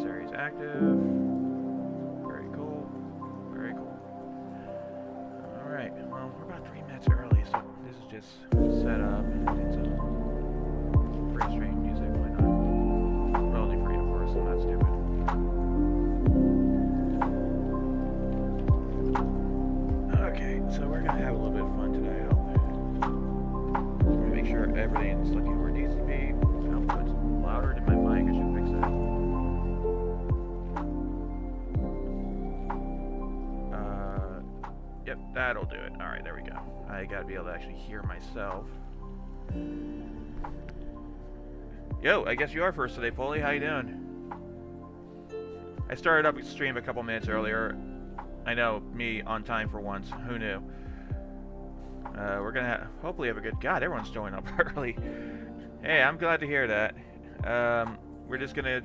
Series active. Very cool. Very cool. Alright, well, we're about 3 minutes early, so this is just set up. It's a pretty strange music, why not? Royalty free, of course, I'm not stupid. Okay, so we're gonna have a little bit of fun today, I hope. We're gonna make sure everything's looking where it needs to be. Output's louder than my mic, I should fix that. Yep, that'll do it. Alright, there we go. I gotta be able to actually hear myself. Yo, I guess you are first today, Polly. How you doing? I started up the stream a couple minutes earlier. I know, me on time for once. Who knew? We're gonna hopefully have a good... God, everyone's showing up early. Hey, I'm glad to hear that. We're just gonna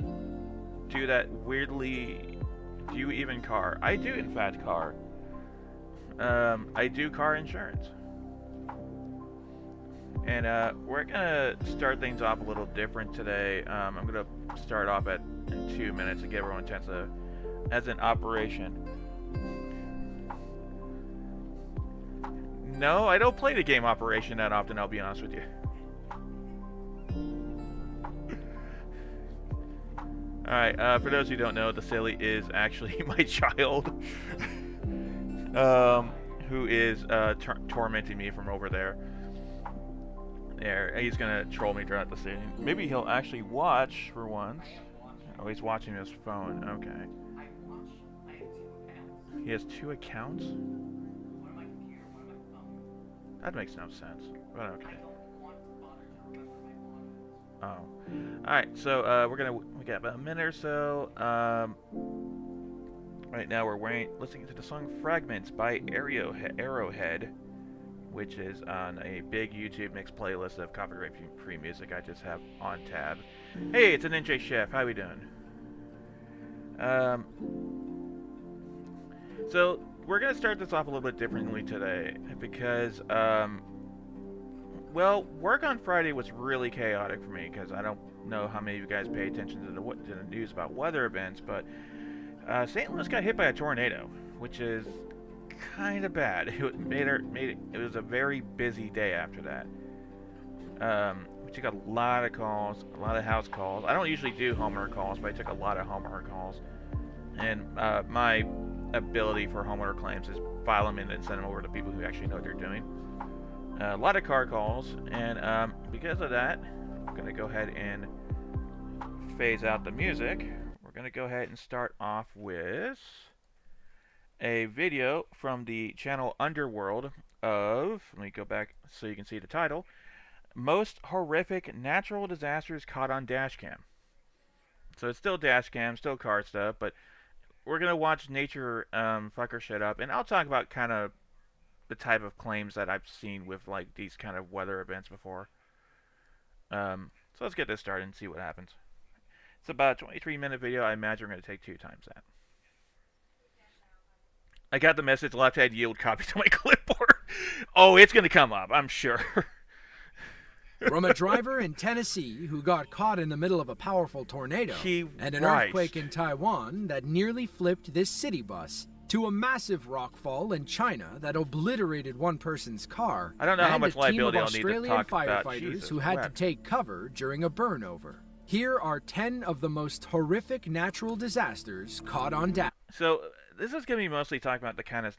do that weirdly... Do you even car? I do, in fact, car. I do car insurance. And we're gonna start things off a little different today. I'm gonna start off in 2 minutes to give everyone a chance to... As an operation. No, I don't play the game Operation that often, I'll be honest with you. Alright, for those who don't know, the silly is actually my child. Who is tormenting me from over there. There, he's gonna troll me throughout the scene. Maybe he'll actually watch for once. Oh, he's watching his phone. Okay. He has 2 accounts? That makes no sense. But okay. Oh. Alright, so we got about a minute or so. Right now we're listening to the song Fragments by Arrowhead, which is on a big YouTube mix playlist of copyright-free music I just have on tab. Hey, it's an NJ Chef. How we doing? So we're gonna start this off a little bit differently today because, well, work on Friday was really chaotic for me because I don't know how many of you guys pay attention to the news about weather events, but St. Louis got hit by a tornado, which is kind of bad. It was a very busy day after that. We took a lot of calls, a lot of house calls. I don't usually do homeowner calls, but I took a lot of homeowner calls. And my ability for homeowner claims is file them in and send them over to people who actually know what they're doing. A lot of car calls, and because of that, I'm going to go ahead and phase out the music. We're going to go ahead and start off with a video from the channel Underworld of, let me go back so you can see the title, Most Horrific Natural Disasters Caught on Dashcam. So it's still dashcam, still car stuff, but we're going to watch nature fuck our shit up, and I'll talk about kind of the type of claims that I've seen with like these kind of weather events before. So let's get this started and see what happens. It's about a 23-minute video. I imagine we're going to take 2 times that. I got the message, left-hand yield copy to my clipboard. Oh, it's going to come up, I'm sure. From a driver in Tennessee who got caught in the middle of a powerful tornado and an earthquake in Taiwan that nearly flipped this city bus, to a massive rockfall in China that obliterated one person's car, I don't know how much liability I'll need to Australian talk about. firefighters Jesus who had wept. to take cover during a burnover. Here are 10 of the most horrific natural disasters caught on data. So this is going to be mostly talking about the kind of,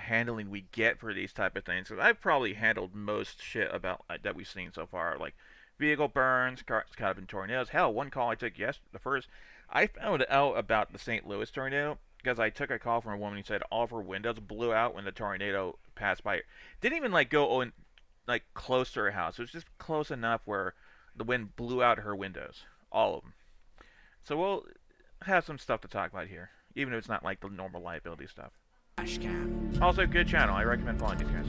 handling we get for these type of things. Because I've probably handled most shit about that we've seen so far, like vehicle burns, cars caught up in tornadoes. Hell, one call I took I found out about the St. Louis tornado because I took a call from a woman who said all of her windows blew out when the tornado passed by. Didn't even go close to her house. It was just close enough where the wind blew out her windows, all of them. So we'll have some stuff to talk about here, even if it's not like the normal liability stuff. Dashcam. Also, good channel. I recommend following these guys.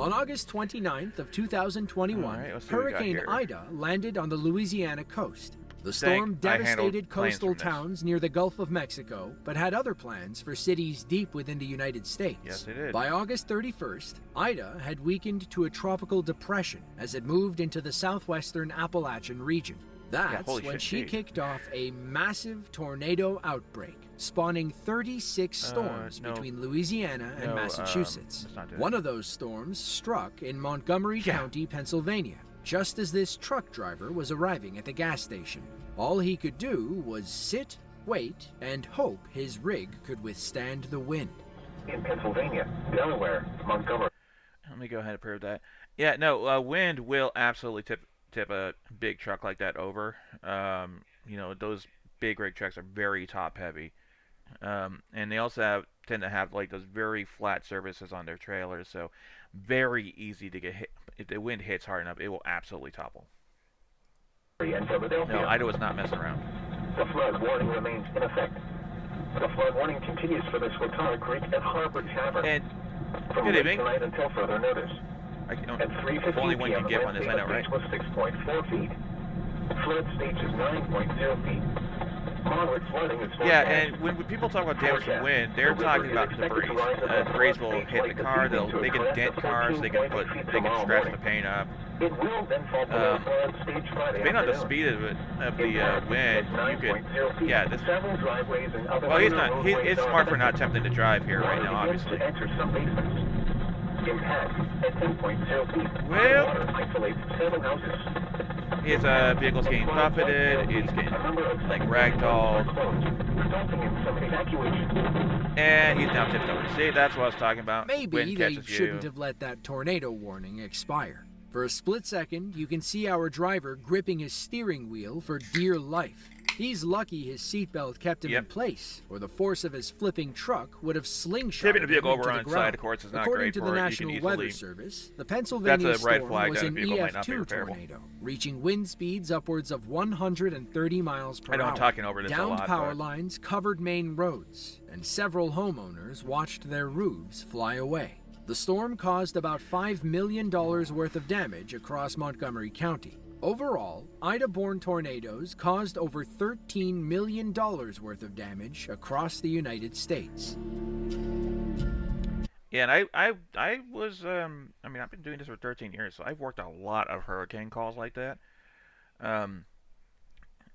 On August 29th of 2021, All right, Hurricane Ida landed on the Louisiana coast. The storm devastated coastal towns near the Gulf of Mexico, but had other plans for cities deep within the United States. Yes, it did. By August 31st, Ida had weakened to a tropical depression as it moved into the southwestern Appalachian region. That's when she kicked off a massive tornado outbreak, spawning 36 storms between Louisiana and Massachusetts. One of those storms struck in Montgomery County, Pennsylvania, just as this truck driver was arriving at the gas station. All he could do was sit, wait, and hope his rig could withstand the wind. In Pennsylvania, Delaware, Montgomery. Let me go ahead and prove that. Yeah, no, wind will absolutely tip a big truck like that over. You know, those big rig trucks are very top heavy. And they also tend to have like those very flat surfaces on their trailers, so very easy to get hit. If the wind hits hard enough, it will absolutely topple. No, Ida was not messing around. The flood warning remains in effect. The flood warning continues for the Swatara Creek and Harbor Tavern. And from good evening. Tonight until further notice. At 3:15 only one can give on this, I know, right? Was 6.4 feet. Flood stage is 9.0 feet. Moderate flooding is yeah, and when people talk about damage from wind, they're talking about debris. Debris will hit the car. They can dent cars. They can scratch the paint up. It will then fall below flood stage Friday. Depending on the speed of the wind, you could, yeah. This, several driveways and other well, he's not. It's smart for not attempting to drive here right now, obviously. Enter some basements. Impact at 10.0 feet. Well, Water isolates several houses. His vehicle's getting buffeted, it's getting like ragdolled, and he's now tipped over. See, that's what I was talking about. Maybe they shouldn't have let that tornado warning expire. For a split second, you can see our driver gripping his steering wheel for dear life. He's lucky his seatbelt kept him in place, or the force of his flipping truck would have slingshotted him vehicle into over the on ground. side, of course, is not According great to for the it. National Weather Service, the Pennsylvania storm was an EF2 tornado, reaching wind speeds upwards of 130 miles per hour. I know I'm talking over this a lot. Downed power lines covered main roads, and several homeowners watched their roofs fly away. The storm caused about $5 million worth of damage across Montgomery County. Overall, Ida-borne tornadoes caused over $13 million worth of damage across the United States. Yeah, and I was, I mean, I've been doing this for 13 years, so I've worked a lot of hurricane calls like that. Again,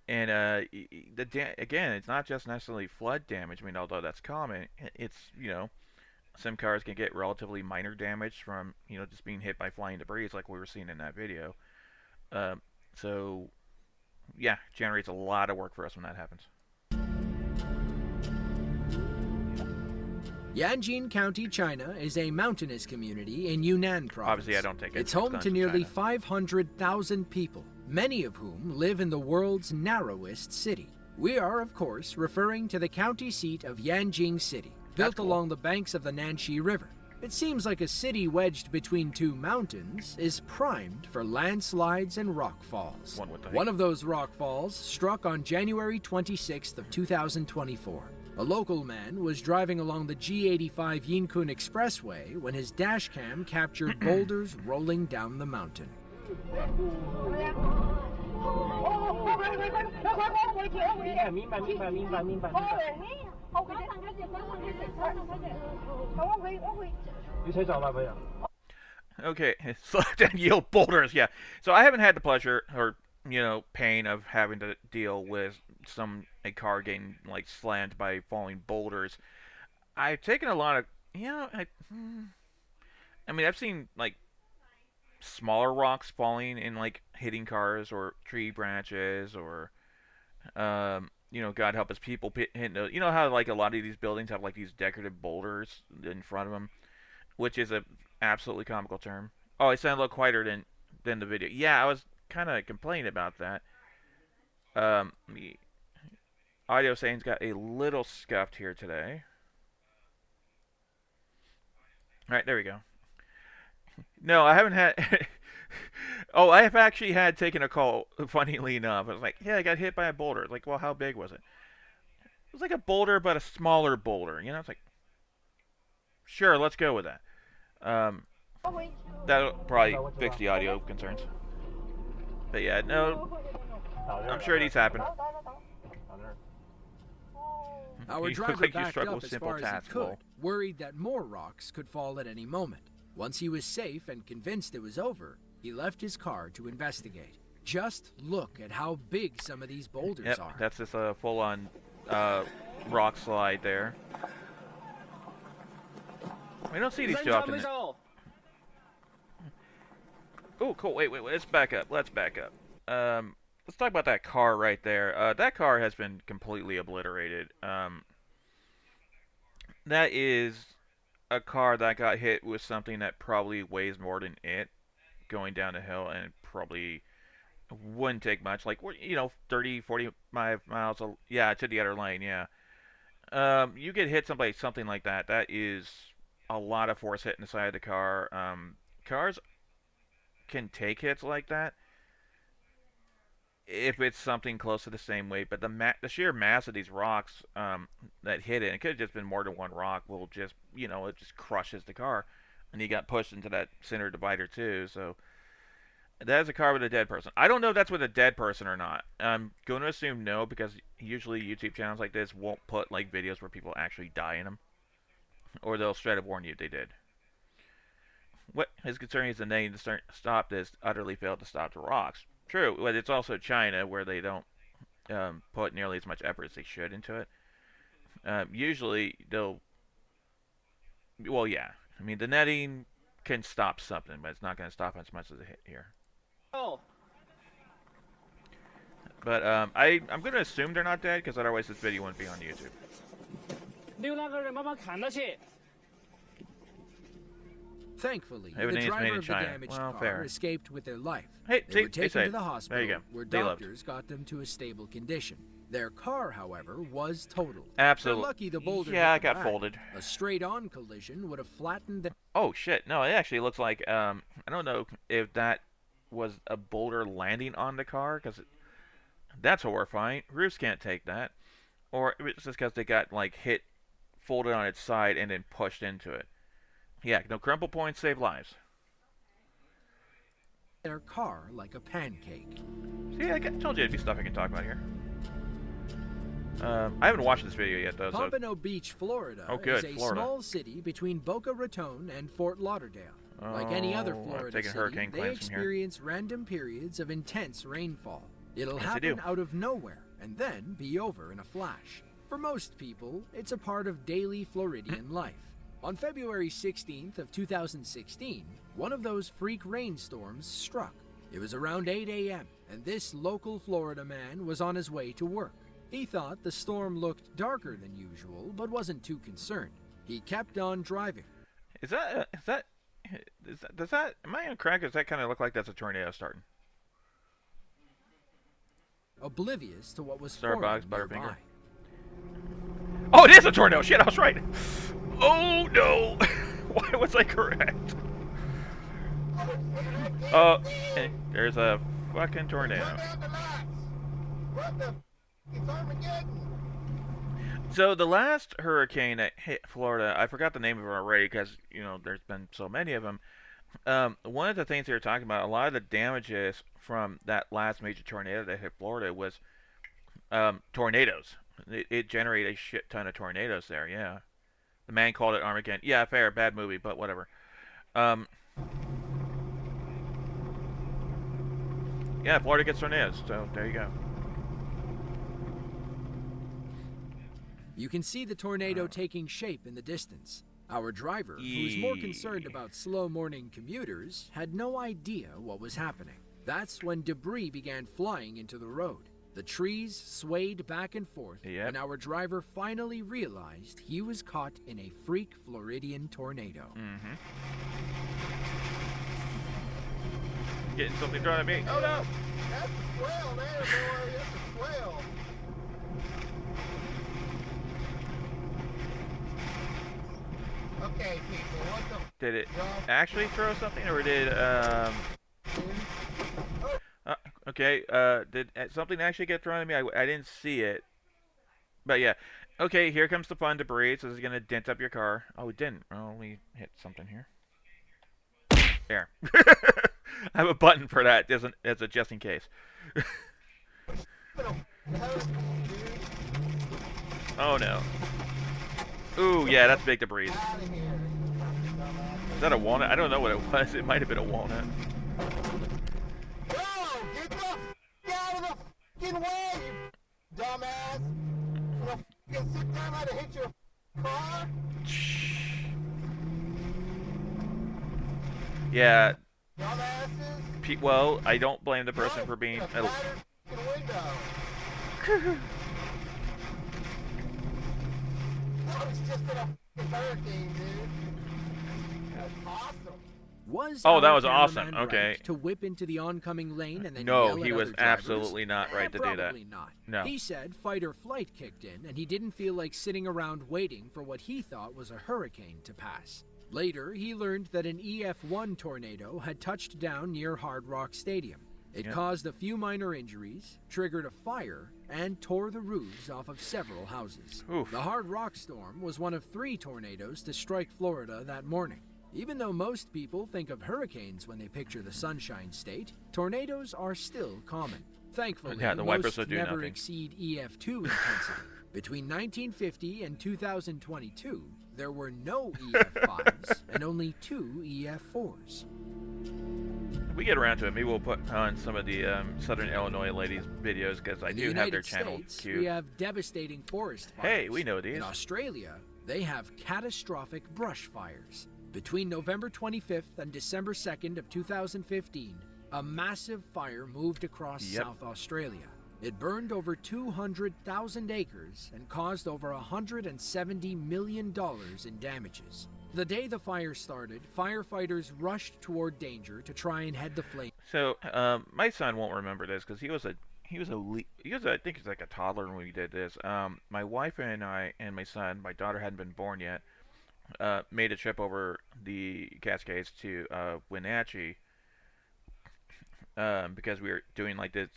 it's not just necessarily flood damage. I mean, although that's common, it's, you know, some cars can get relatively minor damage from, you know, just being hit by flying debris, like we were seeing in that video. So, yeah, generates a lot of work for us when that happens. Yanjin County, China is a mountainous community in Yunnan province. Obviously, I don't take it. It's home to nearly 500,000 people, many of whom live in the world's narrowest city. We are, of course, referring to the county seat of Yanjing City, built along the banks of the Nanxi River. It seems like a city wedged between two mountains is primed for landslides and rock falls. One of those rock falls struck on January 26th of 2024. A local man was driving along the G85 Yinkun Expressway when his dash cam captured boulders rolling down the mountain. Okay, slow down, yield boulders, yeah. So I haven't had the pleasure or, you know, pain of having to deal with a car getting, like, slammed by falling boulders. I've taken a lot of, you know, I mean, I've seen, like, smaller rocks falling and, like, hitting cars or tree branches or, you know, God help us, people hitting those. You know how, like, a lot of these buildings have, like, these decorative boulders in front of them, which is a absolutely comical term. Oh, it sounded a little quieter than the video. Yeah, I was kind of complaining about that. The audio saying's got a little scuffed here today. All right, there we go. No, I haven't had... Oh, I have actually had taken a call, funnily enough. I was like, yeah, I got hit by a boulder. Like, well, how big was it? It was like a boulder, but a smaller boulder. You know, it's like, sure, let's go with that. That'll probably fix the audio concerns. But yeah, no, I'm sure these happen. Our driver backed up as far as he could, worried that more rocks could fall at any moment. Once he was safe and convinced it was over, he left his car to investigate. Just look at how big some of these boulders are. That's just a full-on rock slide there. We don't see these too often. Oh, cool. Wait. Let's back up. Let's talk about that car right there. That car has been completely obliterated. That is a car that got hit with something that probably weighs more than it going down the hill, and probably wouldn't take much. Like, 30, 45 miles. To the other lane. Yeah. You get hit something like that. That is a lot of force hitting the side of the car. Cars can take hits like that if it's something close to the same weight, but the sheer mass of these rocks that hit it could have just been more than one rock, will just, it just crushes the car, and he got pushed into that center divider too. So that is a car with a dead person. I don't know if that's with a dead person or not. I'm going to assume no, because usually YouTube channels like this won't put like videos where people actually die in them, or they'll straight up warn you if they did. What is concerning is the name to stop this utterly failed to stop the rocks. True, but it's also China, where they don't put nearly as much effort as they should into it. Usually they'll... Well, yeah. I mean, the netting can stop something, but it's not going to stop as much as it hit here. Oh. But I'm going to assume they're not dead, because otherwise this video wouldn't be on YouTube. Thankfully, the driver of the damaged car escaped with their life. They were taken to the hospital, where doctors got them to a stable condition. Their car, however, was totaled. Absolutely. They're lucky the boulder it got folded. A straight-on collision would have flattened the... Oh, shit. No, it actually looks like... I don't know if that was a boulder landing on the car, because that's horrifying. Roofs can't take that. Or it's just because they got, like, hit, folded on its side, and then pushed into it. Yeah, no crumple points save lives. Their car like a pancake. See, I told you it'd be stuff I can talk about here. I haven't watched this video yet, though. Pompano Beach, Florida is a small city between Boca Raton and Fort Lauderdale. Like any other Florida city, they experience random periods of intense rainfall. It'll happen out of nowhere and then be over in a flash. For most people, it's a part of daily Floridian life. On February 16th of 2016, one of those freak rainstorms struck. It was around 8 a.m., and this local Florida man was on his way to work. He thought the storm looked darker than usual, but wasn't too concerned. He kept on driving. Does that, am I on crack? Does that kind of look like that's a tornado starting? Oblivious to what was Starbucks, forming nearby. Butterfinger. Oh, it is a tornado! Shit, I was right! Oh, no! Why was I correct? Oh, there's a fucking tornado. So the last hurricane that hit Florida, I forgot the name of it already because, there's been so many of them. One of the things they were talking about, a lot of the damages from that last major tornado that hit Florida was tornadoes. It generated a shit ton of tornadoes there, yeah. The man called it Armageddon. Yeah, fair, bad movie, but whatever. Yeah, Florida gets tornadoes, so there you go. You can see the tornado taking shape in the distance. Our driver, who was more concerned about slow morning commuters, had no idea what was happening. That's when debris began flying into the road. The trees swayed back and forth, and our driver finally realized he was caught in a freak Floridian tornado. Mm-hmm. Getting something thrown at me. Oh, no! That's a swell there, boy. That's a swell. Okay, people, what the... Did it actually throw something, or did, okay, did something actually get thrown at me? I didn't see it. But yeah. Okay, here comes the fun debris. So this is going to dent up your car. Oh, it didn't. Oh, we hit something here. There. I have a button for that as a just in case. Oh no. Ooh, yeah, that's big debris. Is that a walnut? I don't know what it was. It might have been a walnut. Whoa! Get the out of the fucking way, you dumbass! You fucking sit down how to hit your car? Yeah. Dumbasses! Well, I don't blame the person for being. Window. That was just in a fucking hurricane, dude. That's awesome. That was awesome. Okay. Right to whip into the oncoming lane and then no, yell he at was other absolutely not right to do that. Probably not. No. He said fight or flight kicked in, and he didn't feel like sitting around waiting for what he thought was a hurricane to pass. Later, he learned that an EF1 tornado had touched down near Hard Rock Stadium. It caused a few minor injuries, triggered a fire, and tore the roofs off of several houses. Oof. The Hard Rock storm was one of 3 tornadoes to strike Florida that morning. Even though most people think of hurricanes when they picture the Sunshine State, tornadoes are still common. Thankfully, most never exceed EF2 intensity. Between 1950 and 2022, there were no EF5s and only 2 EF4s. If we get around to it, maybe we'll put on some of the Southern Illinois ladies' videos, because I do have their channel queued. We have devastating forest fires. Hey, we know these. In Australia, they have catastrophic brush fires. Between November 25th and December 2nd of 2015, a massive fire moved across South Australia. It burned over 200,000 acres and caused over $170 million in damages. The day the fire started, firefighters rushed toward danger to try and head the flame. So, my son won't remember this because he was I think he's like a toddler when we did this. My wife and I and my son, my daughter hadn't been born yet, made a trip over the Cascades to Wenatchee because we were doing like this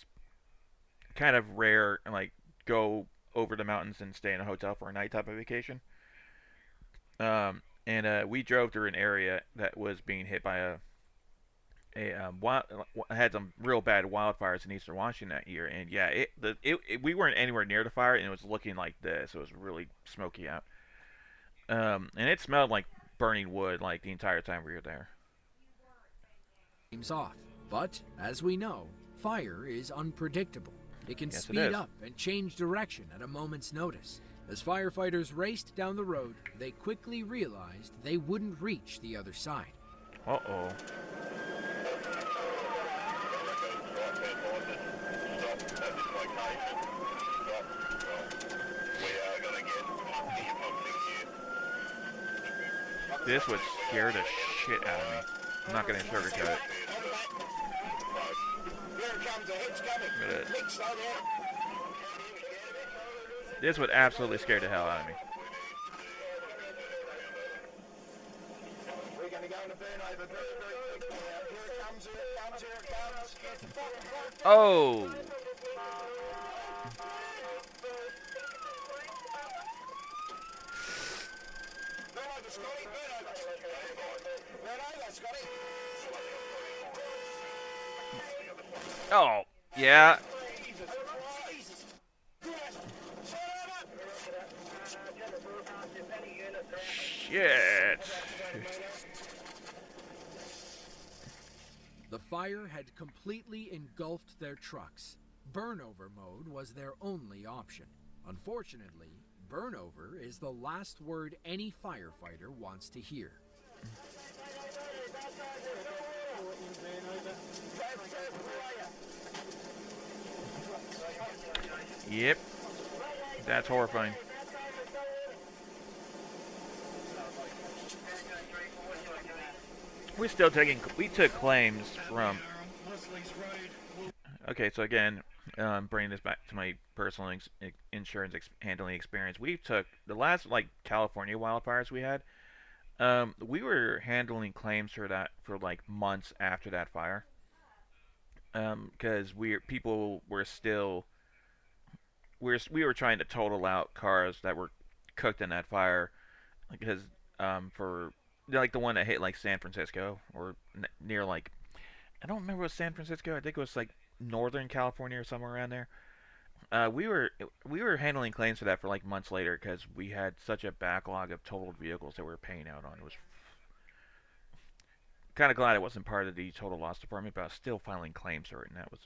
kind of rare, like, go over the mountains and stay in a hotel for a night type of vacation. And we drove through an area that was being hit by had some real bad wildfires in eastern Washington that year. And yeah, we weren't anywhere near the fire, and it was looking like this. It was really smoky out. And it smelled like burning wood like the entire time we were there. Off. But, as we know, fire is unpredictable. It can speed up and change direction at a moment's notice. As firefighters raced down the road, they quickly realized they wouldn't reach the other side. Uh-oh. This would scare the shit out of me. I'm not going to sugarcoat it. This would absolutely scare the hell out of me. Oh! Oh, yeah. Shit. The fire had completely engulfed their trucks. Burnover mode was their only option. Unfortunately, burnover is the last word any firefighter wants to hear. Yep. That's horrifying. We took claims from... Okay, so again, bringing this back to my personal insurance handling experience, we took the last, like, California wildfires we had. We were handling claims for that for like months after that fire, because people were still we were trying to total out cars that were cooked in that fire, because for like the one that hit like San Francisco or near, like, I don't remember, it was San Francisco. I think it was like Northern California or somewhere around there. we were handling claims for that for like months later because we had such a backlog of totaled vehicles that we were paying out on. It was kind of glad it wasn't part of the total loss department, but I was still filing claims for it, and that was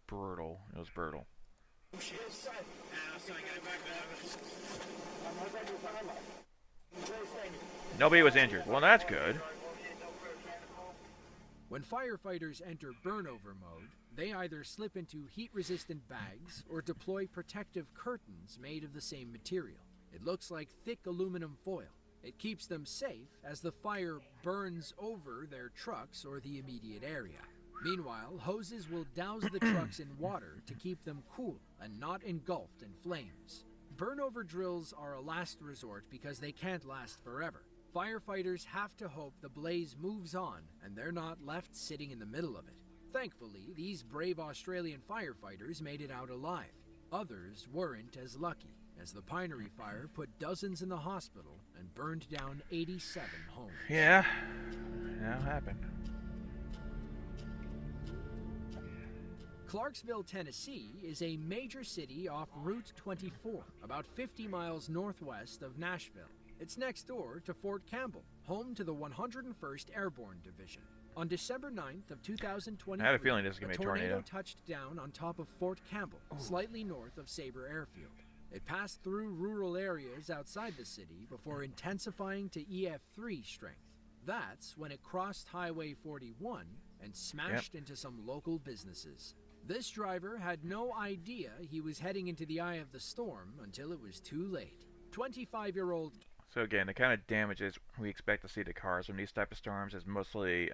brutal. It was brutal. Nobody was injured. Well, that's good. When firefighters enter burnover mode, they either slip into heat-resistant bags or deploy protective curtains made of the same material. It looks like thick aluminum foil. It keeps them safe as the fire burns over their trucks or the immediate area. Meanwhile, hoses will douse the trucks in water to keep them cool and not engulfed in flames. Burnover drills are a last resort because they can't last forever. Firefighters have to hope the blaze moves on and they're not left sitting in the middle of it. Thankfully, these brave Australian firefighters made it out alive. Others weren't as lucky, as the Pinery fire put dozens in the hospital and burned down 87 homes. Yeah, that happened. Clarksville, Tennessee is a major city off Route 24, about 50 miles northwest of Nashville. It's next door to Fort Campbell, home to the 101st Airborne Division. On December 9th of 2023, I had a feeling this was going to be a tornado tornado. touched down on top of Fort Campbell, slightly north of Sabre Airfield. It passed through rural areas outside the city before intensifying to EF3 strength. That's when it crossed Highway 41 and smashed into some local businesses. This driver had no idea he was heading into the eye of the storm until it was too late. 25-year-old... So again, the kind of damages we expect to see to cars from these type of storms is mostly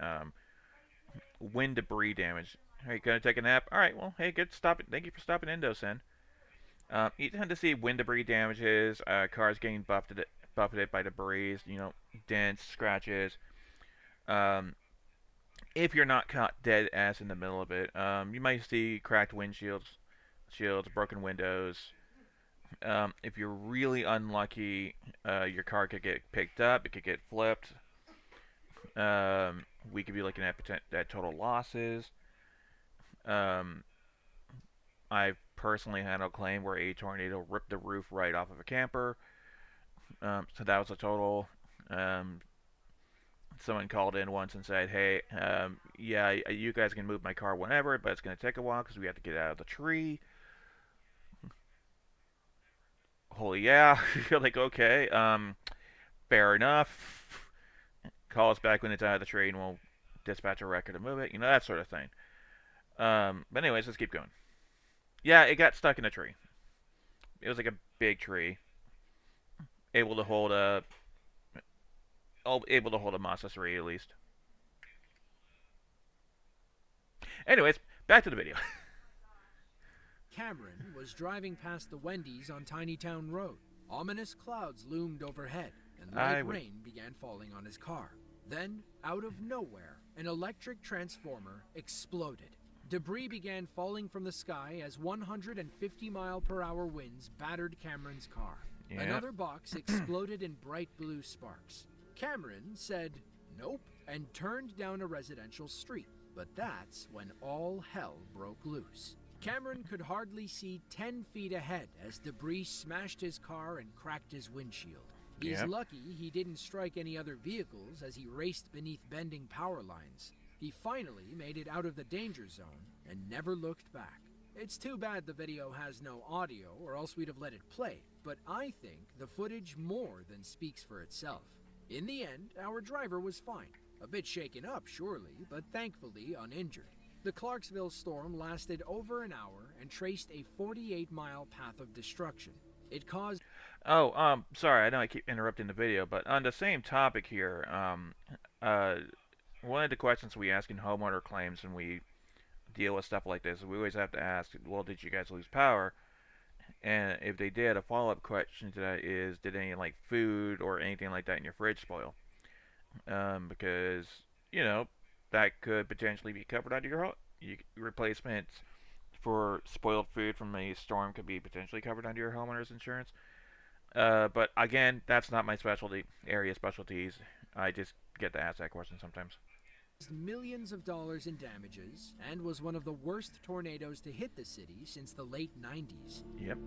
wind debris damage. Hey, gonna take a nap? All right, well, hey, good stopping. Thank you for stopping in, Sen. You tend to see wind debris damages, cars getting buffeted by debris, dents, scratches. If you're not caught dead ass in the middle of it, you might see cracked windshields, broken windows. If you're really unlucky, your car could get picked up. It could get flipped. We could be looking at total losses. I've personally had a claim where a tornado ripped the roof right off of a camper. So that was a total. Someone called in once and said, hey, yeah, you guys can move my car whenever, but it's going to take a while because we have to get out of the tree. Holy yeah. You're like, okay, fair enough. Call us back when it's out of the tree and we'll dispatch a wrecker to move it. That sort of thing. But anyways, let's keep going. Yeah, it got stuck in a tree. It was like a big tree. Able to hold a Mazda 3 at least. Anyways, back to the video. Cameron was driving past the Wendy's on Tiny Town Road. Ominous clouds loomed overhead, and light rain began falling on his car. Then, out of nowhere, an electric transformer exploded. Debris began falling from the sky as 150-mile-per-hour winds battered Cameron's car. Yeah. Another box exploded in bright blue sparks. Cameron said, nope, and turned down a residential street. But that's when all hell broke loose. Cameron could hardly see 10 feet ahead as debris smashed his car and cracked his windshield. He's lucky he didn't strike any other vehicles as he raced beneath bending power lines. He finally made it out of the danger zone and never looked back. It's too bad the video has no audio, or else we'd have let it play, but I think the footage more than speaks for itself. In the end, our driver was fine. A bit shaken up, surely, but thankfully uninjured. The Clarksville storm lasted over an hour and traced a 48-mile path of destruction. It caused... sorry, I know I keep interrupting the video, but on the same topic here, one of the questions we ask in homeowner claims when we deal with stuff like this, we always have to ask, well, did you guys lose power? And if they did, a follow-up question to that is, did any, food or anything like that in your fridge spoil? Because, that could potentially be covered under your replacements for spoiled food from a storm could be potentially covered under your homeowner's insurance. But again, that's not my specialties. I just get to ask that question sometimes. millions of dollars in damages and was one of the worst tornadoes to hit the city since the late 90s. Yep.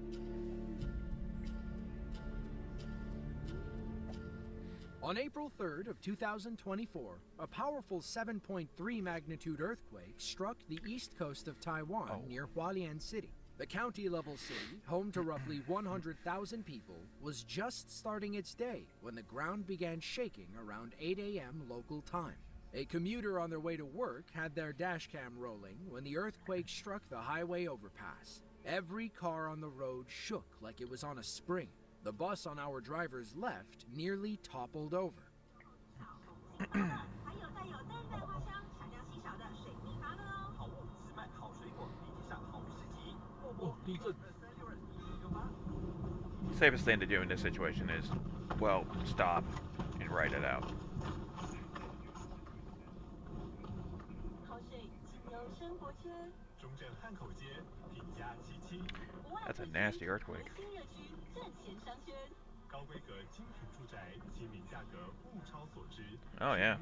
On April 3rd of 2024, a powerful 7.3 magnitude earthquake struck the east coast of Taiwan near Hualien City. The county-level city, home to roughly 100,000 people, was just starting its day when the ground began shaking around 8 a.m. local time. A commuter on their way to work had their dashcam rolling when the earthquake struck the highway overpass. Every car on the road shook like it was on a spring. The bus on our driver's left nearly toppled over. Safest thing to do in this situation is, well, stop and write it out. That's a nasty earthquake. Oh yeah.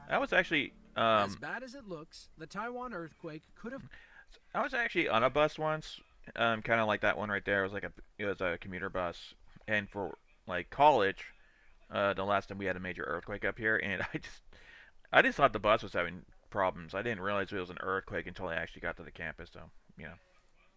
That was actually as bad as it looks, the Taiwan earthquake could have. I was actually on a bus once, kind of like that one right there. It was a commuter bus, and for like college, the last time we had a major earthquake up here, and I just thought the bus was having problems. I didn't realize it was an earthquake until I actually got to the campus. So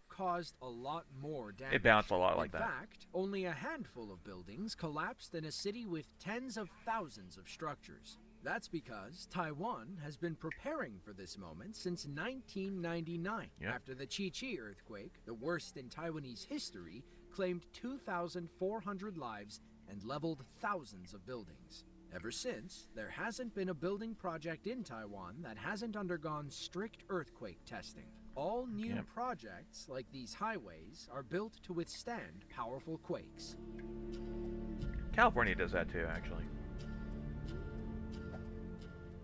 caused a lot more damage. It bounced a lot like that. In fact, only a handful of buildings collapsed in a city with tens of thousands of structures. That's because Taiwan has been preparing for this moment since 1999, after the Chi-Chi earthquake, the worst in Taiwanese history, claimed 2,400 lives and leveled thousands of buildings. Ever since, there hasn't been a building project in Taiwan that hasn't undergone strict earthquake testing. All new projects, like these highways, are built to withstand powerful quakes. California does that too, actually.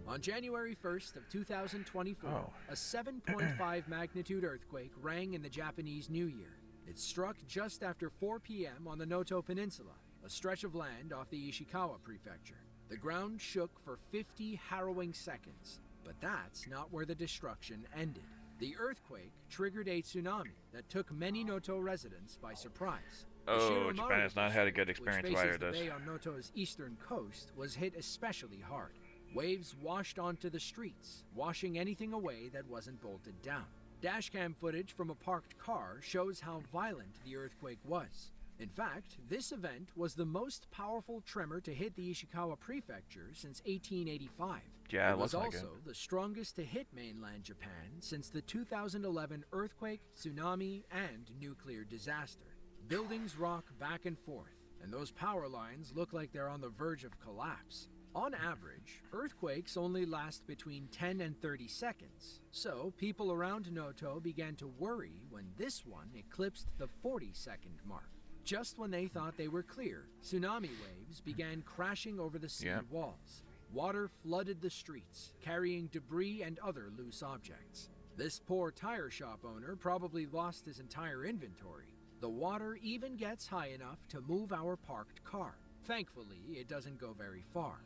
On January 1st of 2024, a 7.5 magnitude earthquake rang in the Japanese New Year. It struck just after 4 p.m. on the Noto Peninsula, a stretch of land off the Ishikawa prefecture. The ground shook for 50 harrowing seconds, but that's not where the destruction ended. The earthquake triggered a tsunami that took many Noto residents by surprise. Oh, Japan has not had a good experience with this. The bay on Noto's eastern coast was hit especially hard. Waves washed onto the streets, washing anything away that wasn't bolted down. Dashcam footage from a parked car shows how violent the earthquake was. In fact, this event was the most powerful tremor to hit the Ishikawa prefecture since 1885. Yeah, it was also the strongest to hit mainland Japan since the 2011 earthquake, tsunami, and nuclear disaster. Buildings rock back and forth, and those power lines look like they're on the verge of collapse. On average, earthquakes only last between 10 and 30 seconds, so people around Noto began to worry when this one eclipsed the 40-second mark. Just when they thought they were clear, tsunami waves began crashing over the city walls. Water flooded the streets, carrying debris and other loose objects. This poor tire shop owner probably lost his entire inventory. The water even gets high enough to move our parked car. Thankfully, it doesn't go very far.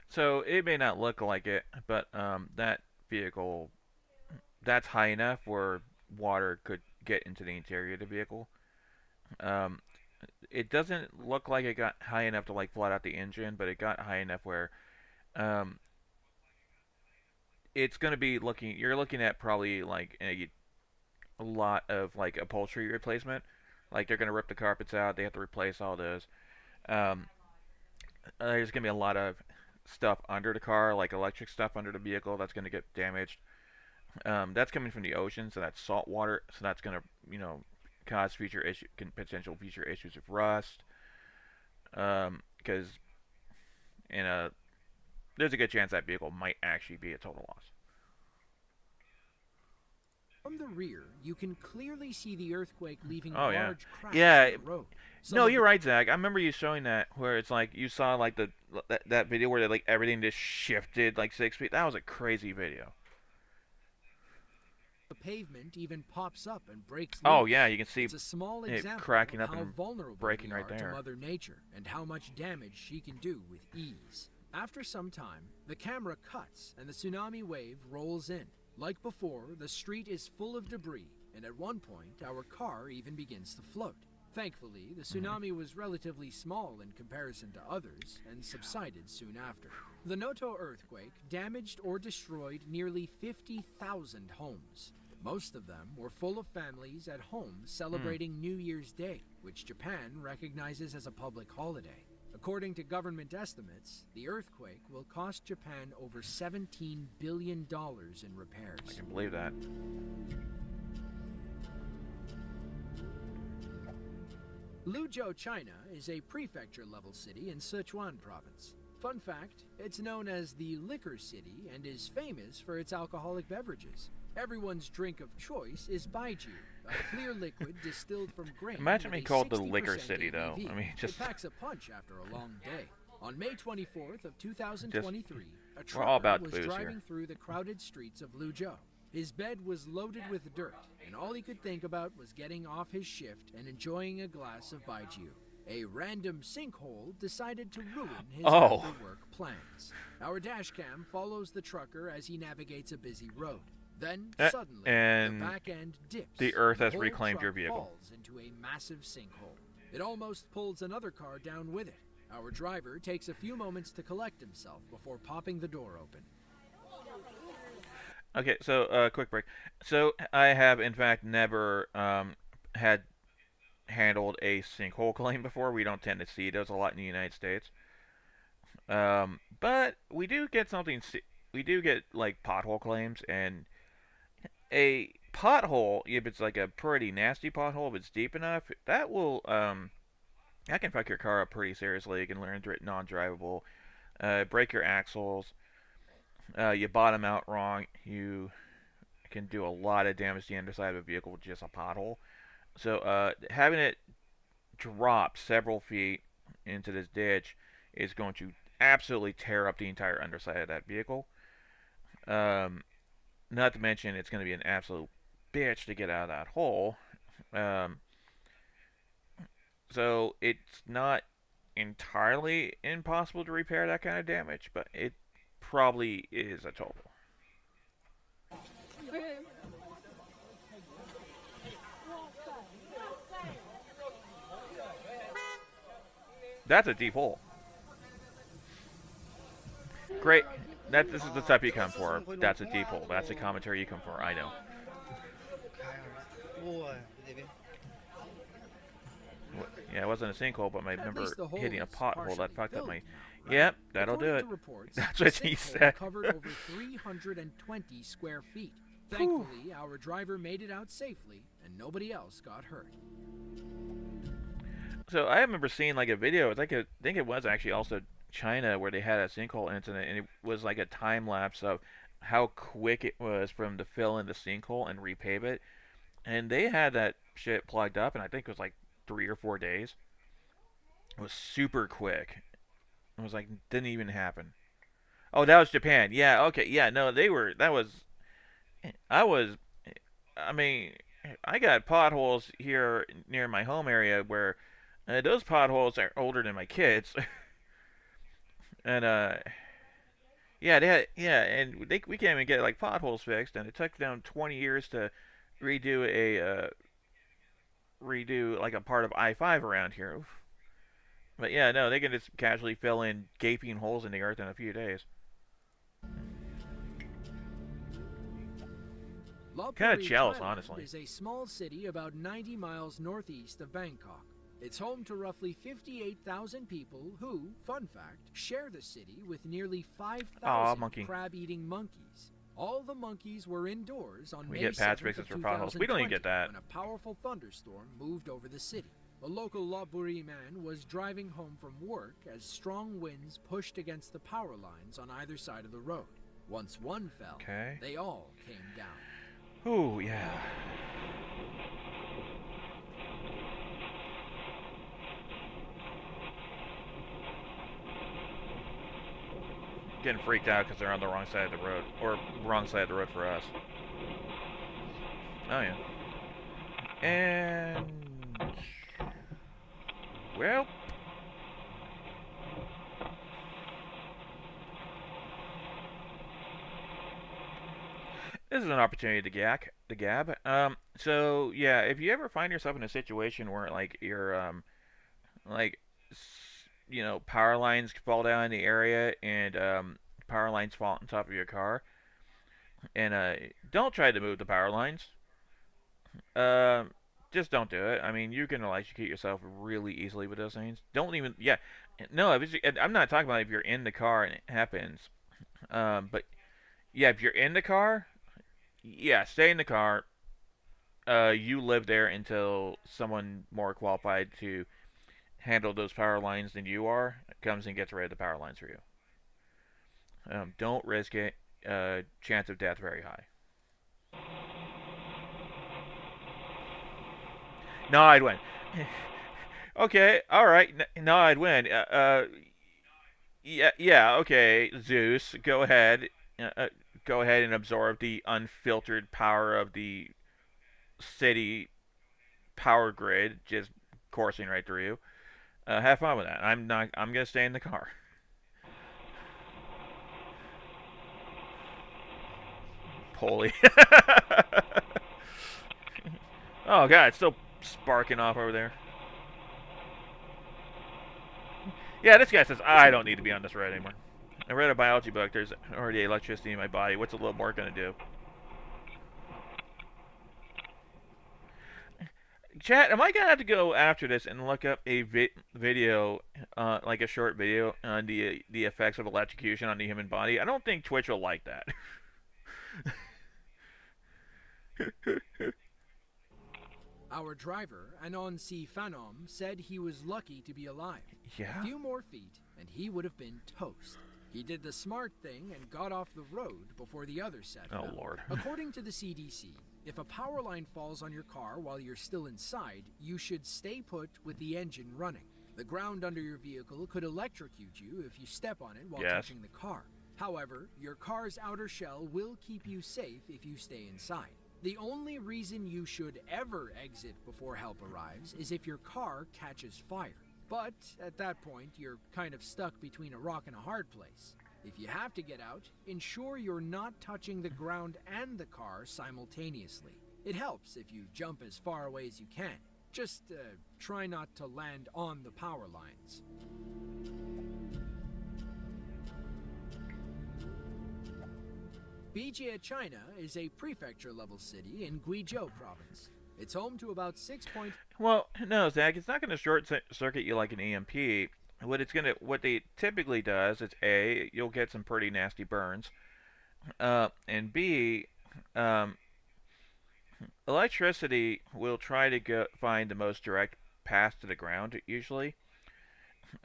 So it may not look like it, but that vehicle, that's high enough where water could get into the interior of the vehicle. It doesn't look like it got high enough to like flood out the engine, but it got high enough where it's going to be you're looking at probably like a lot of like upholstery replacement. Like they're going to rip the carpets out, they have to replace all those. There's going to be a lot of stuff under the car, like electric stuff under the vehicle that's going to get damaged. That's coming from the ocean, so that's salt water, so that's going to, cause potential future issues of rust. Because, there's a good chance that vehicle might actually be a total loss. From the rear, you can clearly see the earthquake leaving large cracks in the road. No, you're right, Zach. I remember you showing that where it's like you saw like that video where like everything just shifted like 6 feet. That was a crazy video. The pavement even pops up and breaks loose. Oh yeah, you can see it's a small example cracking of up how and vulnerable breaking we are right there to Mother Nature and how much damage she can do with ease. After some time, the camera cuts and the tsunami wave rolls in. Like before, the street is full of debris, and at one point, our car even begins to float. Thankfully, the tsunami was relatively small in comparison to others and subsided soon after. The Noto earthquake damaged or destroyed nearly 50,000 homes. Most of them were full of families at home celebrating New Year's Day, which Japan recognizes as a public holiday. According to government estimates, the earthquake will cost Japan over $17 billion in repairs. I can believe that. Luzhou, China is a prefecture-level city in Sichuan province. Fun fact, it's known as the Liquor City and is famous for its alcoholic beverages. Everyone's drink of choice is baijiu, a clear liquid distilled from grain. Imagine being called the Liquor City, though. ABV. I mean, just... It packs a punch after a long day. On May 24th of 2023, a we're all about trucker was booze driving here. through the crowded streets of Luzhou. His bed was loaded with dirt, and all he could think about was getting off his shift and enjoying a glass of baijiu. A random sinkhole decided to ruin his after-work plans. Our dashcam follows the trucker as he navigates a busy road. Then, suddenly, and the back end dips. the earth has whole reclaimed your truck vehicle. Falls into a massive sinkhole. It almost pulls another car down with it. Our driver takes a few moments to collect himself before popping the door open. Okay, so quick break. So I have in fact never had handled a sinkhole claim before. We don't tend to see those a lot in the United States. But we do get something. We do get like pothole claims, and a pothole, if it's like a pretty nasty pothole, if it's deep enough, that will that can fuck your car up pretty seriously. You can render it non-drivable, break your axles. You bottom out wrong, you can do a lot of damage to the underside of a vehicle with just a pothole. So having it drop several feet into this ditch is going to absolutely tear up the entire underside of that vehicle. Not to mention, it's going to be an absolute bitch to get out of that hole. So it's not entirely impossible to repair that kind of damage, but it probably is a total. That's a deep hole. Great. This is the stuff you come for. That's a deep hole. That's the commentary you come for. I know. Yeah, it wasn't a sinkhole, but I remember hitting a pothole that fucked up my... Yep, that'll do it. Reports, that's what he said. Covered over 320 square feet. Thankfully, our driver made it out safely, and nobody else got hurt. So I remember seeing like a video. I think it was actually also China where they had a sinkhole incident, and it was like a time lapse of how quick it was for them to fill in the sinkhole and repave it. And they had that shit plugged up, and I think it was like 3 or 4 days. It was super quick. It was like, didn't even happen. Oh, that was Japan. Yeah, okay. Yeah, no, I mean, I got potholes here near my home area where those potholes are older than my kids. And, we can't even get, like, potholes fixed, and it took them 20 years to redo like, a part of I-5 around here. Oof. But yeah, no, they can just casually fill in gaping holes in the earth in a few days. Kind of jealous, honestly. Is a small city about 90 miles northeast of Bangkok. It's home to roughly 58,000 people who, fun fact, share the city with nearly 5,000 crab-eating monkeys. All the monkeys were indoors on May 7th of 2020 we don't even get that. when a powerful thunderstorm moved over the city. A local Lopburi man was driving home from work as strong winds pushed against the power lines on either side of the road. Once one fell, they all came down. Ooh, yeah. Getting freaked out because they're on the wrong side of the road, or wrong side of the road for us. Oh yeah. And well, this is an opportunity to gab. So yeah, if you ever find yourself in a situation where like like power lines fall down in the area and power lines fall on top of your car, and don't try to move the power lines. Um, just don't do it. I mean, you can electrocute yourself really easily with those things. Don't even, yeah, no. I'm not talking about if you're in the car and it happens. But yeah, if you're in the car, yeah, stay in the car. You live there until someone more qualified to handle those power lines than you are comes and gets rid of the power lines for you. Don't risk it. Chance of death very high. No, I'd win. Okay, all right. No, I'd win. Yeah. Okay, Zeus, go ahead. Go ahead and absorb the unfiltered power of the city power grid, just coursing right through you. Have fun with that. I'm not. I'm gonna stay in the car. Holy. Oh god, it's still sparking off over there. Yeah, this guy says I don't need to be on this road anymore. I read a biology book. There's already electricity in my body. What's a little more gonna do? Chat, am I gonna have to go after this and look up a video, like a short video on the effects of electrocution on the human body? I don't think Twitch will like that. Our driver, Anon C. Phanom, said he was lucky to be alive. Yeah. A few more feet, and he would have been toast. He did the smart thing and got off the road before the other set fell. Oh, Lord. According to the CDC, if a power line falls on your car while you're still inside, you should stay put with the engine running. The ground under your vehicle could electrocute you if you step on it while touching the car. However, your car's outer shell will keep you safe if you stay inside. The only reason you should ever exit before help arrives is if your car catches fire. But at that point, you're kind of stuck between a rock and a hard place. If you have to get out, ensure you're not touching the ground and the car simultaneously. It helps if you jump as far away as you can. Just try not to land on the power lines. Bijie, China is a prefecture-level city in Guizhou province. It's home to about 6. Well, no, Zach, it's not going to short circuit you like an EMP. What they typically does is A, you'll get some pretty nasty burns, and B, electricity will try to find the most direct path to the ground usually.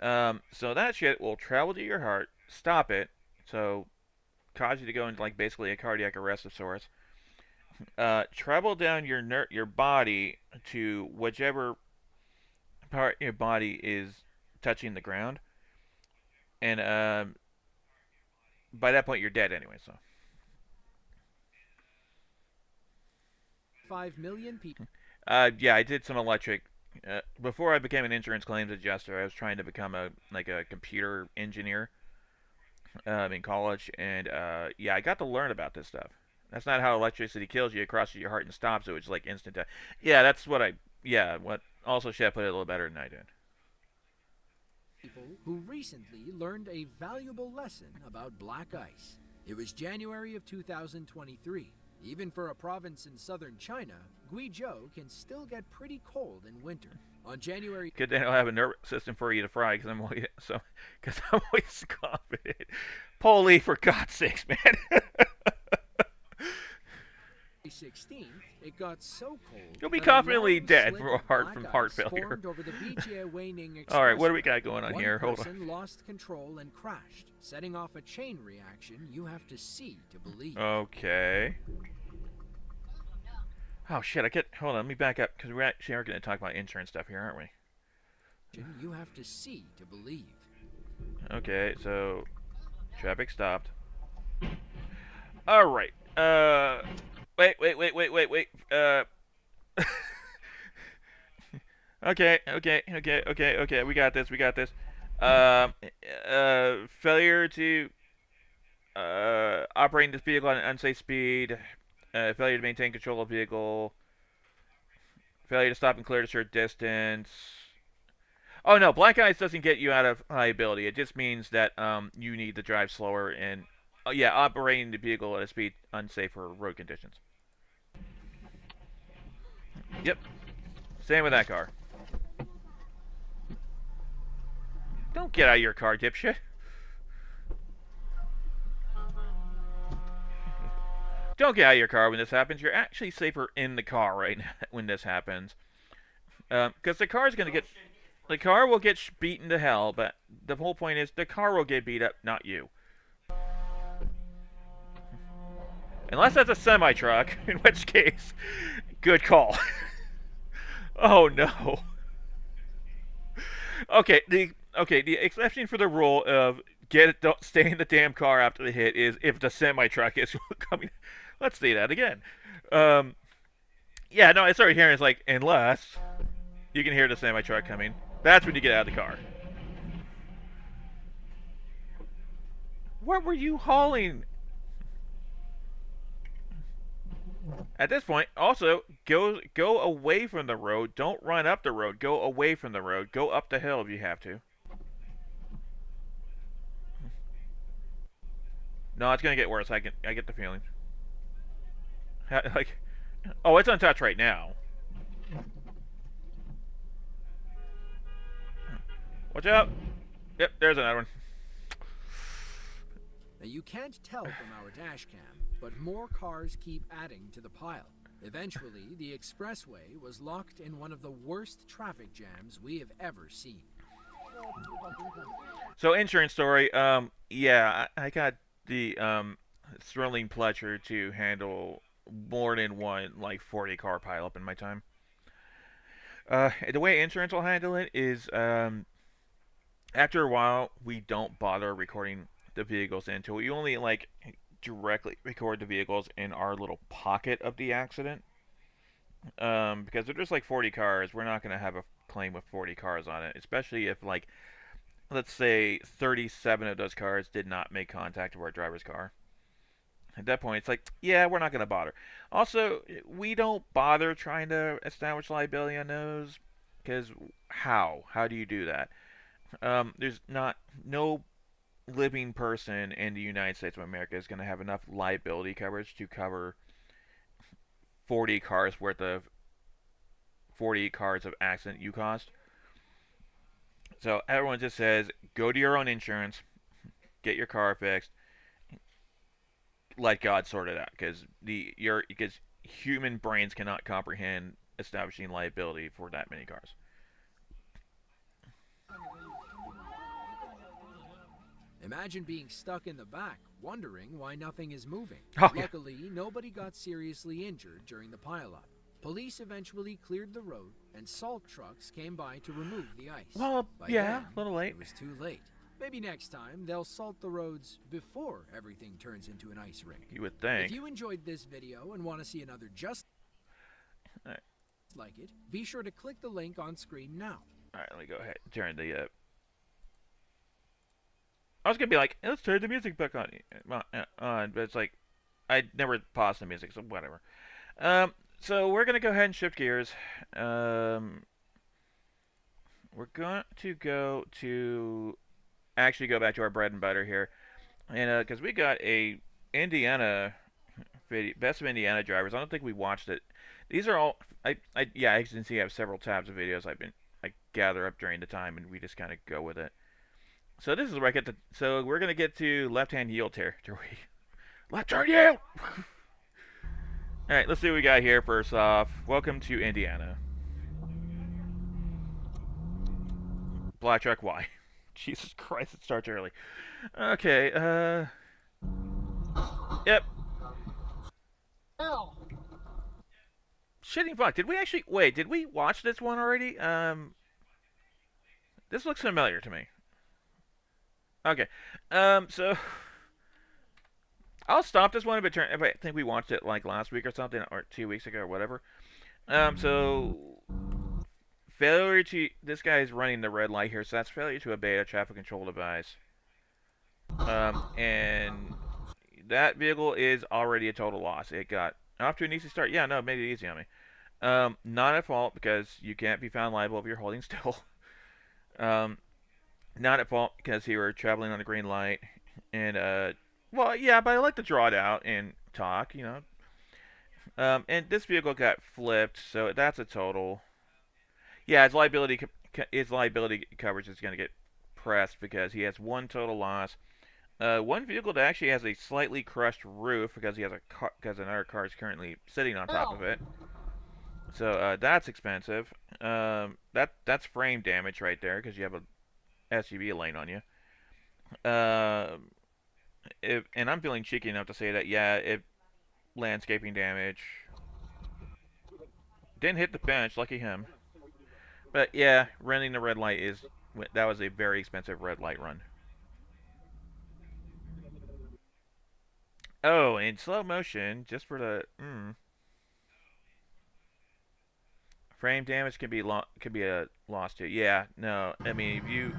So that shit will travel to your heart, stop it, so cause you to go into like basically a cardiac arrest of sorts. Travel down your body to whichever part of your body is touching the ground, and by that point you're dead anyway. So 5 million people. Yeah, I did some electric. Before I became an insurance claims adjuster, I was trying to become a computer engineer in college, and yeah, I got to learn about this stuff. That's not how electricity kills you. It crosses your heart and stops it. It's like instant death. Yeah, that's what I. Yeah, what also Chef put it a little better than I did. People who recently learned a valuable lesson about black ice. It was January of 2023. Even for a province in southern China, Guizhou can still get pretty cold in winter. On January... Good thing I don't have a nervous system for you to fry, because I'm always confident. Polly, for God's sakes, man. 16th, it got so cold. You'll be confidently dead from heart failure. Over the All right, what do we got going on here? Hold on. One person lost control and crashed, setting off a chain reaction you have to see to believe. Okay. Oh shit! Hold on. Let me back up because we actually are going to talk about insurance stuff here, aren't we? You have to see to believe. Okay, so traffic stopped. All right. Wait. Okay. We got this. Failure to operate this vehicle at an unsafe speed. failure to maintain control of vehicle, failure to stop and clear a certain distance. Oh no, black ice doesn't get you out of liability. It just means that you need to drive slower and yeah, operating the vehicle at a speed unsafe for road conditions. Yep. Same with that car. Don't get out of your car, dipshit. Don't get out of your car when this happens. You're actually safer in the car right now when this happens. Because the car is going to get... The car will get beaten to hell, but the whole point is the car will get beat up, not you. Unless that's a semi-truck, in which case, good call. Oh no. Okay, the exception for the rule of don't stay in the damn car after the hit is if the semi-truck is coming. Let's say that again. Yeah, no, I started hearing it's like, unless you can hear the semi-truck coming. That's when you get out of the car. What were you hauling? At this point, also, go away from the road. Don't run up the road. Go away from the road. Go up the hill if you have to. No, it's gonna get worse. I get the feeling. Like, oh, it's untouched right now. Watch out! Yep, there's another one. Now you can't tell from our dash cam, but more cars keep adding to the pile. Eventually, the expressway was locked in one of the worst traffic jams we have ever seen. So, insurance story. Yeah, I got the thrilling pleasure to handle more than one, like, 40 car pileup in my time. The way insurance will handle it is, after a while, we don't bother recording the vehicles into it. We only, like, directly record the vehicles in our little pocket of the accident. Because if there's, like, 40 cars, we're not going to have a claim with 40 cars on it. Especially if, like, let's say 37 of those cars did not make contact with our driver's car. At that point, it's like, yeah, we're not going to bother. Also, we don't bother trying to establish liability on those. Because how? How do you do that? There's no living person in the United States of America is going to have enough liability coverage to cover 40 cars worth of 40 cars of accident you caused. So everyone just says, go to your own insurance, get your car fixed, let God sort it out, because human brains cannot comprehend establishing liability for that many cars. Imagine being stuck in the back, wondering why nothing is moving. Oh, yeah. Luckily, nobody got seriously injured during the pileup. Police eventually cleared the road, and salt trucks came by to remove the ice. Well, By yeah, then, a little late. It was too late. Maybe next time, they'll salt the roads before everything turns into an ice rink. You would think. If you enjoyed this video and want to see another just like it, be sure to click the link on screen now. Alright, let me go ahead and turn the... I was going to be like, let's turn the music back on. But it's like, I never paused the music, so whatever. So we're going to go ahead and shift gears. We're going to actually go back to our bread and butter here. And because we got a Indiana video, best of Indiana drivers. I don't think we watched it. These are all, yeah, as you can see, I have several tabs of videos I gather up during the time, and we just kind of go with it. So this is where I get to, so we're going to get to left-hand yield territory. Left-hand yield! Alright, let's see what we got here first off. Welcome to Indiana. Black truck Y. Jesus Christ, it starts early. Okay, yep. Ow. Shitting fuck, did we watch this one already? This looks familiar to me. Okay, so I'll stop this one if I think we watched it like last week or something, or 2 weeks ago or whatever. So failure to, this guy is running the red light here, so that's failure to obey a traffic control device. And that vehicle is already a total loss. It got Off to an easy start. Yeah, no, it made it easy on me. Not at fault because you can't be found liable if you're holding still. Um, not at fault because you were traveling on the green light. And, well, yeah, but I like to draw it out and talk, you know. And this vehicle got flipped, so that's a total. Yeah, his liability coverage is going to get pressed because he has one total loss. One vehicle that actually has a slightly crushed roof because because another car is currently sitting on top of it. So that's expensive. That's frame damage right there because you have a SUV lane on you. And I'm feeling cheeky enough to say that yeah, landscaping damage. Didn't hit the bench, lucky him. But yeah, running the red light that was a very expensive red light run. Oh, in slow motion, just for the frame damage can be a loss too. Yeah, no, I mean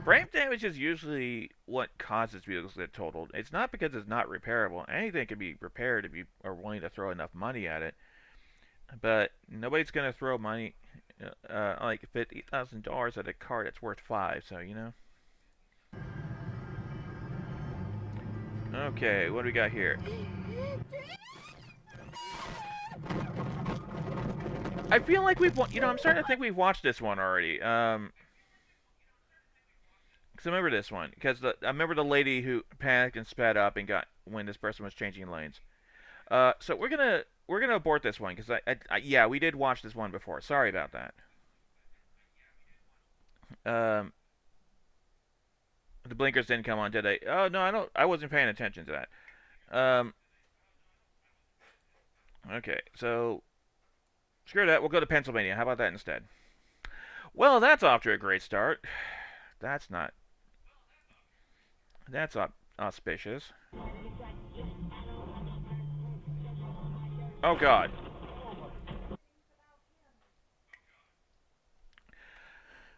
frame damage is usually what causes vehicles to get totaled. It's not because it's not repairable. Anything can be repaired if you are willing to throw enough money at it. But nobody's gonna throw money, like $50,000 at a car that's worth $5. So you know. Okay, what do we got here? I feel like I'm starting to think we've watched this one already. Because I remember this one. Because I remember the lady who panicked and sped up and got when this person was changing lanes. So we're gonna abort this one because yeah, we did watch this one before. Sorry about that. The blinkers didn't come on, did they? Oh no, I wasn't paying attention to that. Okay, so screw that. We'll go to Pennsylvania. How about that instead? Well, that's off to a great start. That's auspicious. Oh God.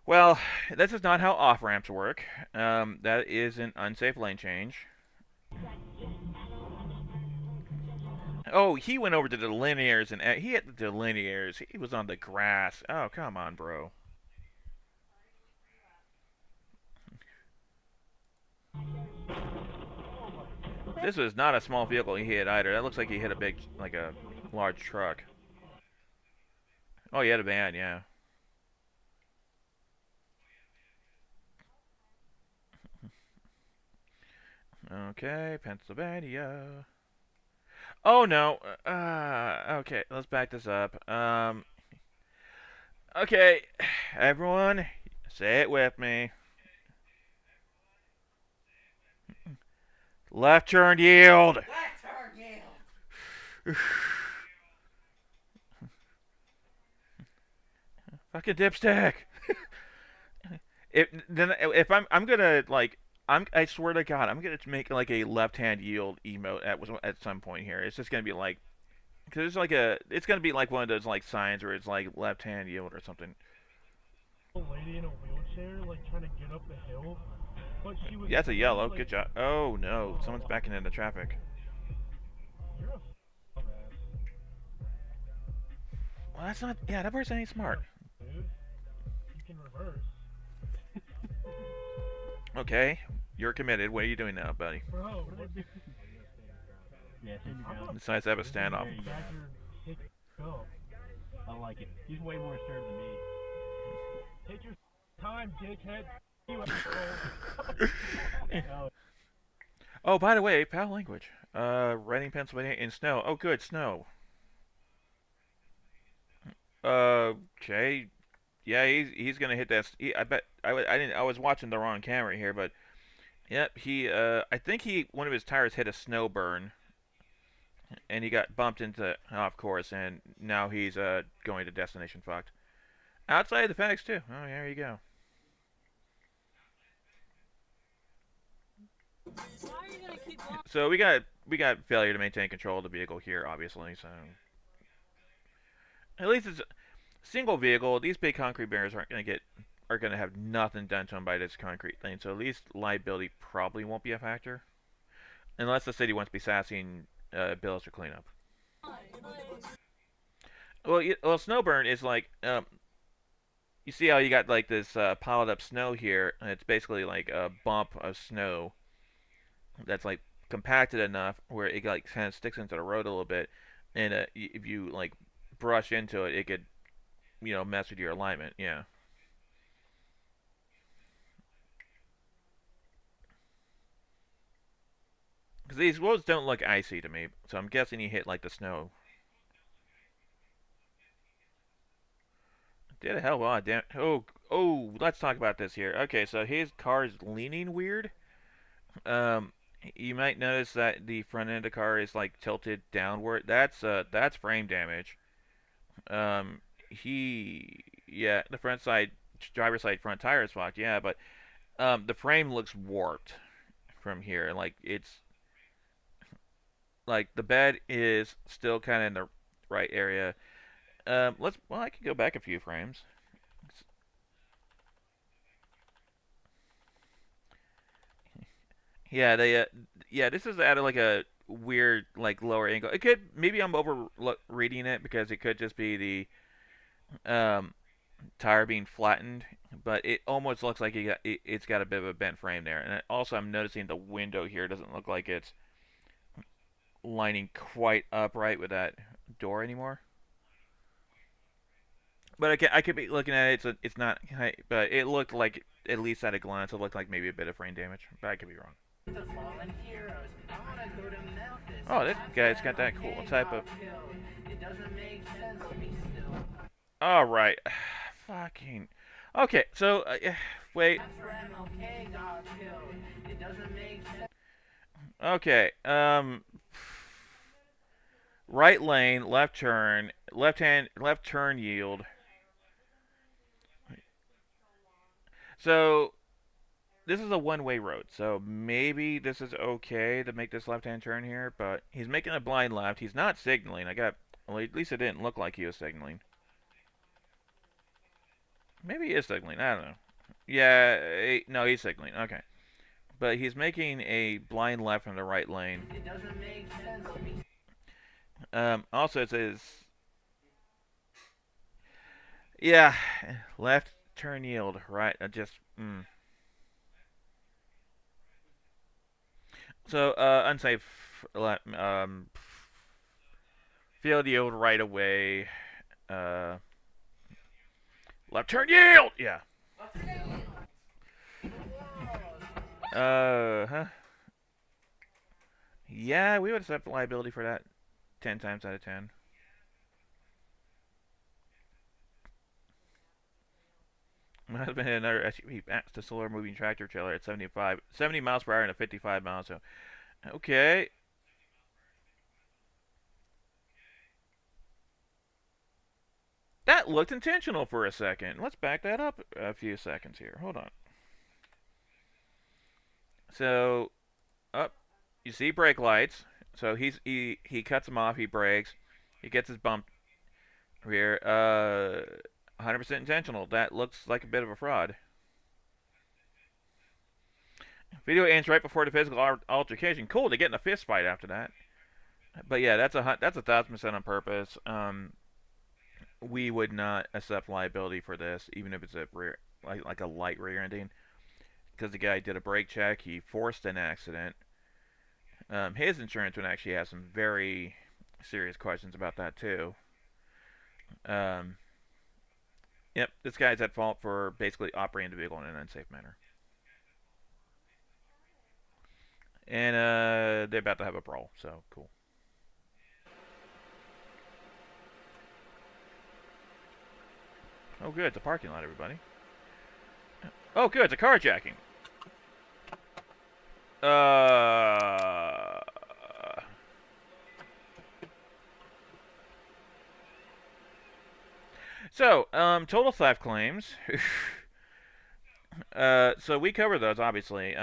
Well, this is not how off-ramps work. That is an unsafe lane change. Oh, he went over to the linears and he hit the delineators. He was on the grass. Oh, come on, bro. This was not a small vehicle he hit either. That looks like he hit a large truck. Oh, he had a van, yeah. Okay, Pennsylvania. Oh no. Okay, let's back this up. Okay, everyone, say it with me. Left turn yield. Left turn yield. Fucking dipstick. If I'm gonna I swear to God, I'm gonna make like a left-hand yield emote at some point here. It's just gonna be like, cause it's gonna be like one of those like signs where it's like left-hand yield or something. A lady in a wheelchair like trying to get up the hill, but she was. Yeah, that's a yellow. Good job. Oh no, someone's backing into traffic. You're a dumbass. Well, that's not. Yeah, that person ain't smart. Dude, you can reverse. Okay, you're committed. What are you doing now, buddy? Bro, what did Yeah, stand your ground. It's nice to have a standoff. Go. I like it. He's way more assertive than me. Take your time, dickhead. Oh, by the way, foul language. Reading, Pennsylvania in snow. Oh, good, snow. Okay. Yeah, he's gonna hit that. I bet I was watching the wrong camera here, but yep, I think one of his tires hit a snow burn, and he got bumped into off course, and now he's going to destination fucked. Outside the FedEx too. Oh, there you go. So we got failure to maintain control of the vehicle here, obviously. So at least it's a single vehicle. These big concrete barriers are gonna have nothing done to them by this concrete thing. So at least liability probably won't be a factor, unless the city wants to be sassing bills for cleanup. Well, Snowburn is like, you see how you got like this piled up snow here, and it's basically like a bump of snow that's like compacted enough where it like kind of sticks into the road a little bit, and if you like brush into it, it could, mess with your alignment. Yeah. Because these roads don't look icy to me, so I'm guessing he hit like the snow. Did a hell of a lot. Damn. Oh, let's talk about this here. Okay, so his car is leaning weird. Um, you might notice that the front end of the car is like tilted downward. That's frame damage. Yeah, the front side, driver's side front tire is fucked. Yeah, but the frame looks warped from here. Like the bed is still kind of in the right area. Well, I can go back a few frames. Yeah, this is at like a weird like lower angle. It could, maybe I'm over reading it because it could just be the tire being flattened, but it almost looks like it's got a bit of a bent frame there. And also, I'm noticing the window here doesn't look like it's lining quite upright with that door anymore. But I could be looking at it. It's not. But it looked like, at least at a glance, it looked like maybe a bit of frame damage. But I could be wrong. Oh, that guy's got that cool type of. All right, fucking. Okay, so wait. Okay, right lane, left turn, left turn yield. So this is a one-way road, so maybe this is okay to make this left-hand turn here, but he's making a blind left. He's not signaling. Well, at least it didn't look like he was signaling. Maybe he is signaling. I don't know. Yeah, no, he's signaling. Okay. But he's making a blind left from the right lane. It doesn't make sense. Also, it says, yeah, left turn yield, right? So, unsafe, field yield right away, left turn yield! Yeah. Huh? Yeah, we would accept liability for that 10 times out of 10. My husband hit another SUV past a slower moving tractor trailer at 70 miles per hour and a 55 miles. So, okay. That looked intentional for a second. Let's back that up a few seconds here. Hold on. So, up, you see brake lights. So he cuts them off. He brakes. He gets his bump rear. 100% intentional. That looks like a bit of a fraud. Video ends right before the physical altercation. Cool, they get in a fist fight after that. But yeah, that's 1,000% on purpose. We would not accept liability for this, even if it's a rear, like a light rear ending, because the guy did a brake check. He forced an accident. His insurance would actually have some very serious questions about that too. Yep, this guy's at fault for basically operating the vehicle in an unsafe manner. And they're about to have a brawl, so cool. Oh, good, it's a parking lot, everybody. Oh, good, it's a carjacking. So, total theft claims. So we cover those, obviously.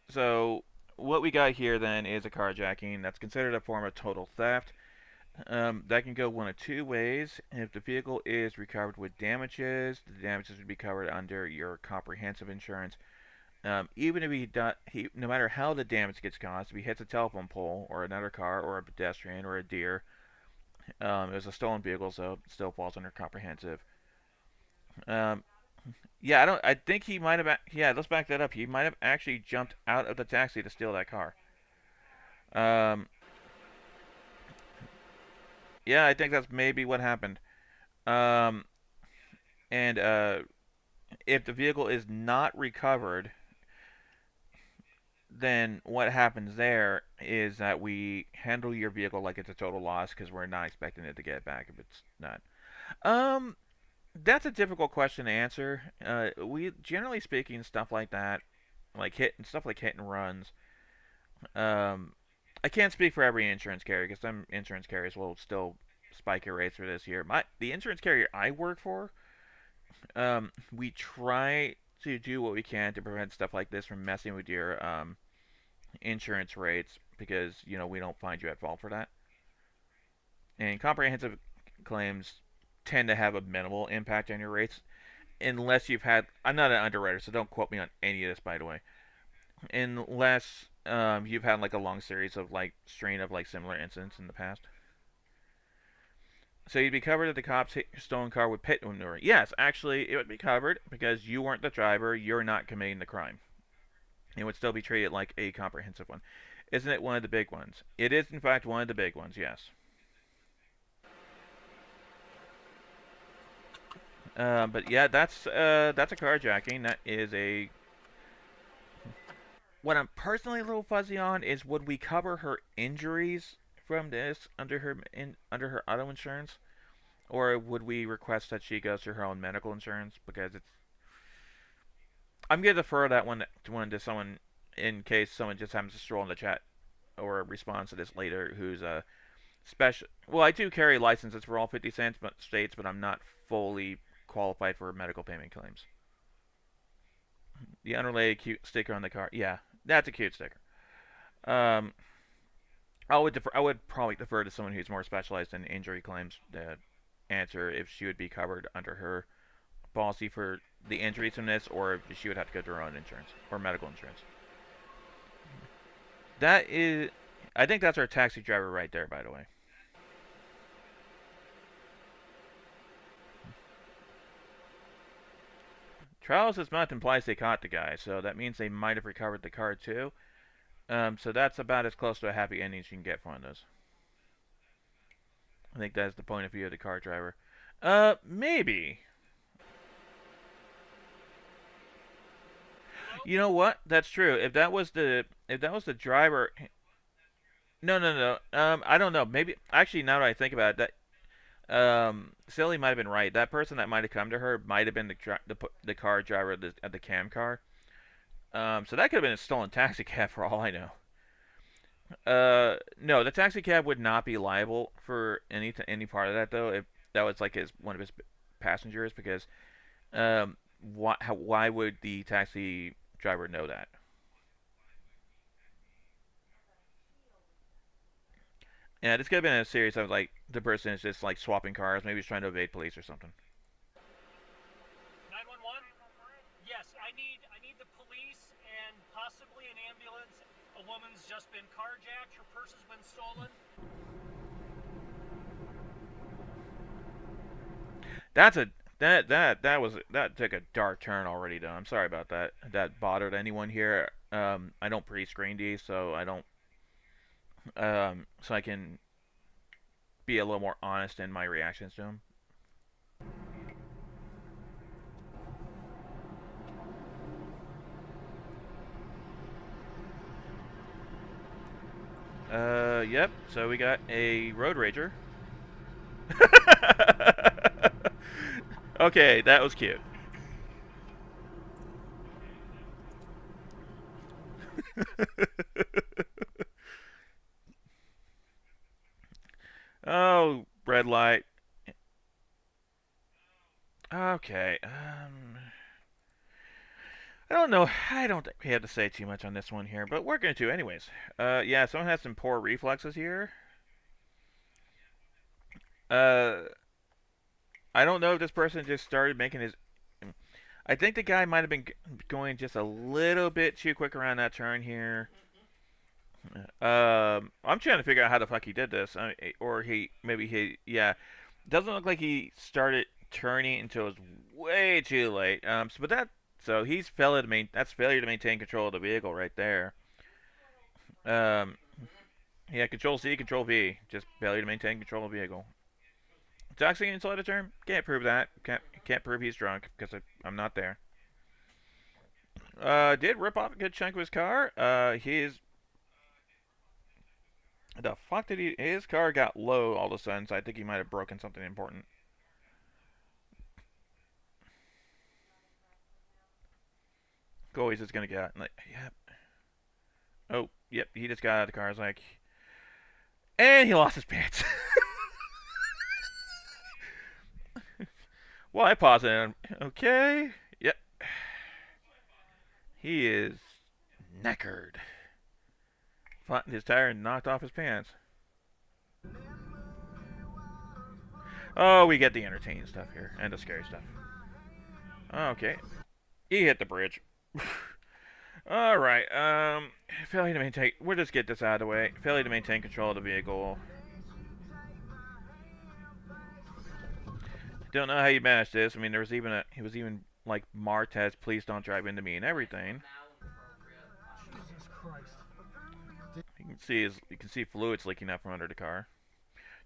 So what we got here then is a carjacking. That's considered a form of total theft. That can go one of two ways. If the vehicle is recovered with damages, the damages would be covered under your comprehensive insurance. even if no matter how the damage gets caused, if he hits a telephone pole or another car or a pedestrian or a deer, it was a stolen vehicle, so it still falls under comprehensive. Yeah, I think he might have. Yeah, let's back that up. He might have actually jumped out of the taxi to steal that car. Yeah, I think that's maybe what happened. Um, and if the vehicle is not recovered, then what happens there is that we handle your vehicle like it's a total loss because we're not expecting it to get back if it's not. That's a difficult question to answer. We generally speaking, stuff like that, like hit and runs. I can't speak for every insurance carrier because some insurance carriers will still spike your rates for this year. The insurance carrier I work for, we try to do what we can to prevent stuff like this from messing with your insurance rates because we don't find you at fault for that. And comprehensive claims tend to have a minimal impact on your rates unless you've had. I'm not an underwriter, so don't quote me on any of this, by the way. Unless you've had like a long series of strain of similar incidents in the past. So you'd be covered if the cops hit your stolen car with pit maneuver. Yes, actually, it would be covered because you weren't the driver. You're not committing the crime. It would still be treated like a comprehensive one. Isn't it one of the big ones? It is, in fact, one of the big ones, yes. But yeah, that's a carjacking. That is a. What I'm personally a little fuzzy on is would we cover her injuries from this under her auto insurance, or would we request that she goes through her own medical insurance because it's. I'm gonna defer that one to someone in case someone just happens to stroll in the chat or responds to this later who's a special. Well, I do carry licenses for all 50 states, but I'm not fully qualified for medical payment claims. The underlay cute sticker on the car. Yeah, that's a cute sticker. I would probably defer to someone who's more specialized in injury claims to answer if she would be covered under her policy for the injuries from this, or if she would have to go to her own insurance or medical insurance. I think that's our taxi driver right there, by the way. Trials this month implies they caught the guy, so that means they might have recovered the car too. So that's about as close to a happy ending as you can get from those. I think that's the point of view of the car driver. Maybe. You know what? That's true. If that was the driver. No. I don't know. Maybe actually, now that I think about it, that Silly might have been right. That person that might have come to her might have been the car driver of the cam car. So that could have been a stolen taxi cab for all I know. No, the taxi cab would not be liable for any part of that though. If that was like one of his passengers, because why would the taxi driver know that? Yeah, this could have been a series of the person is just swapping cars. Maybe he's trying to evade police or something. 911? Yes, I need the police and possibly an ambulance. A woman's just been carjacked. Her purse has been stolen. That took a dark turn already though. I'm sorry about that. That bothered anyone here. I don't pre-screen these, so I don't. So I can be a little more honest in my reactions to them. Yep. So we got a road rager. Okay, that was cute. Oh, red light. Okay. I don't know. I don't think we have to say too much on this one here, but we're going to anyways. Yeah, someone has some poor reflexes here. I don't know if this person just started making his. I think the guy might have been going just a little bit too quick around that turn here. I'm trying to figure out how the fuck he did this. Or yeah. Doesn't look like he started turning until it was way too late. So he's that's failure to maintain control of the vehicle right there. Yeah, Control C, Control V, just failure to maintain control of the vehicle. Intoxicating until a term? Can't prove that. Can't prove he's drunk because I'm not there. Did rip off a good chunk of his car. The fuck did he? His car got low all of a sudden, so I think he might have broken something important. Go, he's just gonna get out. Like, yep. Oh, yep. He just got out of the car. I was like, and he lost his pants. Well, I paused it. Okay. Yep. He is knackered. Flattened his tire and knocked off his pants. Oh, we get the entertaining stuff here. And the scary stuff. Okay. He hit the bridge. Alright, failure to maintain... We'll just get this out of the way. Failure to maintain control of the vehicle. Don't know how you managed this. I mean, there was even a... He was even, like, marked as, please don't drive into me and everything. Jesus Christ. You can see fluids leaking out from under the car.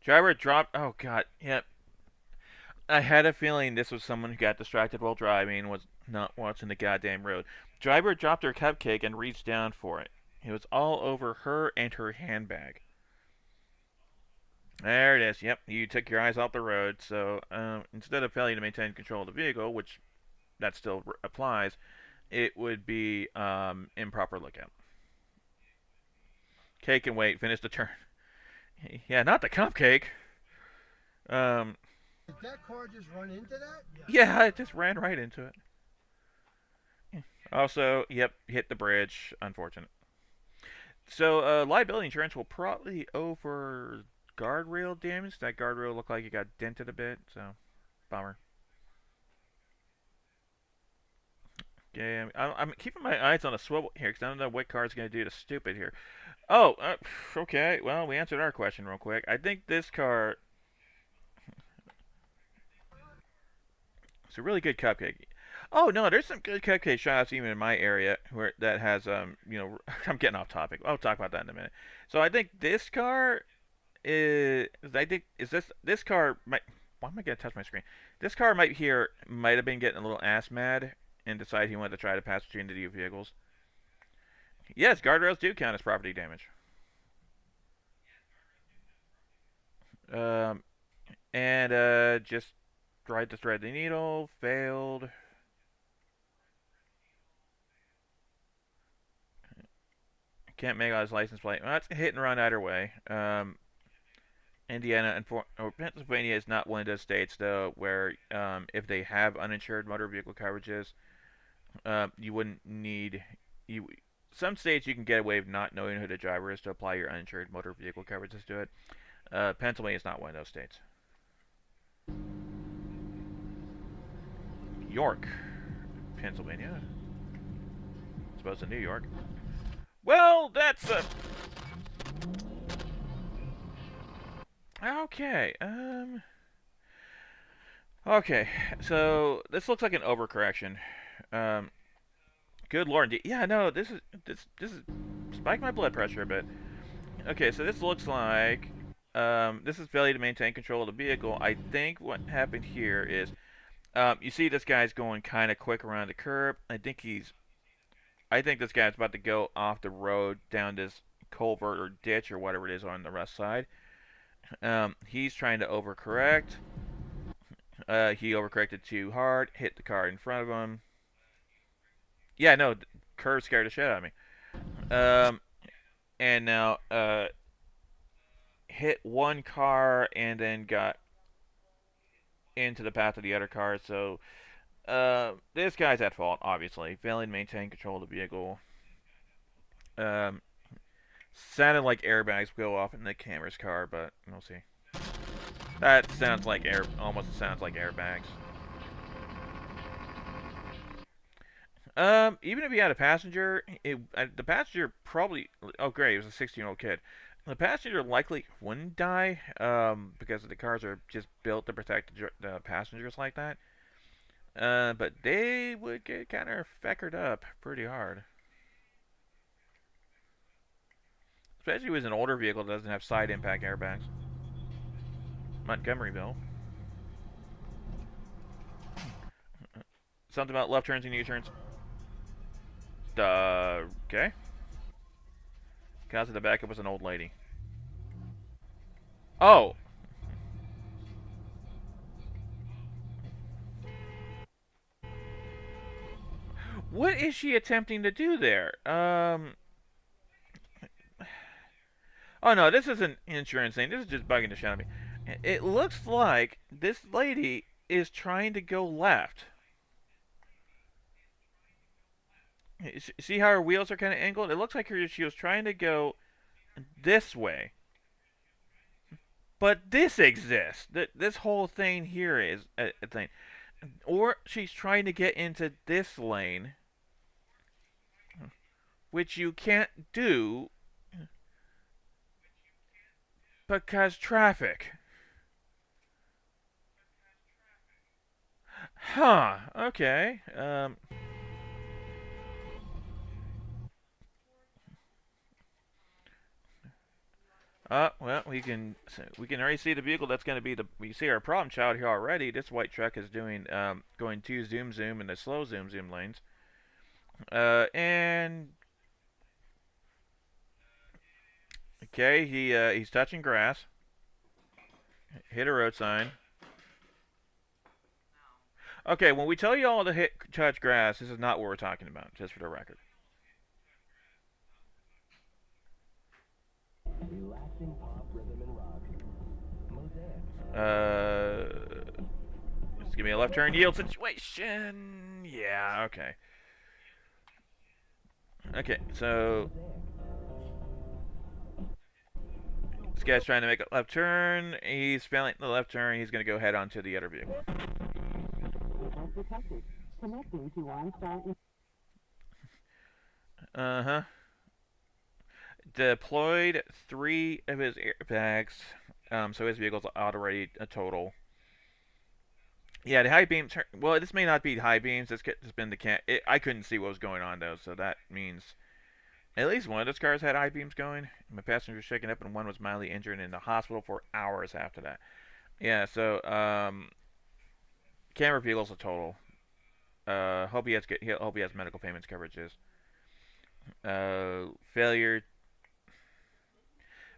Driver dropped... Oh, God. Yep. I had a feeling this was someone who got distracted while driving, was not watching the goddamn road. Driver dropped her cupcake and reached down for it. It was all over her and her handbag. There it is. Yep, you took your eyes off the road. So instead of failing to maintain control of the vehicle, which that still applies, it would be improper lookout. Cake and wait. Finish the turn. Yeah, not the cupcake. Did that car just run into that? Yeah, it just ran right into it. Also, yep, hit the bridge. Unfortunate. So, liability insurance will probably over guardrail damage. That guardrail looked like it got dented a bit, so bummer. Okay, I'm keeping my eyes on a swivel here because I don't know what car's going to do to stupid here. Oh, okay. Well, we answered our question real quick. I think this car... It's a really good cupcake. Oh no, there's some good cupcake shops even in my area where that has you know, I'm getting off topic. I'll talk about that in a minute. So I think this car this car might. Why am I gonna touch my screen? This car might have been getting a little ass mad and decided he wanted to try to pass between the two vehicles. Yes, guardrails do count as property damage. Just tried to thread the needle, failed. Can't make out his license plate. Well, that's a hit and run either way. Indiana and Pennsylvania is not one of those states, though, where if they have uninsured motor vehicle coverages, you wouldn't need... Some states you can get away with not knowing who the driver is to apply your uninsured motor vehicle coverages to it. Pennsylvania is not one of those states. York, Pennsylvania. As opposed to New York. Well, that's a... Okay, okay, so this looks like an overcorrection. Good lord, yeah, no, this is spiked my blood pressure a bit. Okay, so this looks like this is failure to maintain control of the vehicle. I think what happened here is you see this guy's going kind of quick around the curb. I think this guy's about to go off the road down this culvert or ditch or whatever it is on the west side. He's trying to overcorrect. He overcorrected too hard, hit the car in front of him. Yeah, no, the curve scared the shit out of me. And now hit one car and then got into the path of the other car. So this guy's at fault, obviously. Failing to maintain control of the vehicle. Sounded like airbags go off in the camera's car, but we'll see. That sounds like almost sounds like airbags. Even if he had a passenger, the passenger probably. Oh, great! It was a 16-year-old kid. The passenger likely wouldn't die, because the cars are just built to protect the passengers like that. But they would get kind of feckered up pretty hard. Especially if it was an older vehicle that doesn't have side impact airbags. Montgomeryville. Something about left turns and U-turns. Okay. Cause of the backup was an old lady. Oh! What is she attempting to do there? Oh no, this isn't insurance thing. This is just bugging the shit out of me. It looks like this lady is trying to go left. See how her wheels are kind of angled? It looks like she was trying to go this way. But this exists. This whole thing here is a thing. Or she's trying to get into this lane, which you can't do because traffic. Huh. Okay. Well, we can already see the vehicle that's going to be we see our problem child here already. This white truck is doing going to zoom in the slow zoom lanes. And okay, he's touching grass. Hit a road sign. Okay, when we tell you all to touch grass, this is not what we're talking about, just for the record. Just give me a left turn yield situation. Yeah, okay. Okay, so this guy's trying to make a left turn. He's failing the left turn. He's going to go head on to the other vehicle. Uh-huh. Deployed 3 of his airbags, so his vehicle's already a total. Yeah, the high beams. Well, this may not be high beams. It's been the I couldn't see what was going on though, so that means at least one of those cars had high beams going. My passenger was shaken up, and one was mildly injured in the hospital for hours after that. Yeah, so camera vehicle's a total. Hope he has medical payments coverages. Failure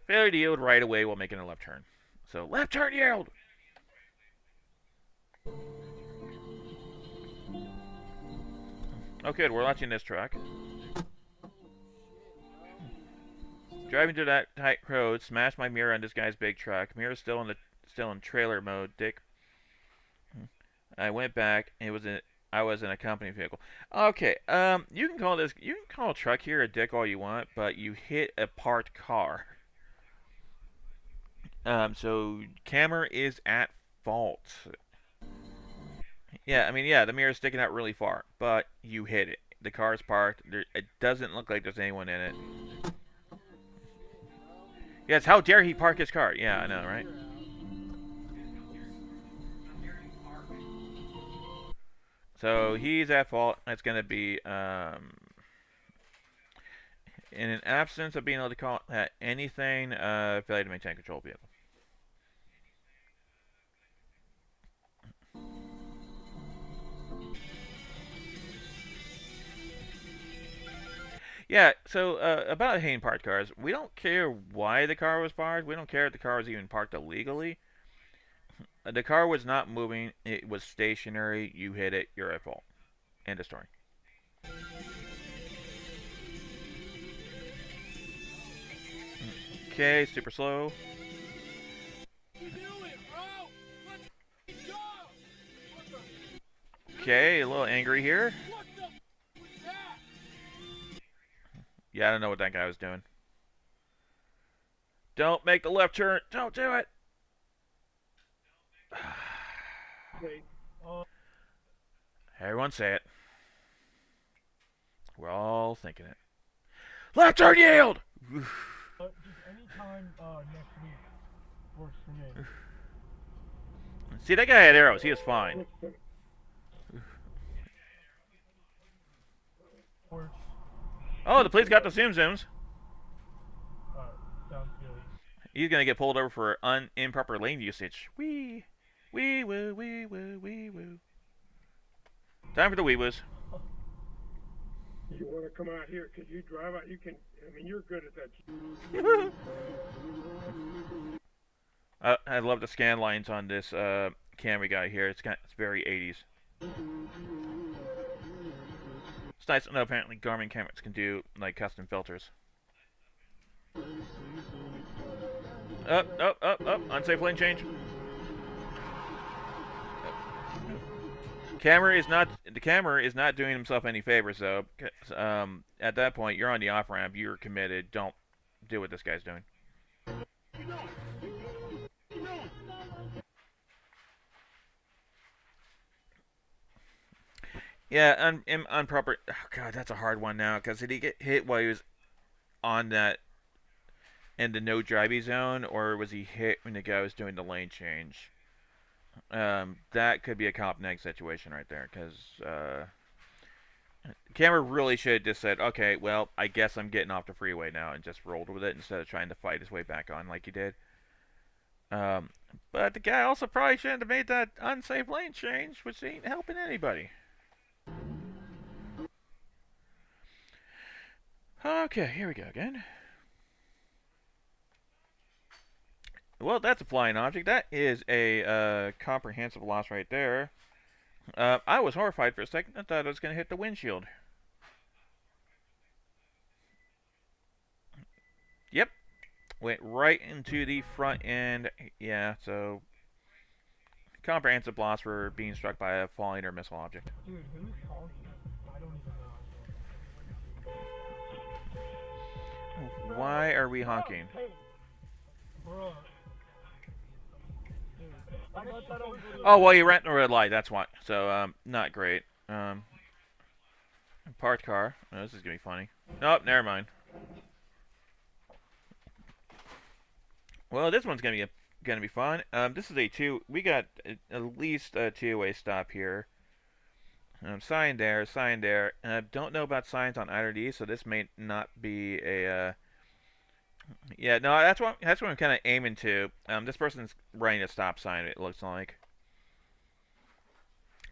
to yield right away while making a left turn. So left turn yield. Oh, good. We're launching this truck. Driving to that tight road, smashed my mirror on this guy's big truck. Mirror's still in trailer mode, dick. I went back. I was in a company vehicle. Okay. You can call a truck here a dick all you want, but you hit a parked car. So camera is at fault. Yeah, I mean, yeah, the mirror's sticking out really far, but you hit it. The car's parked. It doesn't look like there's anyone in it. Yes, how dare he park his car? Yeah, I know, right? So he's at fault. It's going to be, in an absence of being able to call that anything, failure to maintain control of vehicle. Yeah, so about hating parked cars, we don't care why the car was parked. We don't care if the car was even parked illegally. The car was not moving. It was stationary. You hit it. You're at fault. End of story. Okay, super slow. Okay, a little angry here. Yeah, I don't know what that guy was doing. Don't make the left turn. Don't do it. Everyone say it. We're all thinking it. Left turn yield! Just any time next week works for me. See, that guy had arrows. He was fine. Works. Oh, the police got the Zoom Zooms. Alright, sounds good. He's gonna get pulled over for improper lane usage. Wee woo, wee woo, wee woo. Time for the wee woos. You want to come out here? Could you drive out? You can. I mean, you're good at that. I love the scan lines on this Camry guy here. It's very 80s. It's nice to know apparently Garmin cameras can do like custom filters. Up. Unsafe lane change. The camera is not doing himself any favors though. At that point, you're on the off ramp. You're committed. Don't do what this guy's doing. Yeah, improper. Oh god, that's a hard one now. Because did he get hit while he was on that in the no driving zone, or was he hit when the guy was doing the lane change? That could be a cop neg situation right there, because camera really should have just said, okay, well, I guess I'm getting off the freeway now, and just rolled with it instead of trying to fight his way back on like he did. But the guy also probably shouldn't have made that unsafe lane change, which ain't helping anybody. Okay, here we go again. Well, that's a flying object. That is a comprehensive loss right there. I was horrified for a second. I thought it was going to hit the windshield. Yep. Went right into the front end. Yeah, so comprehensive loss for being struck by a falling or missile object. Dude, who's honking? I don't even know. Why are we honking? Hey, bro. Oh, well, you ran the red light. That's why. So, not great. Parked car. Oh, this is gonna be funny. Nope, never mind. Well, this one's gonna be fun. This is a two. We got at least a two-way stop here. Sign there, sign there. Don't know about signs on either of these, so this may not be a. Yeah, no, that's what I'm kind of aiming to. This person's running a stop sign. It looks like.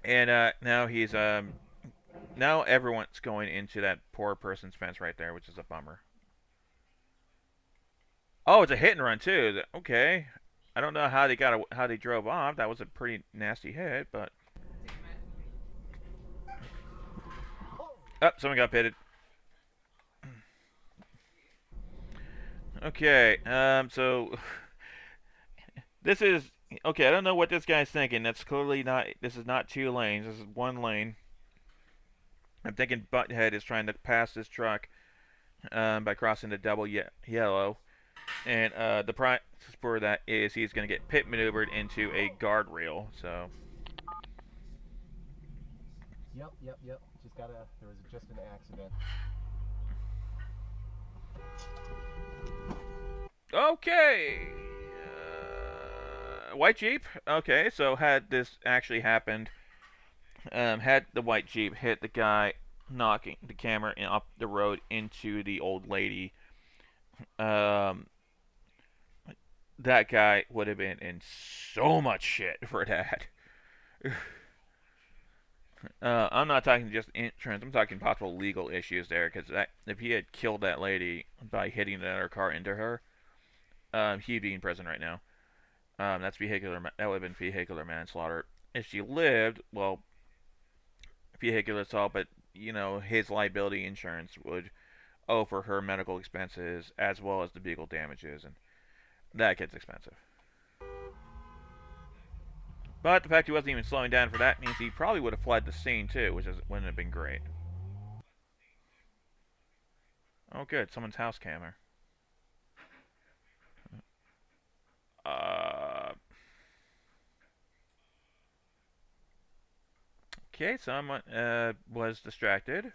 And now he's now everyone's going into that poor person's fence right there, which is a bummer. Oh, it's a hit and run too. Okay, I don't know how they drove off. That was a pretty nasty hit, but. Oh, someone got pitted. Okay, so this is okay. I don't know what this guy's thinking. That's clearly not. This is not two lanes. This is one lane. I'm thinking Butthead is trying to pass this truck by crossing the double yellow, and the price for that is he's going to get pit maneuvered into a guardrail. So. Yep. There was just an accident. Okay. White Jeep. Okay, so had this actually happened, had the white Jeep hit the guy knocking the camera up the road into the old lady, that guy would have been in so much shit for that. I'm not talking just insurance. I'm talking possible legal issues there, because if he had killed that lady by hitting another car into her, he'd be in prison right now. That's vehicular. That would have been vehicular manslaughter. If she lived, well, vehicular assault, but his liability insurance would owe for her medical expenses as well as the vehicle damages, and that gets expensive. But the fact he wasn't even slowing down for that means he probably would have fled the scene too, which wouldn't have been great. Oh, good. Someone's house camera. Okay, someone was distracted.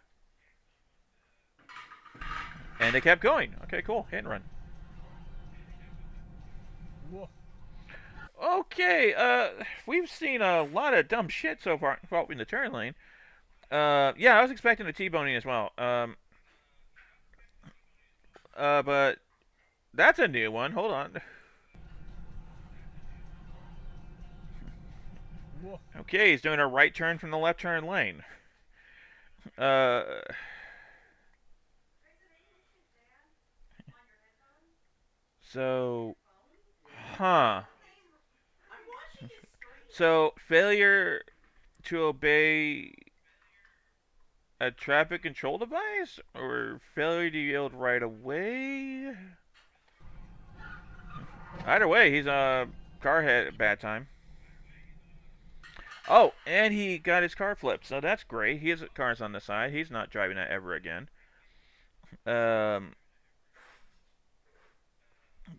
And they kept going. Okay, cool. Hit and run. Whoa. Okay, we've seen a lot of dumb shit so far in the turn lane. Yeah, I was expecting a T-boning as well. But that's a new one. Hold on. Whoa. Okay, he's doing a right turn from the left turn lane. So, huh. So, failure to obey a traffic control device? Or failure to yield right away? Either way, he's a car had a bad time. Oh, and he got his car flipped, so that's great. He has cars on the side. He's not driving that ever again.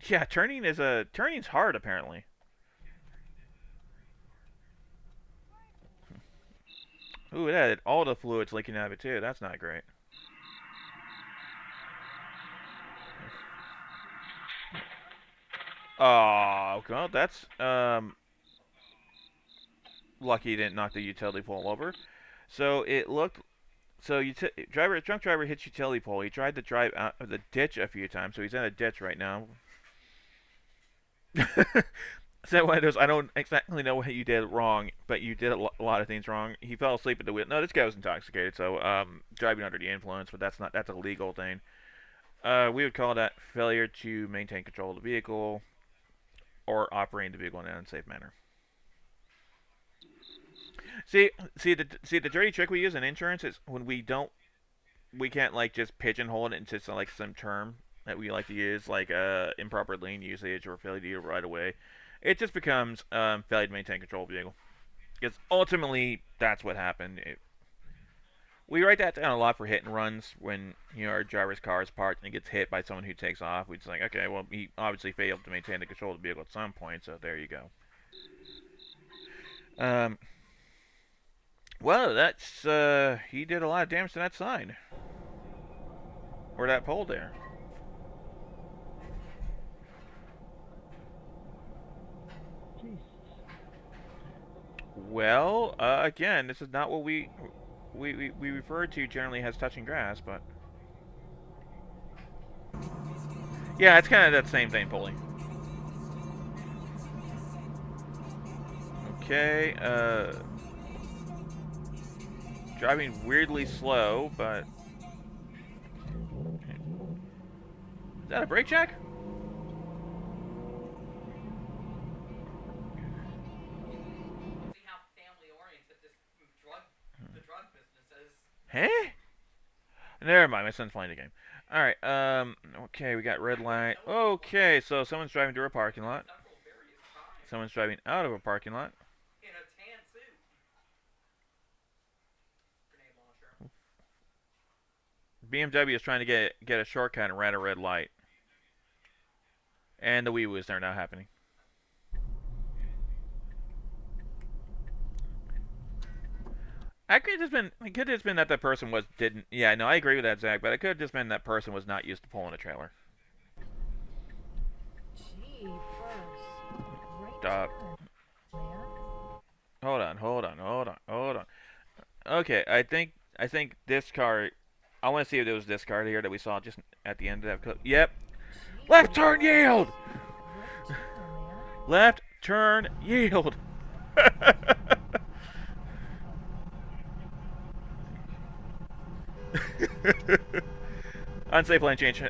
Yeah, turning's hard apparently. Ooh, that had all the fluids leaking out of it too. That's not great. Oh, well, that's lucky he didn't knock the utility pole over. So it looked. So drunk driver hits utility pole. He tried to drive out of the ditch a few times, so he's in a ditch right now. So one of those, I don't exactly know what you did wrong, but you did a lot of things wrong. He fell asleep at the wheel. No, this guy was intoxicated, so driving under the influence, but that's a legal thing. We would call that failure to maintain control of the vehicle or operating the vehicle in an unsafe manner. See the dirty trick we use in insurance is when we can't like just pigeonhole it into some term that we like to use, like improper lane usage or failure to yield right away. It just becomes failure to maintain control of the vehicle. Because ultimately, that's what happened. We write that down a lot for hit and runs when our driver's car is parked and he gets hit by someone who takes off. We just like, okay, well, he obviously failed to maintain the control of the vehicle at some point, so there you go. Well, that's he did a lot of damage to that sign or that pole there. Well, again, this is not what we refer to generally as touching grass, but yeah, it's kind of that same thing, Pulley. Okay, driving weirdly slow, but is that a brake check? Huh? Never mind, my son's playing the game. Alright, okay, we got red light. Okay, so someone's driving through a parking lot. Someone's driving out of a parking lot. BMW is trying to get a shortcut and ran a red light. And the wee-woos are now happening. It could have just been that the person didn't. Yeah, no, I agree with that, Zach. But it could have just been that person was not used to pulling a trailer. Stop. Hold on. Okay, I think this car. I want to see if there was this car here that we saw just at the end of that clip. Yep. Left turn yield. Left turn yield. Unsafe lane change.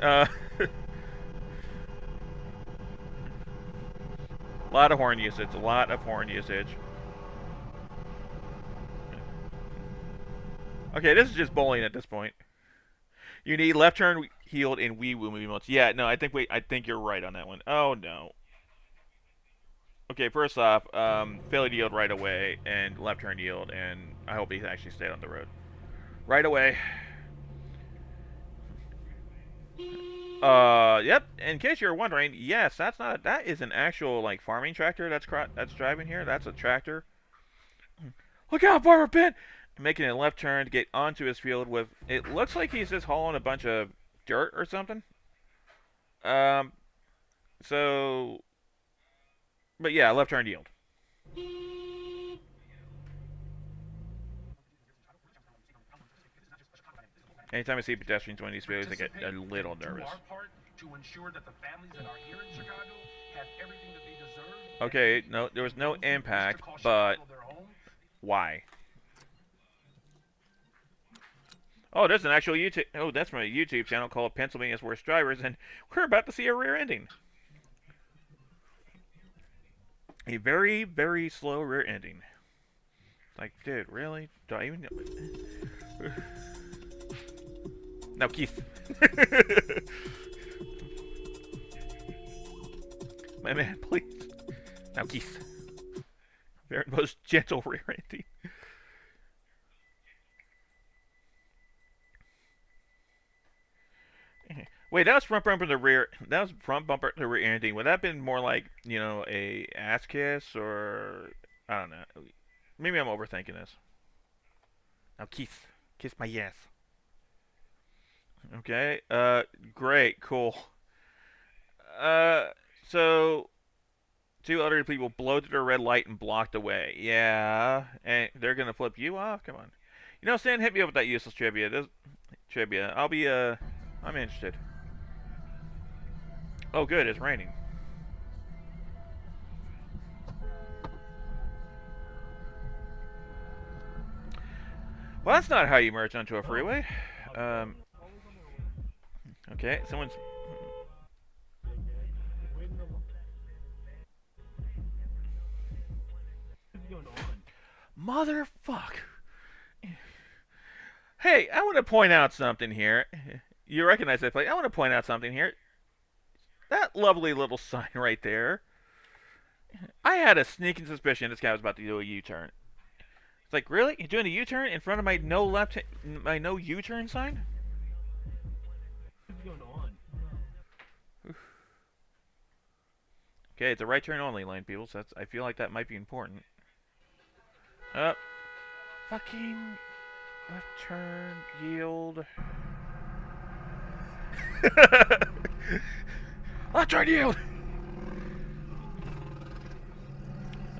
Lot of horn usage. A lot of horn usage. Okay, this is just bowling at this point. You need left turn yield in wee-woo movie modes. Yeah, no, I think you're right on that one. Oh no. Okay, first off, failure to yield right away and left turn yield, and I hope he actually stayed on the road. Right away. Yep. In case you're wondering, yes, that is an actual like farming tractor that's driving here. That's a tractor. Look out, Farmer Pit! Making a left turn to get onto his field with. It looks like he's just hauling a bunch of dirt or something. So, but yeah, left turn yield. Anytime I see pedestrians on these videos, I get a little nervous. Okay, no, there was no impact, but why? Oh, there's an actual YouTube. Oh, that's from a YouTube channel called Pennsylvania's Worst Drivers, and we're about to see a rear ending. A very, very slow rear ending. Like, dude, really? Do I even know? Now, Keith. My man, please. Now, Keith. Very most gentle rear ending. Wait, that was front bumper to rear. That was front bumper to rear ending. Would that have been more like, you know, a ass kiss or I don't know. Maybe I'm overthinking this. Now, Keith, kiss my ass. Okay. Great, cool. So two elderly people blow through the red light and blocked the way. Yeah, and they're gonna flip you off. Come on. You know, Stan, hit me up with that useless trivia. I'll be I'm interested. Oh, good, it's raining. Well, that's not how you merge onto a freeway. Okay, someone's... Motherfuck. Hey, I want to point out something here. You recognize that place. I want to point out something here. That lovely little sign right there. I had a sneaking suspicion this guy was about to do a U-turn. It's like, really? You're doing a U-turn in front of my no U-turn sign? What's going on? Okay, it's a right turn only lane, people. So I feel like that might be important. Fucking left turn yield. Left turn yield.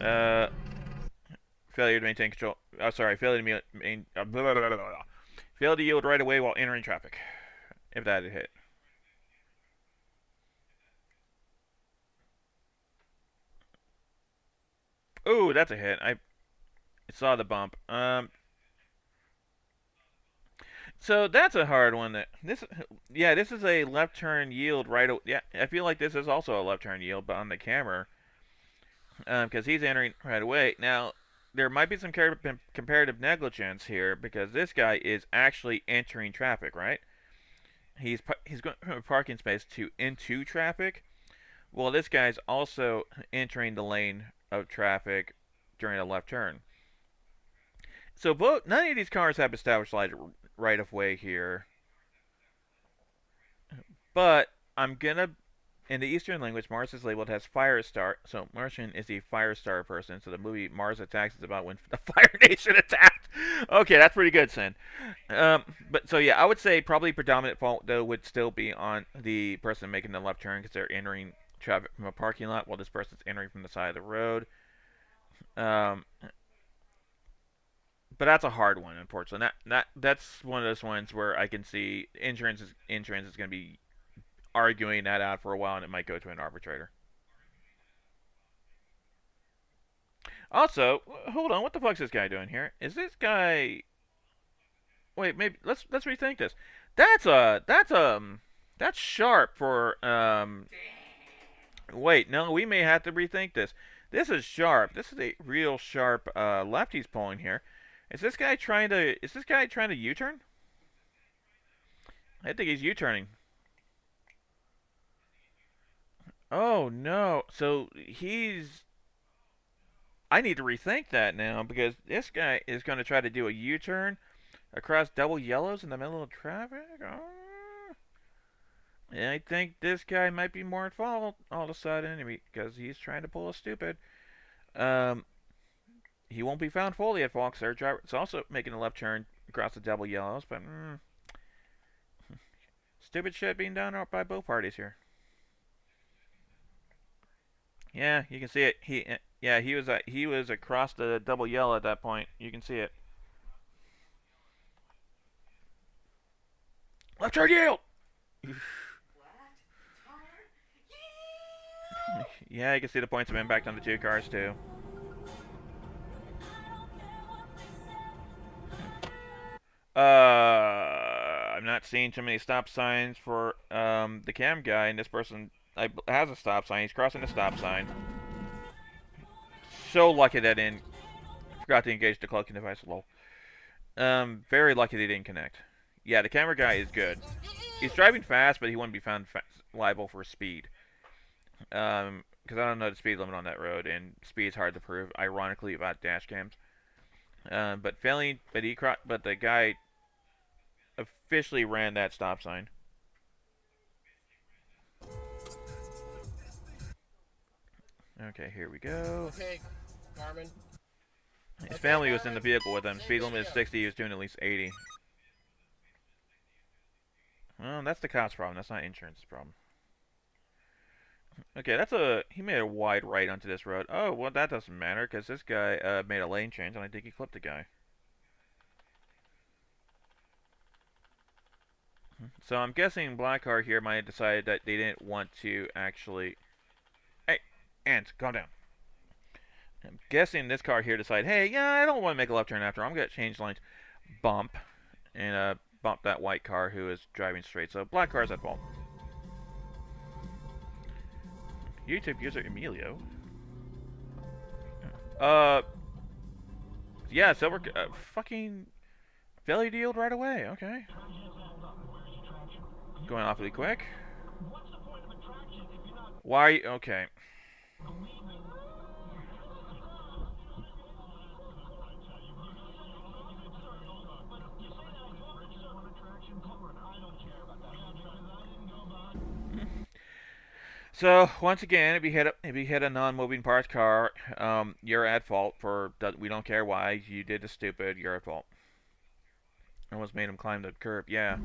Failure to maintain control. Oh, sorry. Failure to failed to yield right away while entering traffic. If that had hit. Ooh, that's a hit. I saw the bump. So that's a hard one. This is a left turn yield right. Yeah, I feel like this is also a left turn yield, but on the camera, because he's entering right away. Now, there might be some comparative negligence here because this guy is actually entering traffic, right? He's going from a parking space to into traffic. Well, this guy's also entering the lane of traffic during a left turn. So none of these cars have established right of way here. But I'm gonna, in the Eastern language, Mars is labeled as Fire Star. So Martian is the Fire Star person. So the movie Mars Attacks is about when the Fire Nation attacked. Okay, that's pretty good, Sin. But so yeah, I would say probably predominant fault though would still be on the person making the left turn because they're entering traffic from a parking lot while this person's entering from the side of the road. But that's a hard one, unfortunately. That's one of those ones where I can see insurance is going to be arguing that out for a while, and it might go to an arbitrator. Also, hold on, what the fuck's this guy doing here? Is this guy? Wait, maybe let's rethink this. That's sharp for Wait, no, we may have to rethink this. This is sharp. This is a real sharp left he's pulling here. Is this guy trying to U-turn? I think he's U-turning. Oh no. So I need to rethink that now because this guy is going to try to do a U-turn across double yellows in the middle of traffic. Oh. And I think this guy might be more at fault all of a sudden because he's trying to pull a stupid. He won't be found fully at fault. Their driver is also making a left turn across the double yellows, but stupid shit being done by both parties here. Yeah, you can see it. He was across the double yellow at that point. You can see it. Left turn yield. Yeah, you can see the points of impact on the two cars too. I'm not seeing too many stop signs for the cam guy, and this person has a stop sign. He's crossing the stop sign. So lucky that I forgot to engage the cloaking device. Lol. Very lucky they didn't connect. Yeah, the camera guy is good. He's driving fast, but he wouldn't be found liable for speed. Because I don't know the speed limit on that road, and speed's hard to prove. Ironically, about dash cams. But the guy officially ran that stop sign. Okay, here we go. Okay, Carmen. His family was in the vehicle with him. Speed limit is 60. He was doing at least 80. Well, that's the cop's problem. That's not insurance's problem. Okay, he made a wide right onto this road. Oh, well, that doesn't matter because this guy made a lane change, and I think he clipped the guy. So I'm guessing Black Car here might have decided that they didn't want to actually... Hey, Ant, calm down. I'm guessing this car here decided, hey, yeah, I don't want to make a left turn after. I'm going to change lanes. Bump. And bump that white car who is driving straight. So Black Car's at fault. YouTube user Emilio. Yeah, silver... fucking... failure to yield right away. Okay. Going awfully quick. Why? Okay. So once again, if you hit a non-moving parts car, you're at fault for. We don't care why you did the stupid. You're at fault. Almost made him climb the curb. Yeah.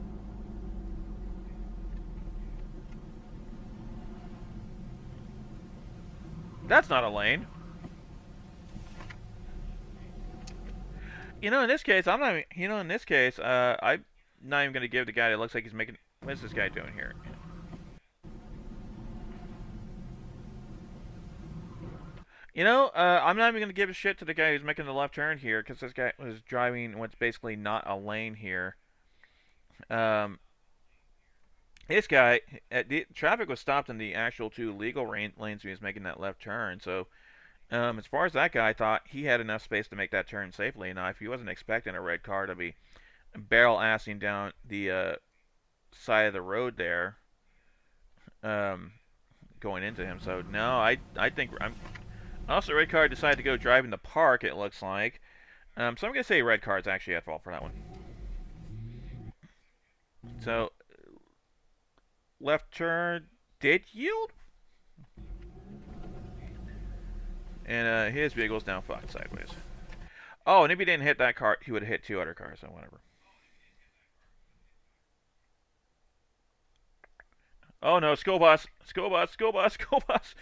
That's not a lane. In this case, I'm not. In this case, I'm not even gonna give the guy that looks like he's making. What's this guy doing here? I'm not even gonna give a shit to the guy who's making the left turn here, because this guy was driving what's basically not a lane here. This guy, the traffic was stopped in the actual two legal lanes when he was making that left turn. So, as far as that guy thought, he had enough space to make that turn safely enough. He wasn't expecting a red car to be barrel-assing down the side of the road there, going into him. So, no, I think... Also, red car decided to go drive in the park, it looks like. So I'm going to say red car is actually at fault for that one. So... left turn did yield, and his vehicle's now fucked sideways. Oh, and if he didn't hit that car, he would have hit two other cars, so whatever. Oh no, school bus, school bus, school bus, school bus.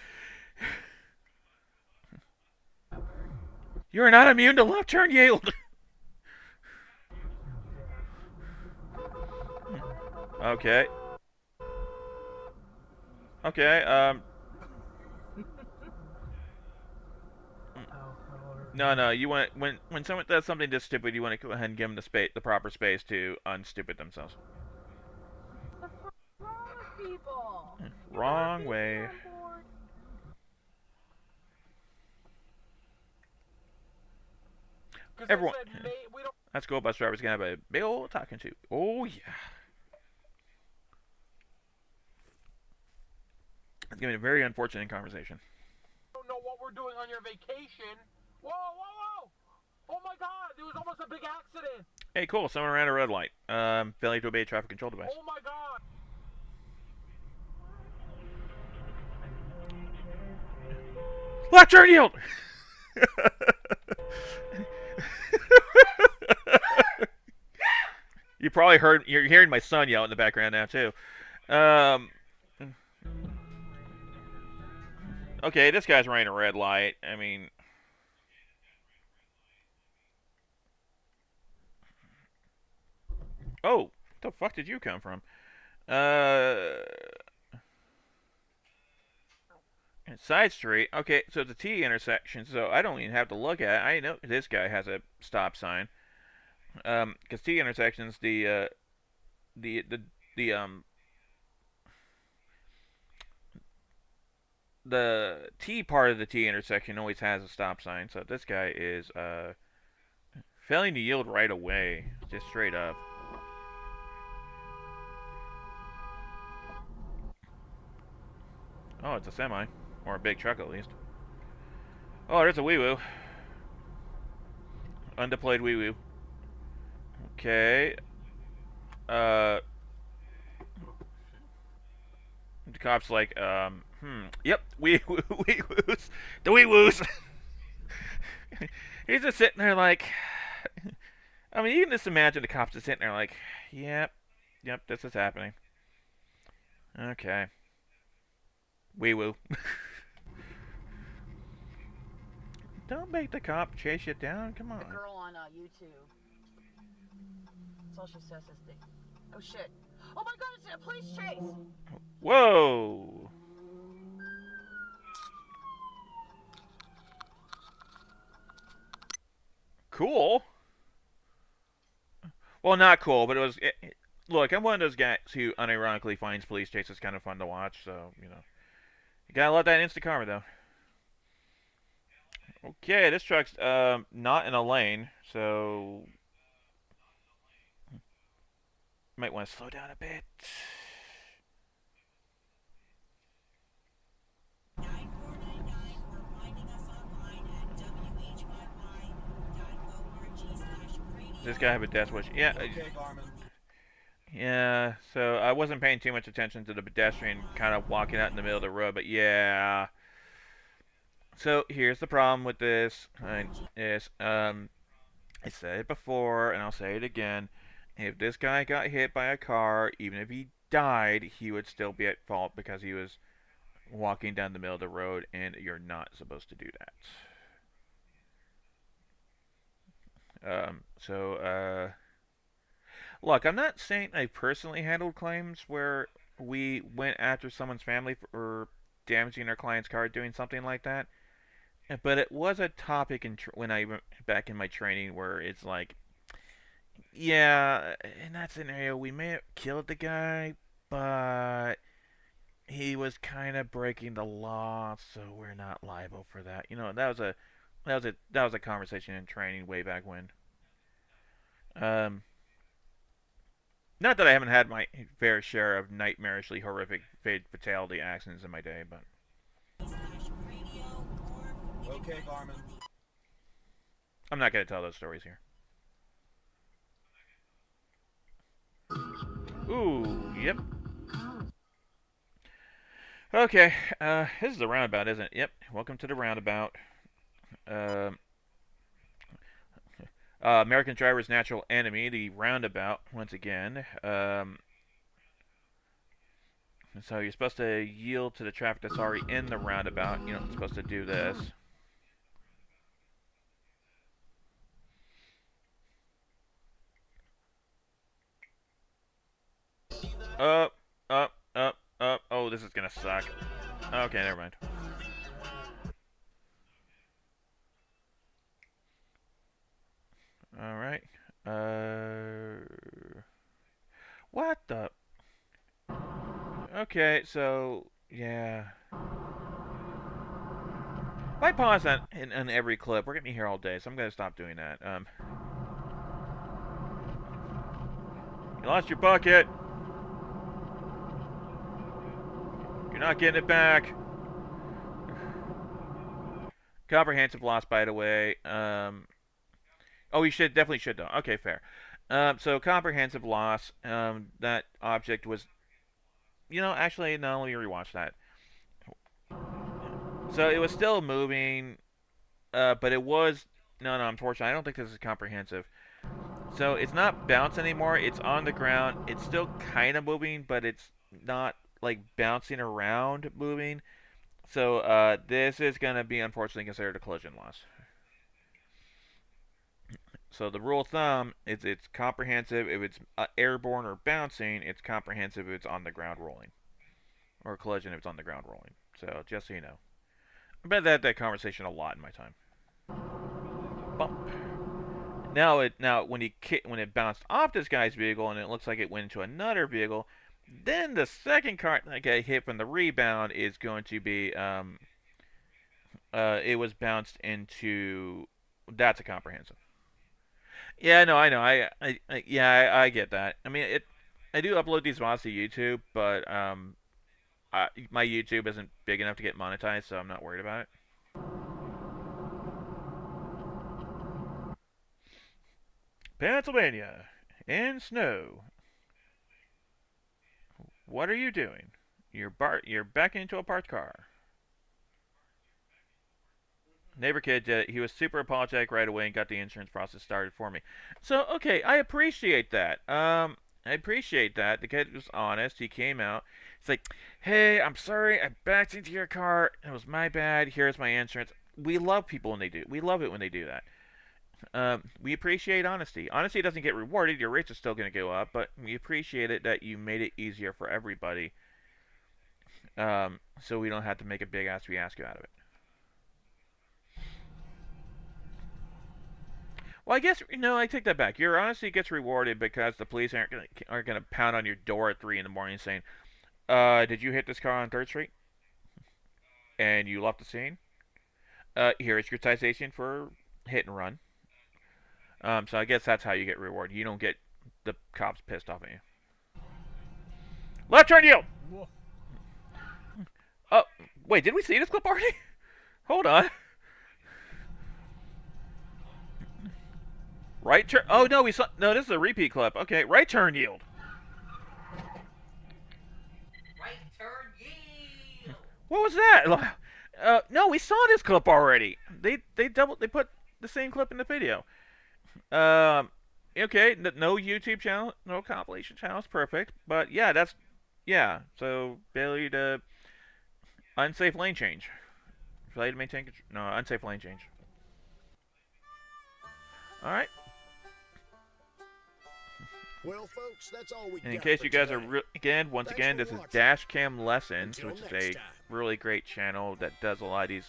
You're not immune to left turn yield. Okay. Okay, No, you want when someone does something this stupid, you want to go ahead and give them the proper space to unstupid themselves. Wrong way. Everyone, that's cool. Bus driver's gonna have a big old talking to. Oh yeah. It's gonna be a very unfortunate conversation. I don't know what we're doing on your vacation. Whoa, whoa, whoa! Oh my God, there was almost a big accident. Hey, cool. Someone ran a red light. Failure to obey a traffic control device. Oh my God! Left turn yield. probably heard. You're hearing my son yell in the background now too. Okay, this guy's running a red light. I mean, oh, the fuck did you come from? Side street. Okay, so it's a T intersection, so I don't even have to look at it. I know this guy has a stop sign. Because T intersections, the T part of the T intersection always has a stop sign. So this guy is failing to yield right away, just straight up. Oh, it's a semi. Or a big truck, at least. Oh, there's a wee-woo. Undeployed wee-woo. Okay. The cop's like, yep, wee-woos. The wee-woos. He's just sitting there like, I mean, you can just imagine the cops just sitting there like, yep, this is happening. Okay. Wee-woo. Don't make the cop chase you down. Come on. The girl on YouTube. That's all she says is the... Oh, shit. Oh, my God, it's a police chase! Whoa! Cool. Well, not cool, but it was... Look, I'm one of those guys who unironically finds police chases kind of fun to watch, so, you know. You gotta love that instant karma, though. Okay, this truck's not in a lane, so might want to slow down a bit. Does this guy have a death wish? Yeah. Yeah, so I wasn't paying too much attention to the pedestrian kind of walking out in the middle of the road, but yeah. So here's the problem with this. I said it before, and I'll say it again. If this guy got hit by a car, even if he died, he would still be at fault because he was walking down the middle of the road, and you're not supposed to do that. Look, I'm not saying I personally handled claims where we went after someone's family for damaging their client's car, doing something like that. But it was a topic when I went back in my training where it's like, yeah, in that scenario, we may have killed the guy, but he was kind of breaking the law, so we're not liable for that. You know, that was a conversation in training way back when. Not that I haven't had my fair share of nightmarishly horrific fatality accidents in my day, but. Okay, Garmin. I'm not going to tell those stories here. Ooh, yep. Okay, this is the roundabout, isn't it? Yep, welcome to the roundabout. American driver's natural enemy, the roundabout, once again. So you're supposed to yield to the traffic that's already in the roundabout. You're not supposed to do this. Up. Oh, this is gonna suck. Okay, never mind. Alright. What the? Okay, so, yeah. If I pause that in every clip, we're gonna be here all day, so I'm gonna stop doing that. You lost your bucket! You're not getting it back. Comprehensive loss, by the way. Oh, you definitely should though. Okay, fair. So comprehensive loss. That object was, actually, no, let me rewatch that. So it was still moving, but it was, no, unfortunately, I don't think this is comprehensive. So it's not bouncing anymore. It's on the ground. It's still kind of moving, but it's not like bouncing around moving. So this is going to be unfortunately considered a collision loss. So the rule of thumb is it's comprehensive if it's airborne or bouncing. It's comprehensive if it's on the ground rolling. Or collision if it's on the ground rolling. So just so you know. I've had that conversation a lot in my time. Bump. Now when it bounced off this guy's vehicle and it looks like it went into another vehicle, then the second car that got hit from the rebound is going to be it was bounced into. That's a comprehensive. Yeah, no, I know. I get that. I mean, I do upload these VODs to YouTube, but my YouTube isn't big enough to get monetized, so I'm not worried about it. Pennsylvania, in snow. What are you doing? You're backing into a parked car. Neighbor kid did it. He was super apologetic right away and got the insurance process started for me. So, okay, I appreciate that. I appreciate that. The kid was honest. He came out. He's like, hey, I'm sorry. I backed into your car. It was my bad. Here's my insurance. We love people when they do. We love it when they do that. We appreciate honesty. Honesty doesn't get rewarded. Your rates are still going to go up, but we appreciate it that you made it easier for everybody. So we don't have to make a big ass fiasco out of it. Well, I guess, no, I take that back. Your honesty gets rewarded because the police aren't gonna pound on your door at 3 in the morning saying, did you hit this car on 3rd Street? And you left the scene? Here is your citation for hit and run. So I guess that's how you get rewarded. You don't get the cops pissed off at you. Left turn yield! Oh, wait, did we see this clip already? Hold on. Right turn. Oh no, we saw. No, this is a repeat clip. Okay, right turn yield. Right turn yield. What was that? No, we saw this clip already. They put the same clip in the video. Okay, no YouTube channel, no compilation channels, perfect. But yeah, So failure to unsafe lane change. Failure to maintain control. No, unsafe lane change. All right. Well, folks, that's all we and in case you guys are once again, this is Dashcam Lessons, which is a really great channel that does a lot of these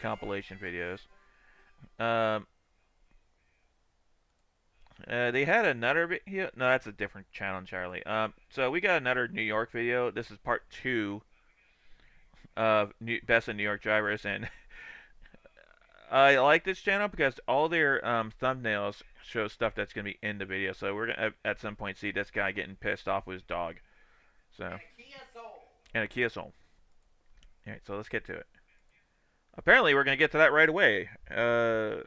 compilation videos. They had another video. No, that's a different channel entirely. So we got another New York video. This is part 2 of Best of New York Drivers, and I like this channel because all their thumbnails show stuff that's going to be in the video. So we're going to, at some point, see this guy getting pissed off with his dog. So. And a Kia Soul. Alright, so let's get to it. Apparently, we're going to get to that right away. Because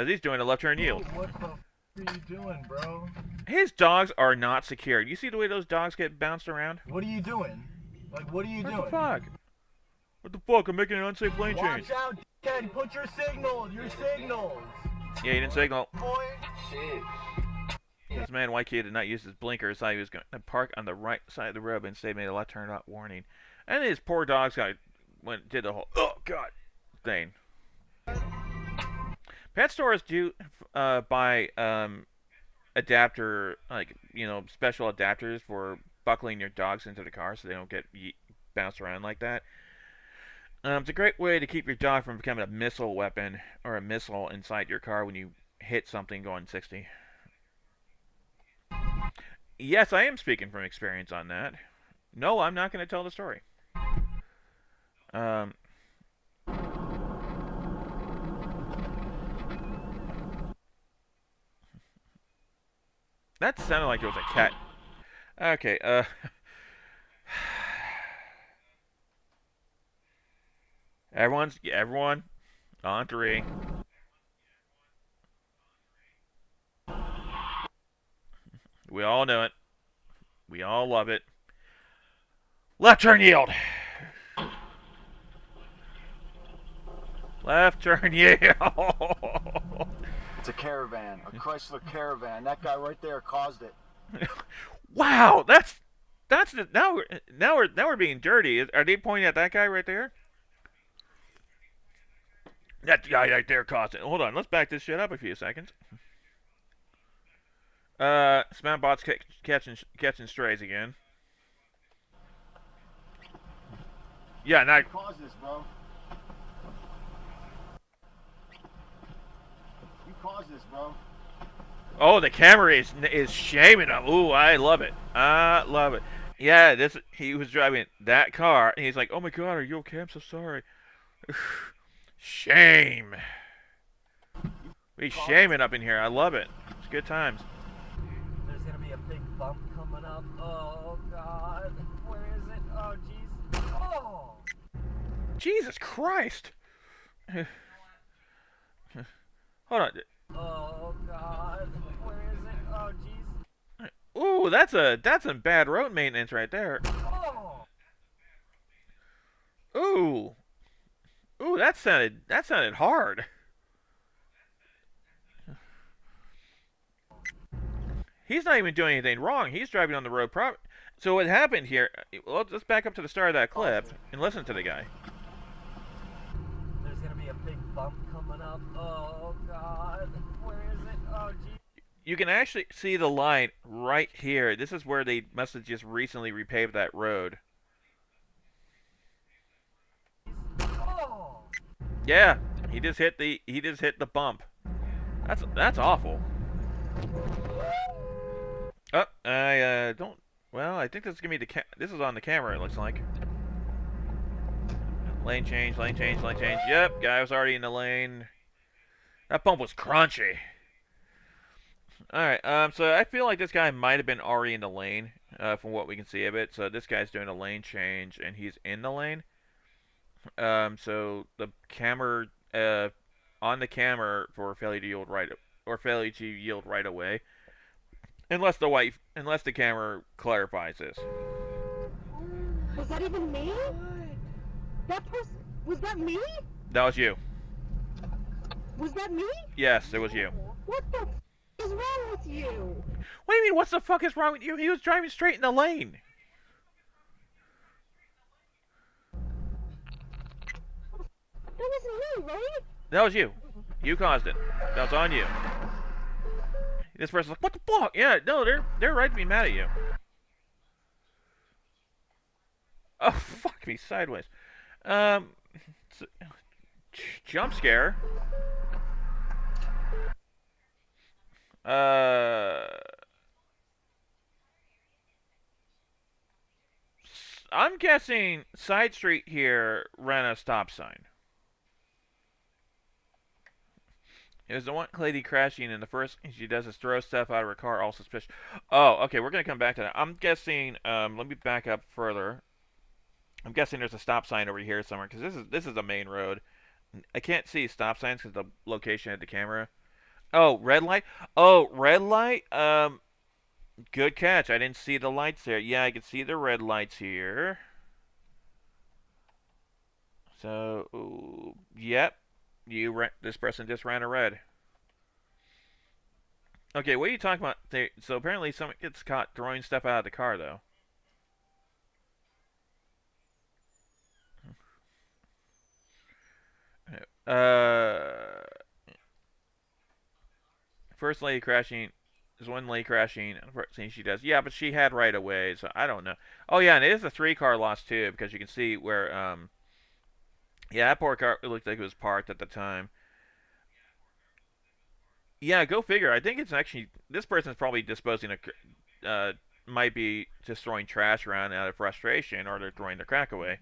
he's doing a left turn yield. What the f are you doing, bro? His dogs are not secured. You see the way those dogs get bounced around? What are you doing? Like, what are you doing? What the fuck? What the fuck? I'm making an unsafe lane change. Watch out, Ken. Put your signals. Your signals. Yeah, he didn't signal. Shit. This man, white kid, did not use his blinkers. Thought he was going to park on the right side of the road and instead made a left turn warning. And his poor dogs did the whole god thing. Pet stores do buy adapter, special adapters for buckling your dogs into the car so they don't get bounced around like that. It's a great way to keep your dog from becoming a missile weapon or a missile inside your car when you hit something going 60. Yes, I am speaking from experience on that. No, I'm not going to tell the story. That sounded like it was a cat. Okay, Everyone, on 3. We all know it. We all love it. Left turn yield. Left turn yield. It's a caravan, a Chrysler Caravan. That guy right there caused it. Wow, now we're being dirty. Are they pointing at that guy right there? That guy right there caused it. Hold on, let's back this shit up a few seconds. Spambots catching strays again. Yeah, now. You caused this, bro. You caused this, bro. Oh, the camera is shaming him. Ooh, I love it. I love it. Yeah, he was driving that car, and he's like, "Oh my God, are you okay? I'm so sorry." Shame. We shaming up in here. I love it. It's good times. There's gonna be a big bump coming up. Oh God, where is it? Oh jeez. Oh. Jesus Christ. Hold on. Oh God, where is it? Oh jeez. Ooh, that's some bad road maintenance right there. Oh. Ooh. Ooh, that sounded hard. He's not even doing anything wrong. He's driving on the road proper. So what happened here? Well, let's back up to the start of that clip and listen to the guy. There's gonna be a big bump coming up. Oh God, where is it? Oh geez. You can actually see the line right here. This is where they must have just recently repaved that road. Oh. Yeah, he just hit the bump. That's awful. Oh, I don't. Well, I think this is gonna be this is on the camera. It looks like. Lane change, lane change, lane change. Yep, guy was already in the lane. That bump was crunchy. All right. So I feel like this guy might have been already in the lane, from what we can see of it. So this guy's doing a lane change, and he's in the lane. So the camera, on the camera for failure to yield right away, unless the camera clarifies this. Was that even me? That person, was that me? That was you. Was that me? Yes, it was you. What the f is wrong with you? What do you mean, what the fuck is wrong with you? He was driving straight in the lane. That wasn't me, right? That was you. You caused it. That was on you. This person's like, what the fuck? Yeah, no, they're right to be mad at you. Oh, fuck me sideways. Jump scare. I'm guessing side street here ran a stop sign. It was the one lady crashing, and the first thing she does is throw stuff out of her car, all suspicious. Oh, okay, we're going to come back to that. I'm guessing, let me back up further. I'm guessing there's a stop sign over here somewhere, because this is a main road. I can't see stop signs because the location of the camera. Oh, red light? Oh, red light? Good catch. I didn't see the lights there. Yeah, I can see the red lights here. So, ooh, yep. This person just ran a red. Okay, what are you talking about? So apparently someone gets caught throwing stuff out of the car, though. First lady crashing. There's one lady crashing. And the first thing she does, yeah, but she had right away, so I don't know. Oh yeah, and it is a 3-car loss too, because you can see where yeah, that poor car, it looked like it was parked at the time. Yeah, go figure. I think it's actually, this person's probably disposing of, might be just throwing trash around out of frustration, or they're throwing their crack away.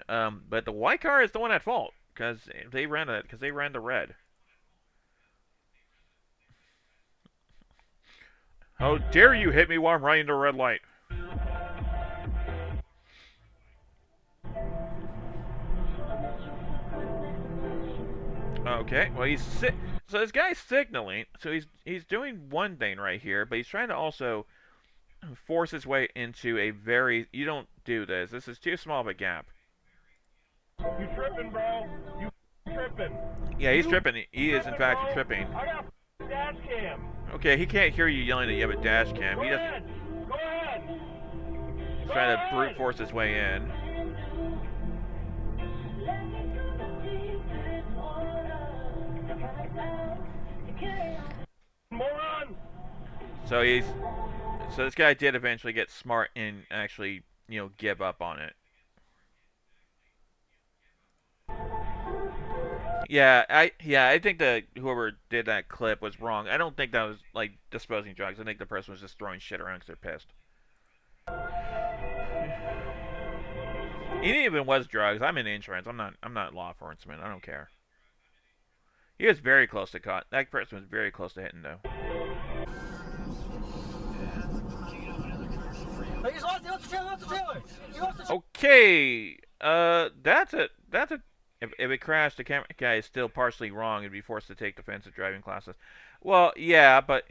But the white car is the one at fault, because they ran the red. How dare you hit me while I'm running the red light? Okay, well so this guy's signaling, so he's doing one thing right here, but he's trying to also force his way into a very, you don't do this. This is too small of a gap. You tripping, bro? You tripping? Yeah, he's tripping. He is in fact tripping. I got Okay, he can't hear you yelling that you have a dash cam. He doesn't. Go ahead. He's trying to brute force his way in. Moron. So this guy did eventually get smart and actually, give up on it. Yeah, I think that whoever did that clip was wrong. I don't think that was like disposing drugs. I think the person was just throwing shit around because they're pissed. Even if it was drugs, I'm in insurance. I'm not law enforcement. I don't care. He was very close to caught. That person was very close to hitting though. Okay, that's it. If it crashed, the camera guy is still partially wrong and be forced to take defensive driving classes. Well, yeah, but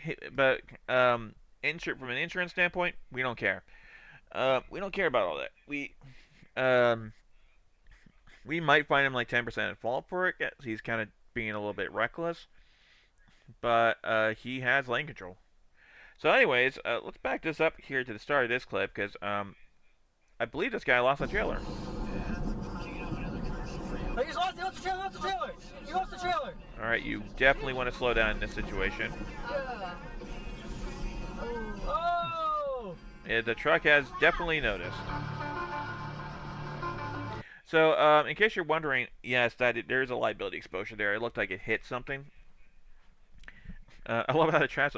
from an insurance standpoint, we don't care. We don't care about all that. We might find him like 10% at fault for it. He's kind of being a little bit reckless, but he has lane control. So, anyways, let's back this up here to the start of this clip because I believe this guy lost a trailer. He lost the trailer. He lost the trailer. All right, you definitely want to slow down in this situation. Yeah. Oh! Yeah, the truck has definitely noticed. So, in case you're wondering, yes, there's a liability exposure there. It looked like it hit something. I love how the truck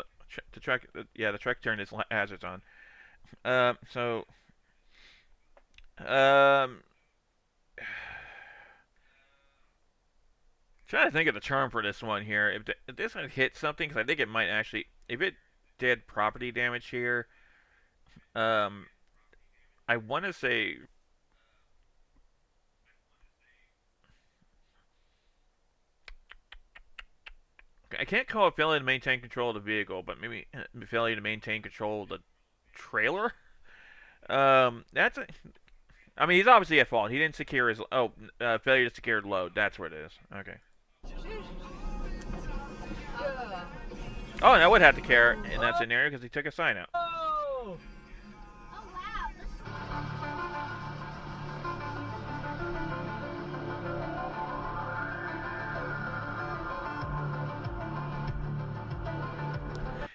turned its hazards on. Trying to think of the term for this one here. If this one hit something, because I think it might actually, if it did property damage here, I want to say. I can't call it failure to maintain control of the vehicle, but maybe failure to maintain control of the trailer. I mean, he's obviously at fault. He didn't secure his failure to secure load. That's what it is. Okay. Oh, and I would have to care in that scenario because he took a sign out. Oh!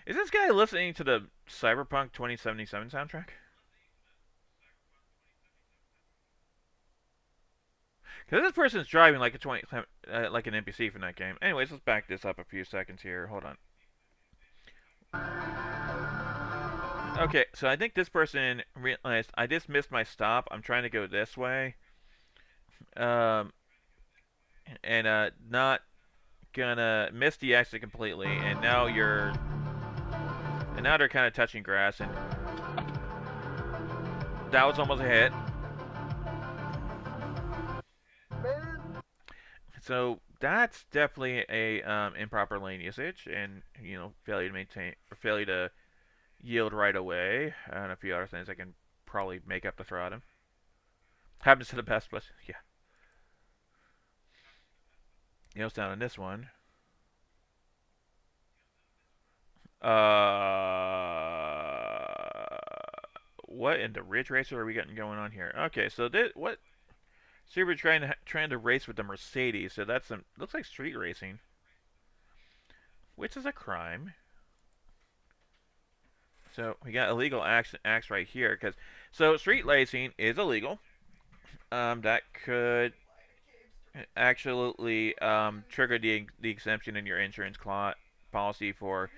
Is this guy listening to the Cyberpunk 2077 soundtrack? Because this person's driving like like an NPC from that game. Anyways, let's back this up a few seconds here. Hold on. Okay, so I think this person realized I just missed my stop. I'm trying to go this way. And not gonna miss the exit completely. And now they're kind of touching grass, and that was almost a hit. So that's definitely a improper lane usage, and failure to yield right away, and a few other things I can probably make up to throw at him. Happens to the best, but yeah. Nails down on this one. What in the Ridge Racer are we getting going on here? Okay, so what? So we're trying to race with the Mercedes. So that's looks like street racing, which is a crime. So we got illegal acts right here so street racing is illegal. That could actually trigger the exemption in your insurance policy for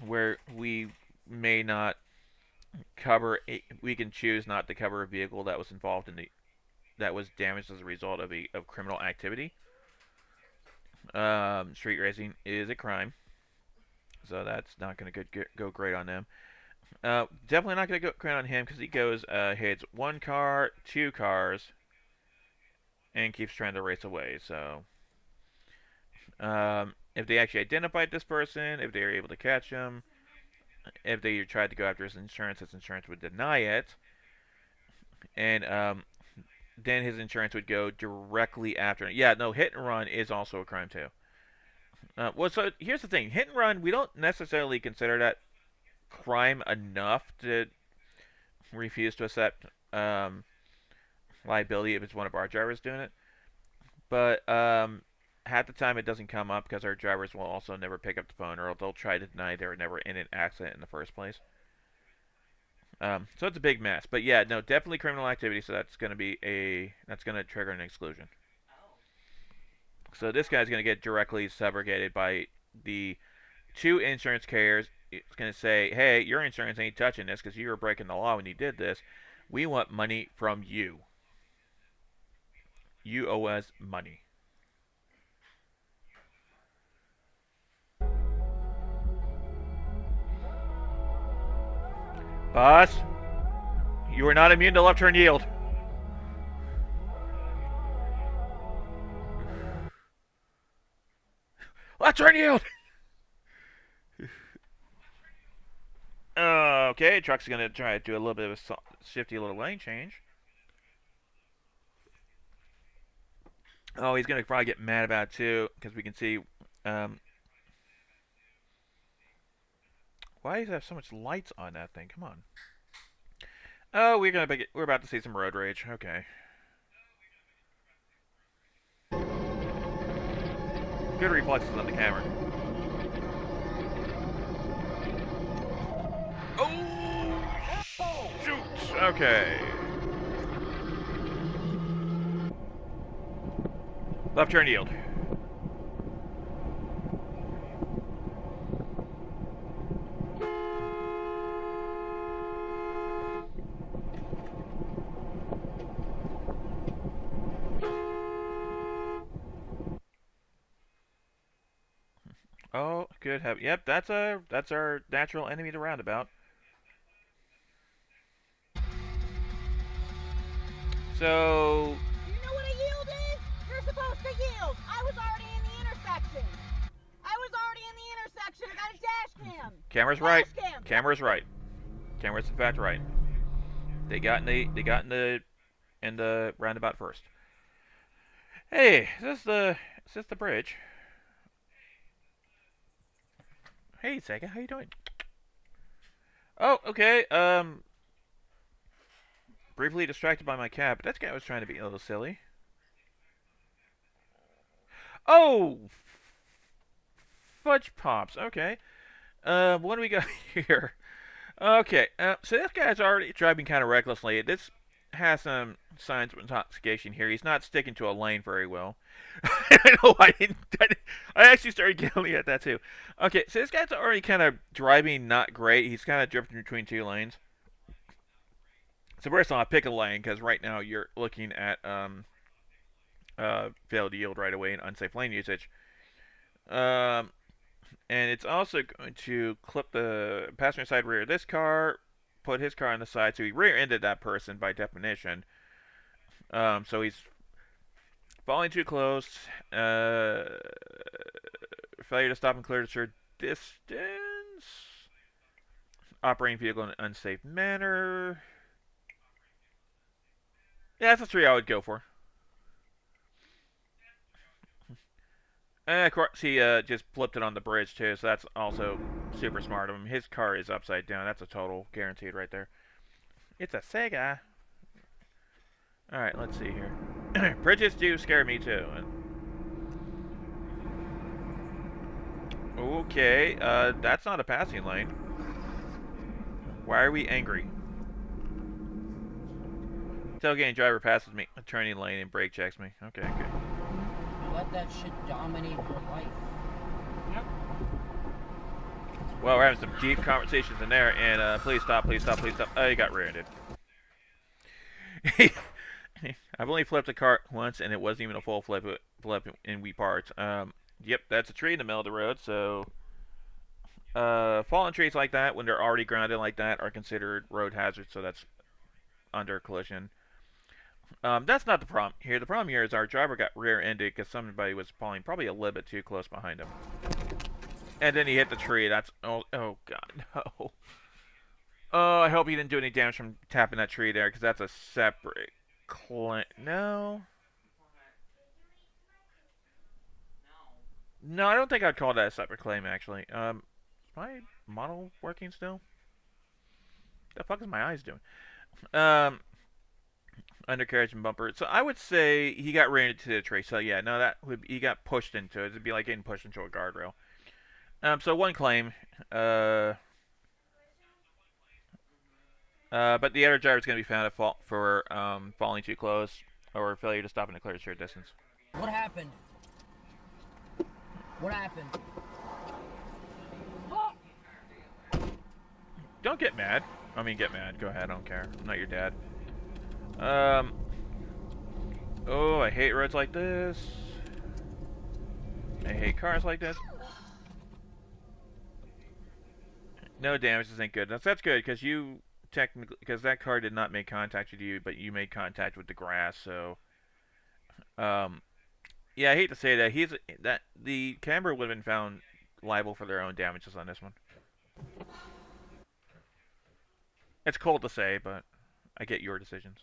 where we may not cover. We can choose not to cover a vehicle that was involved that was damaged as a result of criminal activity. Street racing is a crime, so that's not going to go great on them. Definitely not going to go great on him because he hits one car, two cars, and keeps trying to race away. So, if they actually identified this person, if they were able to catch him, if they tried to go after his insurance would deny it, and then his insurance would go directly after it. Yeah, no, hit and run is also a crime too. Well, so here's the thing. Hit and run, we don't necessarily consider that crime enough to refuse to accept liability if it's one of our drivers doing it. But half the time it doesn't come up because our drivers will also never pick up the phone, or they'll try to deny they were never in an accident in the first place. So it's a big mess. But yeah, no, definitely criminal activity. So that's going to trigger an exclusion. So this guy's going to get directly subrogated by the 2 insurance carriers. It's going to say, hey, your insurance ain't touching this because you were breaking the law when you did this. We want money from you. You owe us money. Boss, you are not immune to left turn yield. Left turn yield! Okay, truck's going to try to do a little bit of a shifty little lane change. Oh, he's going to probably get mad about it too, because we can see... why does it have so much lights on that thing? Come on. Oh, we're about to see some road rage. Okay. Good reflexes on the camera. Oh, shoot. Okay. Left turn yield. Oh, good heaven. Yep, that's our natural enemy to roundabout. So... You know what a yield is? You're supposed to yield. I was already in the intersection. I got a dash cam. Camera's right. Camera's right. Camera's in fact right. They got in the roundabout first. Hey, is this the bridge? Hey, Sega, how you doing? Oh, okay. Briefly distracted by my cat, but that guy was trying to be a little silly. Oh! Fudge Pops, okay. What do we got here? Okay, so this guy's already driving kind of recklessly. This has some signs of intoxication here. He's not sticking to a lane very well. I know I actually started yelling at that too. Okay, so this guy's already kind of driving not great. He's kind of drifting between 2 lanes. So first of all, I pick a lane because right now you're looking at failed yield right away and unsafe lane usage. And it's also going to clip the passenger side rear of this car, put his car on the side, so he rear-ended that person by definition. So he's falling too close. Failure to stop and clear the shared distance. Operating vehicle in an unsafe manner. Yeah, that's a 3 I would go for. And of course, he just flipped it on the bridge too, so that's also super smart of him. His car is upside down. That's a total guaranteed right there. It's a Sega. Alright, let's see here. Bridges do scare me too. Okay, that's not a passing lane. Why are we angry? Tailgating driver passes me, a turning lane, and brake checks me. Okay, good. Let that shit dominate your life. Yep. Well, we're having some deep conversations in there, and please stop, please stop, please stop. Oh, you got rear-ended. I've only flipped a car once, and it wasn't even a full flip in we parts. Yep, that's a tree in the middle of the road, so fallen trees like that, when they're already grounded like that, are considered road hazards, so that's under collision. That's not the problem here. The problem here is our driver got rear-ended because somebody was falling probably a little bit too close behind him. And then he hit the tree. That's... Oh God, no. Oh, I hope he didn't do any damage from tapping that tree there, because that's a separate claim. No. No, I don't think I'd call that a separate claim, actually. Is my model working still? The fuck is my eyes doing? Undercarriage and bumper. So I would say he got ran into the tree. So yeah, no, he got pushed into it. It'd be like getting pushed into a guardrail. So one claim. But the other driver is going to be found at fault for falling too close or failure to stop in a clear short distance. What happened? What happened? Don't get mad. I mean, get mad. Go ahead. I don't care. I'm not your dad. Oh, I hate roads like this. I hate cars like this. No damage isn't good. That's good because you technically that car did not make contact with you, but you made contact with the grass. So, yeah, I hate to say that the camera would have been found liable for their own damages on this one. It's cold to say, but I get your decisions.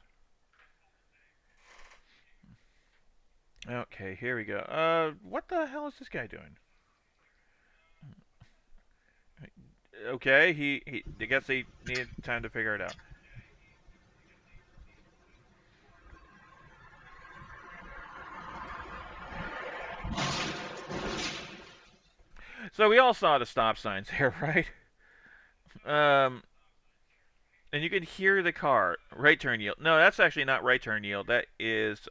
Okay, here we go. What the hell is this guy doing? Okay, I guess he needed time to figure it out. So we all saw the stop signs here, right? And you can hear the car. Right turn yield. No, that's actually not right turn yield. That is,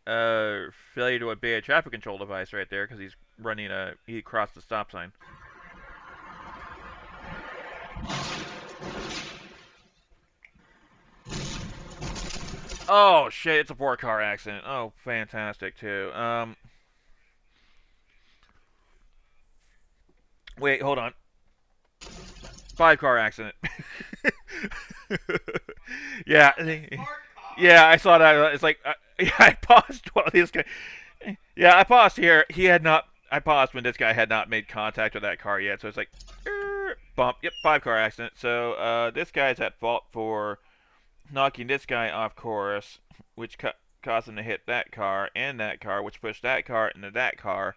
failure to obey a traffic control device right there, because he crossed the stop sign. Oh, shit, it's a 4-car accident. Oh, fantastic, too. Wait, hold on. 5-car accident. Yeah. Yeah, I saw that. It's like, yeah, I paused while this guy... Yeah, I paused here. I paused when this guy had not made contact with that car yet, so it's like, bump. Yep, 5-car accident. So, this guy's at fault for knocking this guy off course, which caused him to hit that car, which pushed that car into that car.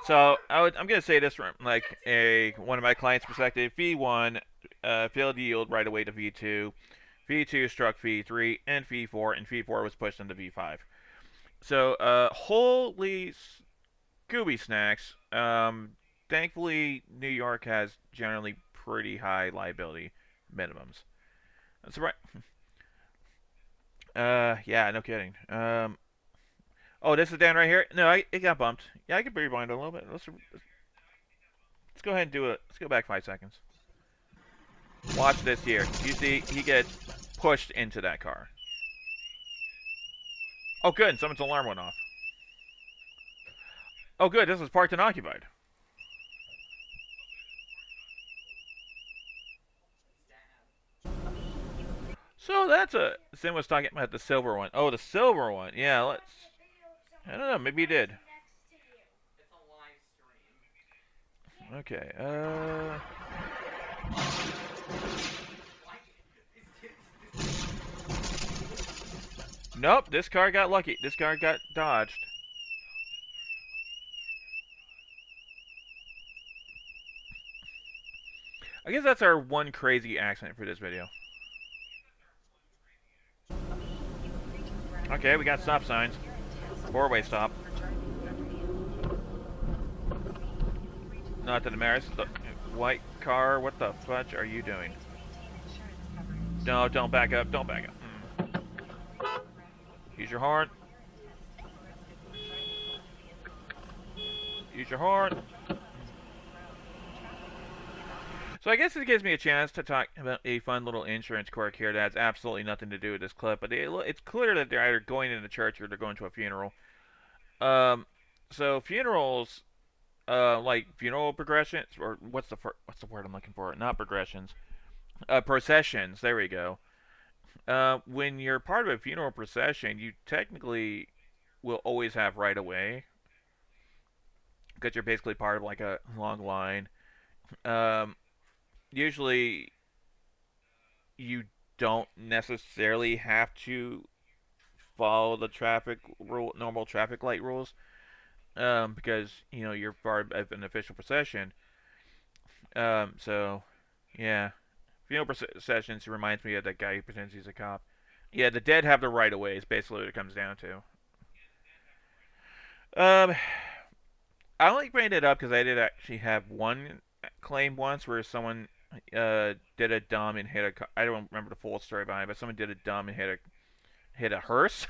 So I'm gonna say this from like one of my clients' perspective. V1 failed to yield right away to V2. V2 struck V3 and V4, and V4 was pushed into V5. So holy Scooby snacks. Thankfully, New York has generally pretty high liability minimums. That's right. Yeah, no kidding. Oh, this is Dan right here. No, it got bumped. Yeah, I could rewind a little bit. Let's go ahead and do it. Let's go back 5 seconds. Watch this here. You see, he gets pushed into that car. Oh, good. Someone's alarm went off. Oh, good. This was parked and occupied. So that's Sim was talking about the silver one. Oh, the silver one. Yeah, I don't know. Maybe he did. Okay. Nope. This car got lucky. This car got dodged. I guess that's our one crazy accident for this video. Okay, we got stop signs. 4-way stop. Not that it matters. The white car, what the fudge are you doing? No, don't back up. Don't back up. Use your horn. Use your horn. So I guess it gives me a chance to talk about a fun little insurance quirk here that has absolutely nothing to do with this clip, but it's clear that they're either going into church or they're going to a funeral. So funerals, like funeral progressions, or what's the word I'm looking for? Not progressions, processions. There we go. When you're part of a funeral procession, you technically will always have right of way because you're basically part of like a long line. Usually, you don't necessarily have to follow the normal traffic light rules, because you're part of an official procession. So yeah, funeral processions reminds me of that guy who pretends he's a cop. Yeah, the dead have the right of way. Is basically what it comes down to. I only bring it up because I did actually have one claim once where someone did a dumb and hit a. I don't remember the full story behind it, but someone did a dumb and hit a hearse.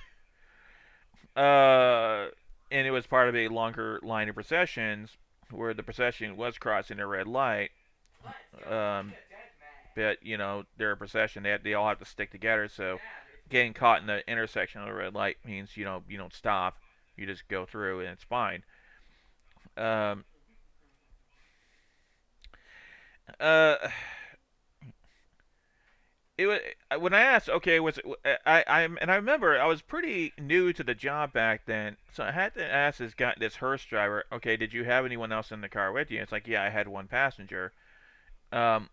And it was part of a longer line of processions where the procession was crossing a red light. But they're a procession. They all have to stick together. So getting caught in the intersection of the red light means you don't stop. You just go through and it's fine. It was when I asked, okay, was it, I remember I was pretty new to the job back then, so I had to ask this hearse driver, okay, did you have anyone else in the car with you? It's like, yeah, I had one passenger. And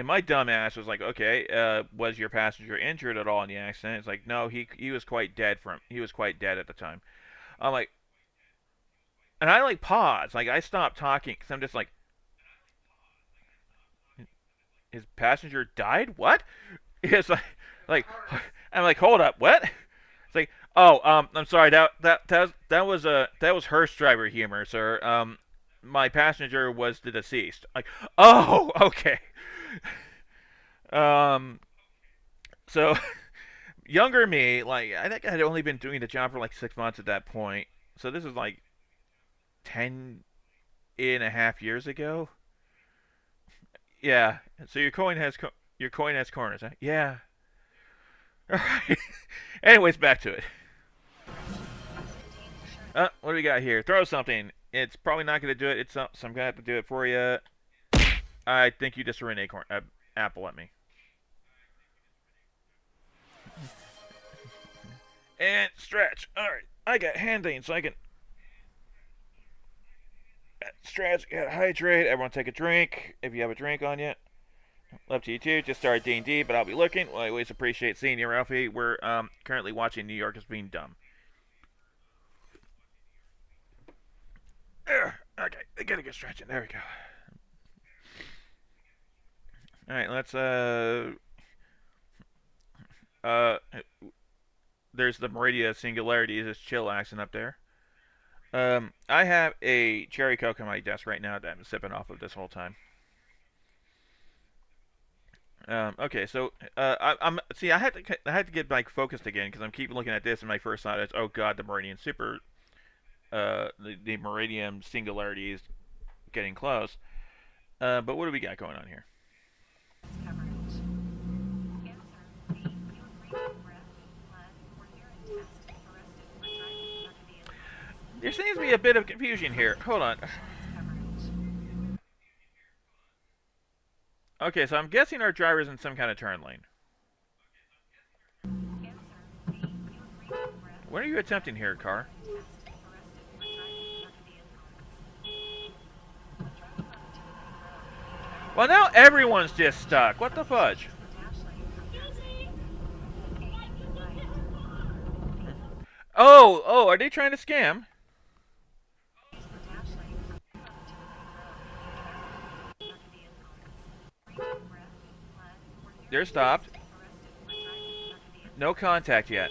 my dumb ass was like, okay, was your passenger injured at all in the accident? It's like, no, he was quite dead he was quite dead at the time. I'm like, and I like paused, like I stopped talking because I'm just like, his passenger died? What? It's like I'm like, hold up, what? It's like, oh, I'm sorry, that was hearse driver humor, sir. My passenger was the deceased. Like, oh, okay. So younger me, like I think I had only been doing the job for like 6 months at that point. So this is like 10.5 years ago. Yeah. So your coin has corners, huh? Yeah. All right. Anyways, back to it. What do we got here? Throw something. It's probably not going to do it. So I'm going to have to do it for you. I think you just threw an apple at me. And stretch. All right. I got handing, so I can stretch. Gotta hydrate. Everyone take a drink if you have a drink on you. Love to you too. Just started D&D, but I'll be looking. Well, I always appreciate seeing you, Ralphie. We're currently watching New York is Being Dumb. Okay, I gotta get stretching. There we go. All right, let's there's the Meridia Singularity. This chill accent up there. I have a cherry coke on my desk right now that I'm sipping off of this whole time. Okay, so I had to get like focused again because I'm keep looking at this and my first thought is, oh god, the Meridian Super, the Meridian Singularity is getting close. But what do we got going on here? There seems to be a bit of confusion here. Hold on. Okay, so I'm guessing our driver's in some kind of turn lane. What are you attempting here, car? Well, now everyone's just stuck. What the fudge? Oh, are they trying to scam? They're stopped. No contact yet.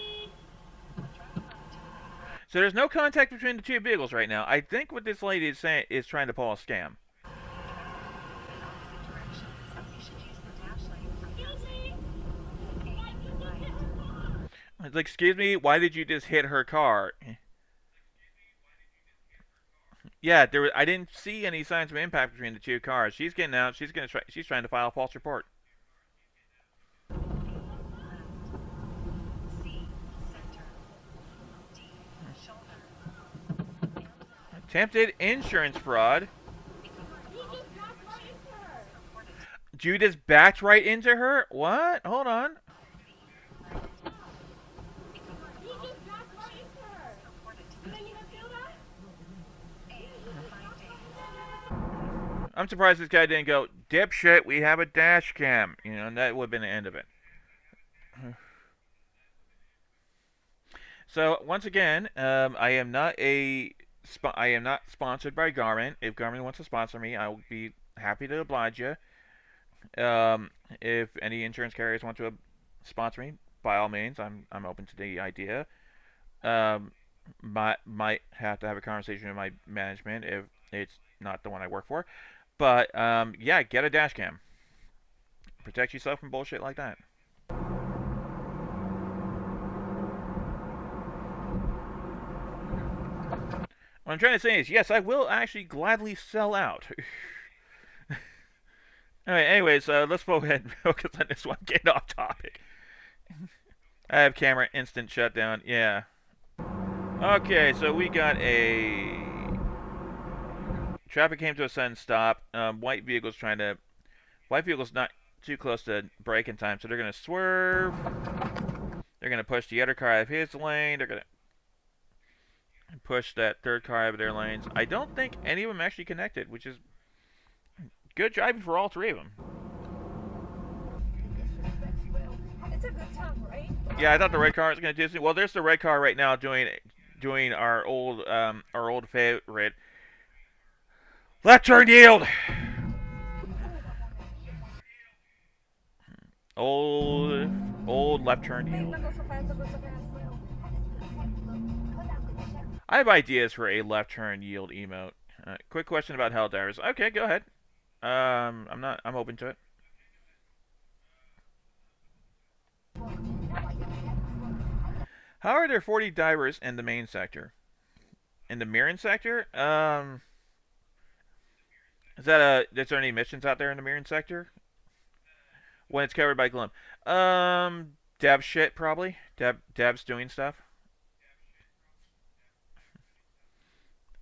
So there's no contact between the two vehicles right now. I think what this lady is saying is trying to pull a scam. It's like, excuse me, why did you just hit her car? Yeah, I didn't see any signs of impact between the two cars. She's getting out. She's trying to file a false report. Attempted insurance fraud. You just backed right into her? What? Hold on. I'm surprised this guy didn't go, dipshit, we have a dash cam. And that would have been the end of it. So once again, I am not sponsored by Garmin. If Garmin wants to sponsor me, I will be happy to oblige you. If any insurance carriers want to sponsor me, by all means, I'm open to the idea. Might have to have a conversation with my management if it's not the one I work for. But yeah, get a dash cam. Protect yourself from bullshit like that. What I'm trying to say is, yes, I will actually gladly sell out. Alright, anyways, let's go ahead and focus on this one. Get off topic. I have camera instant shutdown. Yeah. Okay, so we got a... Traffic came to a sudden stop. White vehicle's not too close to brake in time, so they're going to swerve. They're going to push the other car out of his lane. They're going to push that third car out of their lanes. I don't think any of them actually connected, which is good driving for all three of them. It's a good time, right? Yeah, I thought the red car was going to do something. Well, there's the red car right now doing our old favorite left turn yield. Old left turn yield. I have ideas for a left turn yield emote. Quick question about Helldivers. Okay, go ahead. I'm open to it. How are there 40 divers in the main sector? In the Mirren sector? Is there any missions out there in the Mirren sector? When it's covered by Gloom. Dev shit, probably. Dev's doing stuff.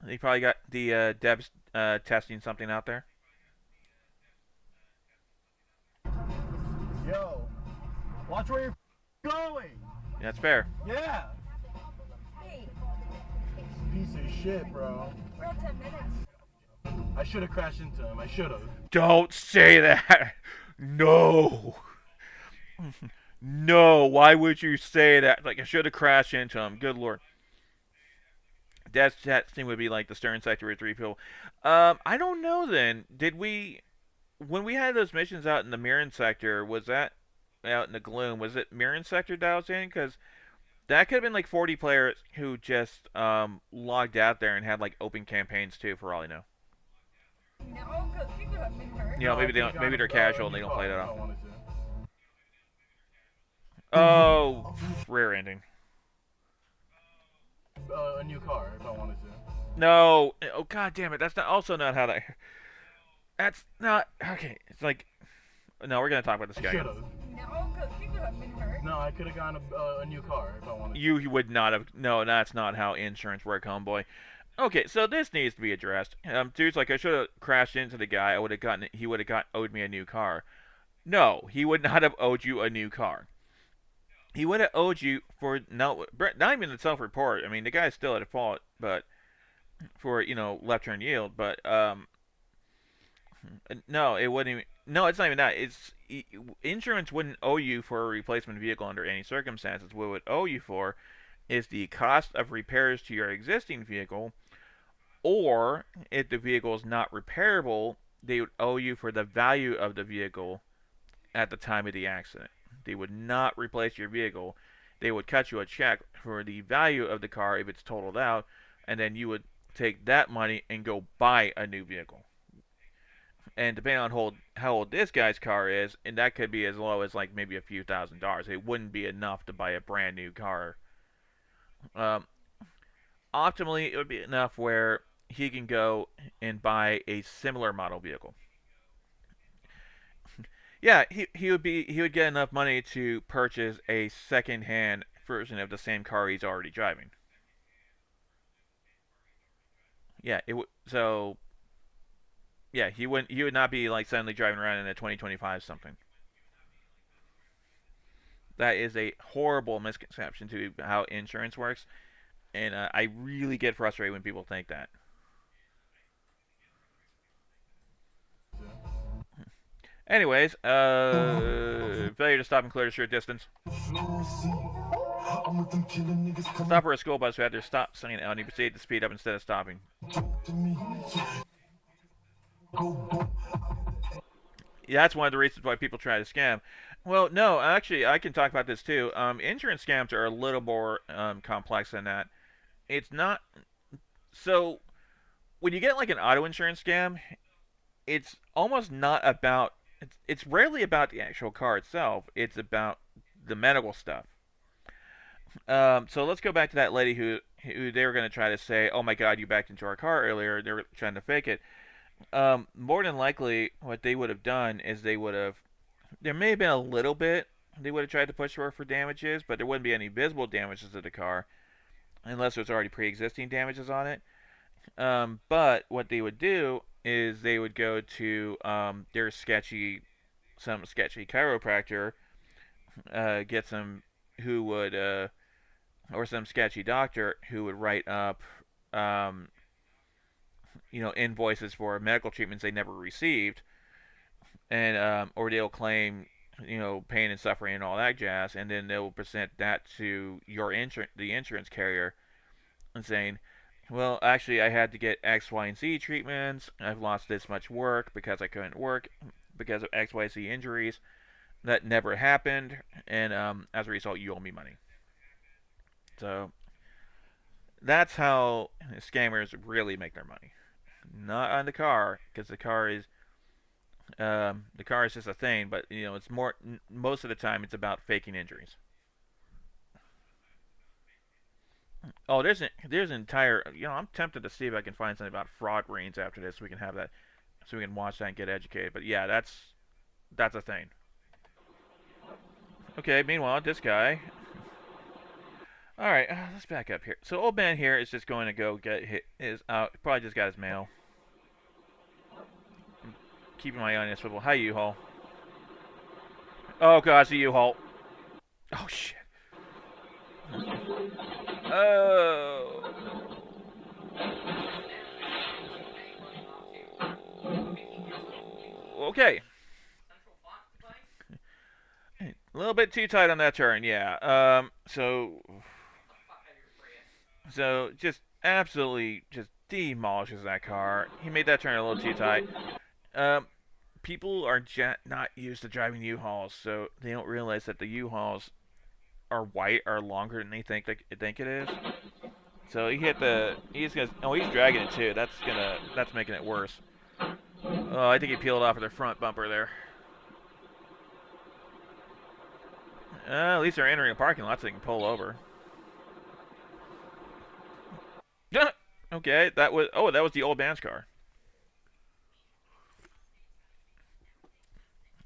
He probably got the devs testing something out there. Yo, watch where you're going. That's fair. Yeah. Hey, Piece of shit, bro. we're at 10 minutes. I should have crashed into him. I should have. Don't say that. No. No. Why would you say that? Like, I should have crashed into him. Good lord. That thing would be like the Stern sector with 3 people. I don't know then. When we had those missions out in the Mirren sector, was that out in the Gloom? Was it Mirren sector that I was in? Because that could have been like 40 players who just logged out there and had like open campaigns too, for all I know. No, because people have been hurt. You know, maybe they're casual and they don't play that off. Oh, rare ending. A new car if I wanted to. No. Oh, god damn it. That's not how that... That's not... Okay. It's like... No, we're going to talk about this guy. Should've. No, because people have been hurt. No, I could have gotten a new car if I wanted to. You would not have... No, that's not how insurance works, homeboy. Okay, so this needs to be addressed. Dude's like, I should have crashed into the guy. He would have owed me a new car. No, he would not have owed you a new car. He would have owed you for not even the self-report. I mean, the guy's still at fault, but for left turn yield. But no, it wouldn't. Even, no, it's not even that. Insurance wouldn't owe you for a replacement vehicle under any circumstances. What it would owe you for is the cost of repairs to your existing vehicle, or if the vehicle is not repairable, they would owe you for the value of the vehicle at the time of the accident. They would not replace your vehicle. They would cut you a check for the value of the car if it's totaled out, and then you would take that money and go buy a new vehicle. And depending on how old this guy's car is, and that could be as low as like maybe a few $1,000s. It wouldn't be enough to buy a brand new car. Optimally, it would be enough where he can go and buy a similar model vehicle. Yeah, he would get enough money to purchase a second-hand version of the same car he's already driving. Yeah, so yeah, he would not be like suddenly driving around in a 2025 something. That is a horrible misconception to how insurance works, and I really get frustrated when people think that. Anyways, failure to stop and clear a short distance. Stop for a school bus who had their stop sign out and he proceeded to speed up instead of stopping. Yeah, that's one of the reasons why people try to scam. Well, no, actually, I can talk about this too. Insurance scams are a little more complex than that. It's not... So, when you get like an auto insurance scam, it's almost not about... It's rarely about the actual car itself. It's about the medical stuff. So let's go back to that lady who they were going to try to say, oh my god, you backed into our car earlier. They were trying to fake it. More than likely, what they would have done is they would have... There may have been a little bit they would have tried to push for damages, but there wouldn't be any visible damages to the car unless there's already pre-existing damages on it. But what they would do is they would go to some sketchy chiropractor, get some who would or some sketchy doctor who would write up invoices for medical treatments they never received, and or they'll claim pain and suffering and all that jazz, and then they'll present that to the insurance carrier, and saying, well, actually, I had to get X, Y, and Z treatments. I've lost this much work because I couldn't work because of X, Y, Z injuries. That never happened, and as a result, you owe me money. So that's how scammers really make their money. Not on the car, because the car is just a thing. But it's most of the time it's about faking injuries. Oh, there's an entire... I'm tempted to see if I can find something about fraud rings after this. So we can have that, so we can watch that and get educated. But yeah, that's a thing. Okay. Meanwhile, this guy. All right, let's back up here. So old man here is just going to go get probably just got his mail. I'm keeping my eye on this swivel. Hi, U-Haul. Oh god, it's a U-Haul. Oh shit. Oh. Okay. A little bit too tight on that turn, yeah. So just absolutely just demolishes that car. He made that turn a little too tight. People are not used to driving U-Hauls, so they don't realize that the U-Hauls are longer than they think it is. So he hit he's dragging it too. That's making it worse. Oh, I think he peeled off of their front bumper there. At least they're entering a parking lot so they can pull over. Okay, that was the old man's car.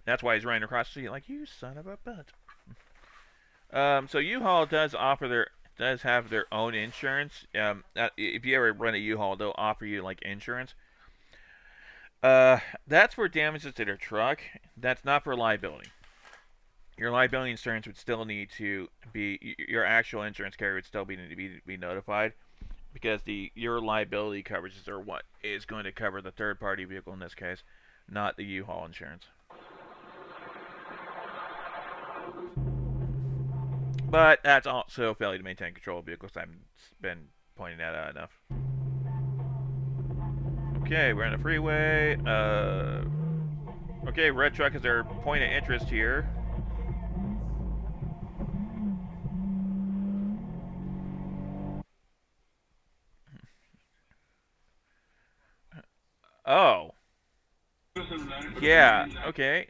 That's why he's running across the street like, you son of a butt. So U-Haul does have their own insurance. If you ever run a U-Haul, they'll offer you like insurance. That's for damages to their truck. That's not for liability. Your liability insurance would still need to be, your actual insurance carrier would still need to be notified, because your liability coverages are what is going to cover the third-party vehicle in this case, not the U-Haul insurance. But that's also failure to maintain control of vehicles. I've been pointing that out enough. Okay, we're on the freeway. Okay, red truck is their point of interest here. Oh. Yeah, okay.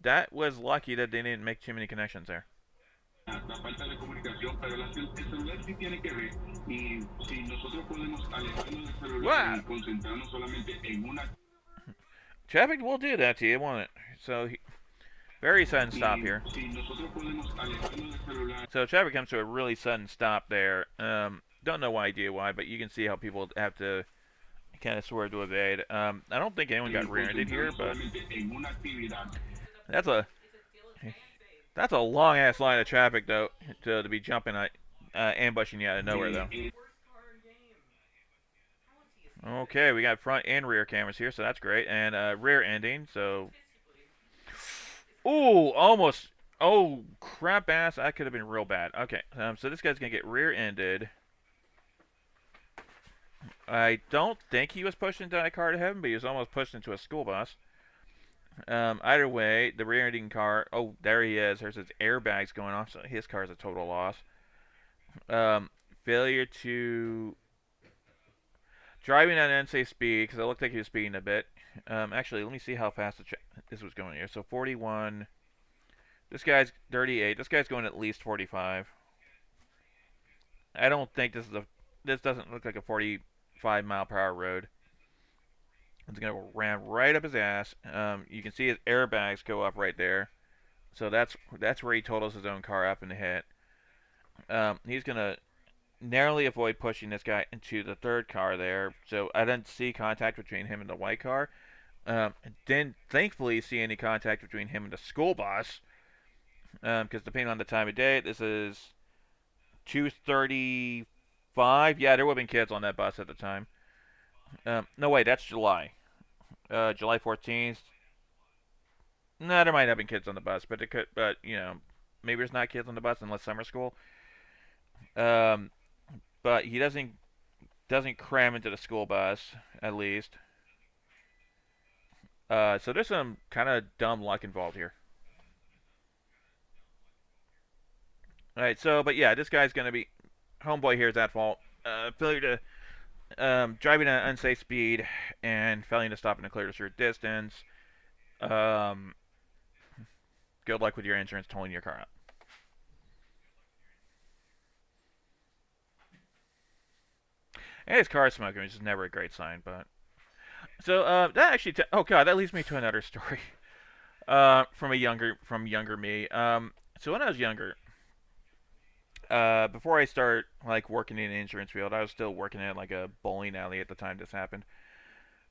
That was lucky that they didn't make too many connections there. What? Traffic will do that to you, won't it? So, very sudden stop here. So traffic comes to a really sudden stop there. Don't know why, but you can see how people have to kind of swerve to evade. I don't think anyone got rear-ended here, but that's a long-ass line of traffic, though, to be jumping, ambushing you out of nowhere, though. Okay, we got front and rear cameras here, so that's great. And rear ending, so... Ooh, almost Oh, crap ass. That could have been real bad. Okay, so this guy's going to get rear-ended. I don't think he was pushed into a car to heaven, but he was almost pushed into a school bus. Either way, the rear-ending car... Oh, there he is. There's his airbags going off, so his car is a total loss. Failure to... Driving at an unsafe speed, because it looked like he was speeding a bit. Actually, let me see how fast this was going here. So 41... This guy's 38. This guy's going at least 45. I don't think this is a... This doesn't look like a 45-mile-per-hour road. It's going to ram right up his ass. You can see his airbags go up right there. So that's where he totals his own car up in the hit. He's going to narrowly avoid pushing this guy into the third car there. So I didn't see contact between him and the white car. Didn't thankfully see any contact between him and the school bus. Because depending on the time of day, this is 2:35. Yeah, there would have been kids on that bus at the time. No, wait, that's July. July 14th. No, there might have been kids on the bus, but it could. But you know, maybe there's not kids on the bus unless summer school. But he doesn't cram into the school bus, at least. So there's some kind of dumb luck involved here. Alright, so, but yeah, this guy's going to be... Homeboy here is at fault. Failure to... driving at an unsafe speed and failing to stop in a clear to short distance. Good luck with your insurance towing your car out. And his car is smoking, which is never a great sign, but... So, that actually... Oh, God, that leads me to another story. From younger me. So when I was younger... before I start like working in the insurance field, I was still working at like a bowling alley at the time this happened.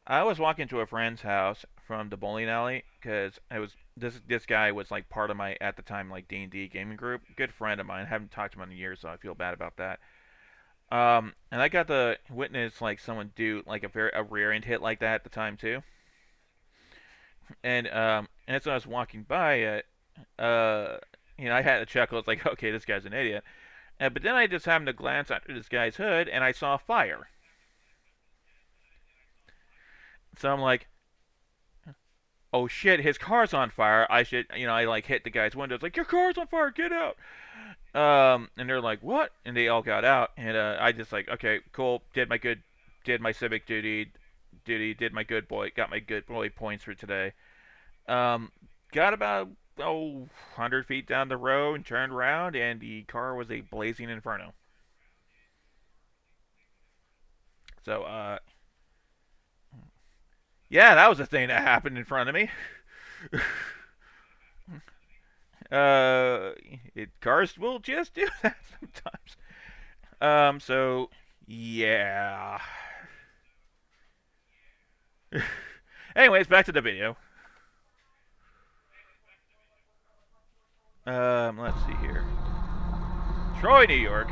I was walking to a friend's house from the bowling alley because it was this guy was like part of my at the time like D&D gaming group, good friend of mine. I haven't talked to him in years, so I feel bad about that. And I got to witness like someone do like a rear end hit like that at the time too. And as I was walking by it, you know, I had a chuckle. It's like, okay, this guy's an idiot. But then I just happened to glance under this guy's hood, and I saw fire. So I'm like, oh shit, his car's on fire. I should, you know, I like hit the guy's window. It's like, your car's on fire, get out. And they're like, what? And they all got out, and I just like, okay, cool, did my civic duty, did my good boy, got my good boy points for today. Got about 100 feet down the road and turned around, and the car was a blazing inferno. So, yeah, that was a thing that happened in front of me. Cars will just do that sometimes. So, yeah. Anyways, back to the video. Let's see here. Troy, New York.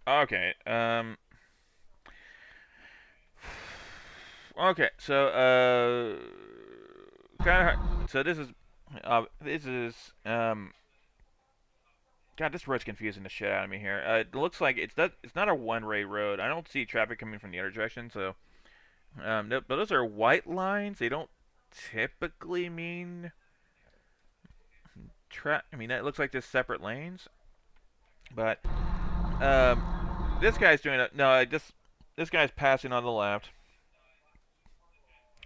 Okay, okay, so, so this is, God, this road's confusing the shit out of me here. It looks like it's not a one-way road. I don't see traffic coming from the other direction, so, but those are white lines. They don't typically mean, I mean, that looks like just separate lanes, but, this guy's doing it. No, this guy's passing on the left.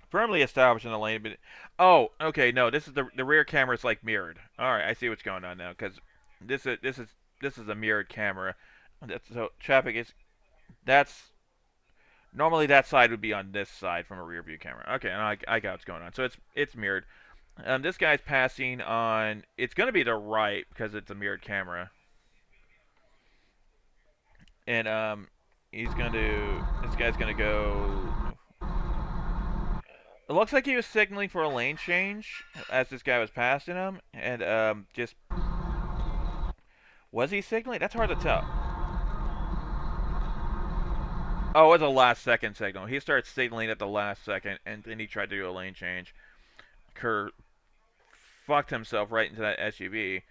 Firmly established in the lane, but oh, okay, no, this is the rear camera is like mirrored. All right, I see what's going on now because this is a mirrored camera. So traffic is normally that side would be on this side from a rear view camera. Okay, and I got what's going on. So it's mirrored. This guy's passing on. It's going to be the right because it's a mirrored camera. And this guy's gonna go. It looks like he was signaling for a lane change as this guy was passing him, and just was he signaling? That's hard to tell. Oh, it was a last-second signal. He started signaling at the last second, and then he tried to do a lane change. Kerr fucked himself right into that SUV.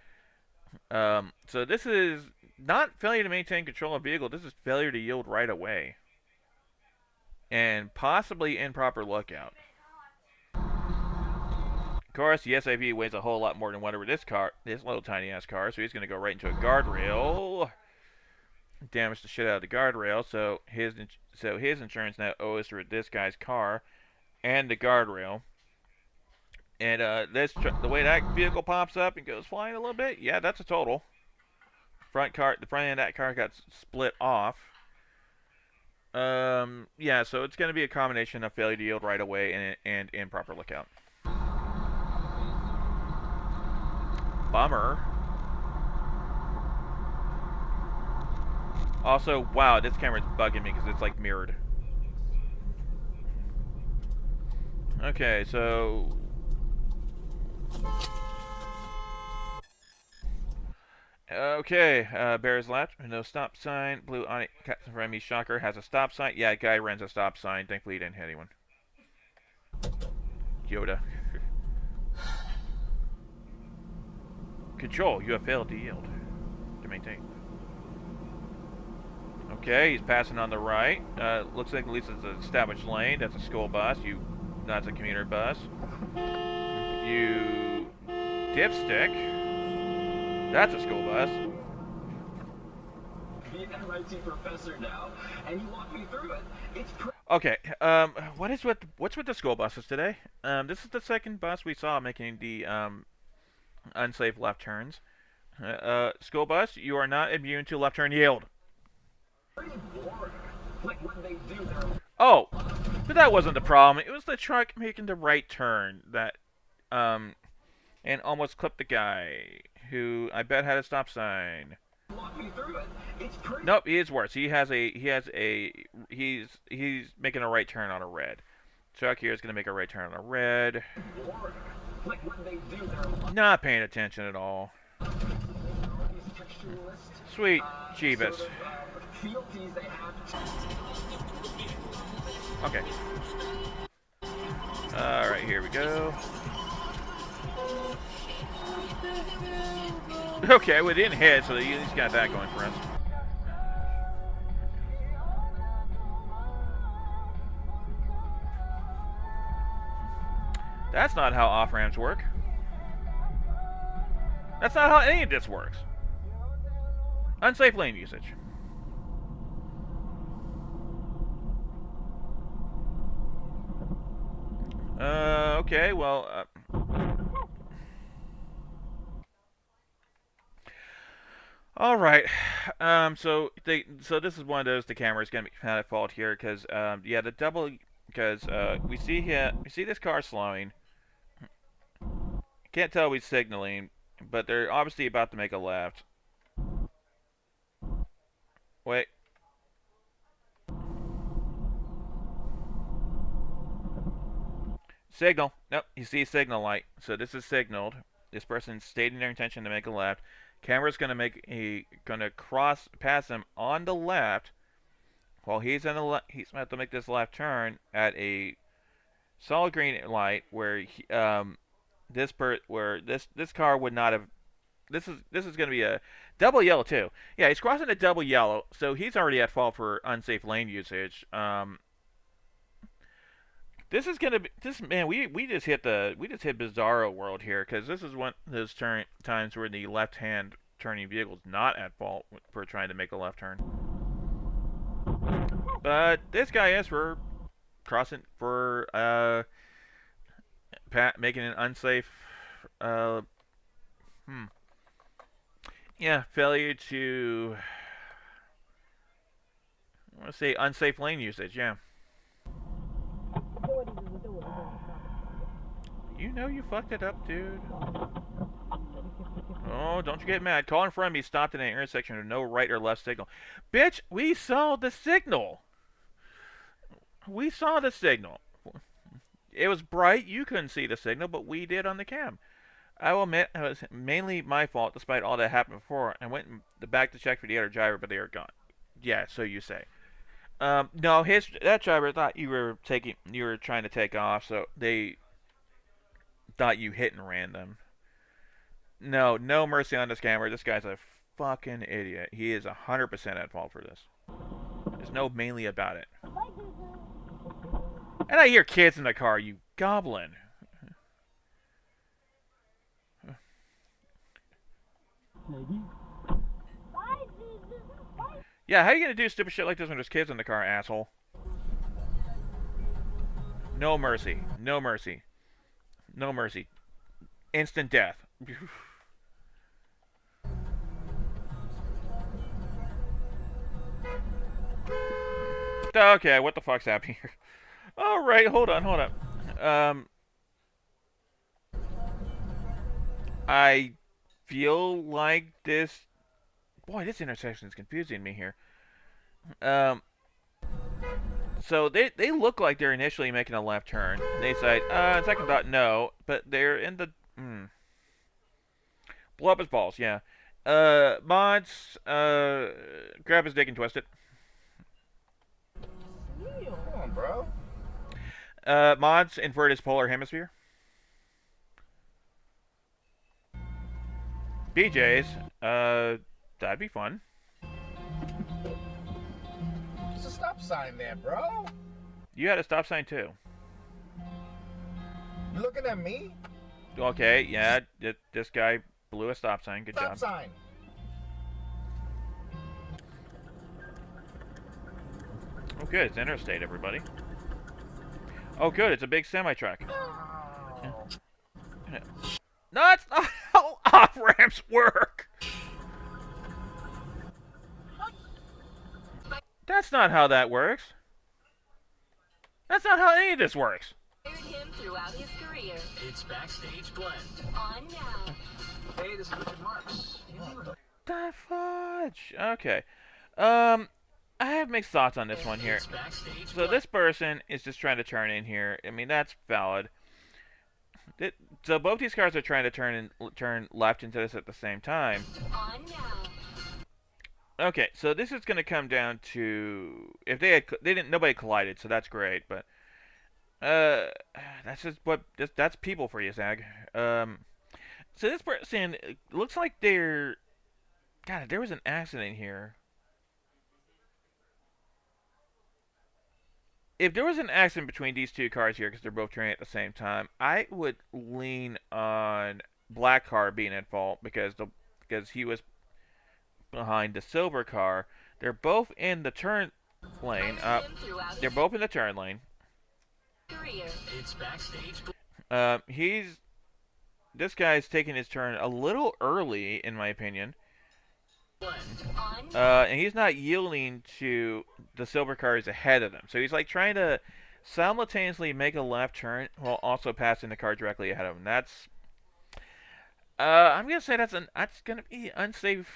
So this is not failure to maintain control of vehicle. This is failure to yield right away. And possibly improper lookout. Of course, the SUV weighs a whole lot more than whatever this little tiny-ass car, so he's going to go right into a guardrail. Damage the shit out of the guardrail, so his insurance now owes for this guy's car and the guardrail. And the way that vehicle pops up and goes flying a little bit, yeah, that's a total. The front end of that car got split off. Yeah, so it's going to be a combination of failure to yield right away and improper lookout. Bummer. Also, wow, this camera's bugging me because it's like mirrored. Okay, so okay, Bear's left, no stop sign. Blue on it, Captain Remy Shocker has a stop sign. Yeah, guy runs a stop sign. Thankfully, he didn't hit anyone. Yoda. Control, you have failed to yield. To maintain. Okay, he's passing on the right. Looks like at least it's an established lane. That's a school bus. That's a commuter bus. You dipstick. That's a school bus. Be an MIT professor now, and you walk me through it. It's okay. What's with the school buses today? This is the second bus we saw making the unsafe left turns. School bus, you are not immune to left turn yield. Oh, but that wasn't the problem. It was the truck making the right turn that, and almost clipped the guy who I bet had a stop sign. Nope, he is worse. He's making a right turn on a red. Truck here is gonna make a right turn on a red. Not paying attention at all. Sweet Jeebus. Okay. Alright, here we go. Okay, we didn't hit, so he's got that going for us. That's not how off-ramps work. That's not how any of this works. Unsafe lane usage. Okay, well, all right. So this is one of those. The camera's gonna be kind of fault here because yeah, we see this car slowing. Can't tell he's signaling, but they're obviously about to make a left. Wait. Signal. Nope, you see signal light. So this is signaled. This person's stating their intention to make a left. Camera's gonna cross past him on the left while he's about to make this left turn at a solid green light where this car would not have. This is gonna be a double yellow too. Yeah, he's crossing a double yellow, so he's already at fault for unsafe lane usage. This is gonna be man. We just hit Bizarro world here because this is one of those times where the left-hand turning vehicle is not at fault for trying to make a left turn. But this guy is for crossing for making an unsafe. Yeah, failure to. I want to say unsafe lane usage. Yeah. You know you fucked it up, dude. Oh, don't you get mad. Car in front of me stopped at an intersection with no right or left signal. Bitch, we saw the signal. We saw the signal. It was bright. You couldn't see the signal, but we did on the cam. I will admit it was mainly my fault despite all that happened before. I went back to check for the other driver, but they are gone. Yeah, so you say. No, that driver thought you were trying to take off, so they thought you hit and ran them. No, no mercy on this camera. This guy's a fucking idiot. He is 100% at fault for this. There's no mainly about it. And I hear kids in the car, you goblin. Yeah, how are you gonna do stupid shit like this when there's kids in the car, asshole? No mercy. No mercy. No mercy. Instant death. Okay, what the fuck's happening here? Alright, hold on. I feel like this... Boy, this intersection is confusing me here. So they look like they're initially making a left turn. They say, second thought, no. But they're in the... Blow up his balls, yeah. Mods, grab his dick and twist it. Come on, bro. Mods, invert his polar hemisphere. BJ's, that'd be fun. There's a stop sign there, bro. You had a stop sign too. You looking at me? Okay, yeah, this guy blew a stop sign. Good job. Stop sign. Oh, good. It's interstate, everybody. Oh, good. It's a big semi-truck. Oh. No, that's not how off-ramps work. That's not how that works. That's not how any of this works. Him throughout his career. It's Backstage Blend. On now. Hey, this is Richard Marks. The fudge. Okay. I have mixed thoughts on this one here. So this person is just trying to turn in here. I mean, that's valid. So both these cars are trying to turn left into this at the same time. On now. Okay, so this is going to come down to if nobody collided, so that's great. But that's people for you, Zag. So this person looks like they're... God, there was an accident here. If there was an accident between these two cars here, because they're both turning at the same time, I would lean on black car being at fault because he was behind the silver car. They're both in the turn lane. They're both in the turn lane. It's Backstage. This guy's taking his turn a little early, in my opinion. And he's not yielding to the silver cars ahead of them. So he's like trying to simultaneously make a left turn while also passing the car directly ahead of him. That's I'm gonna say that's gonna be unsafe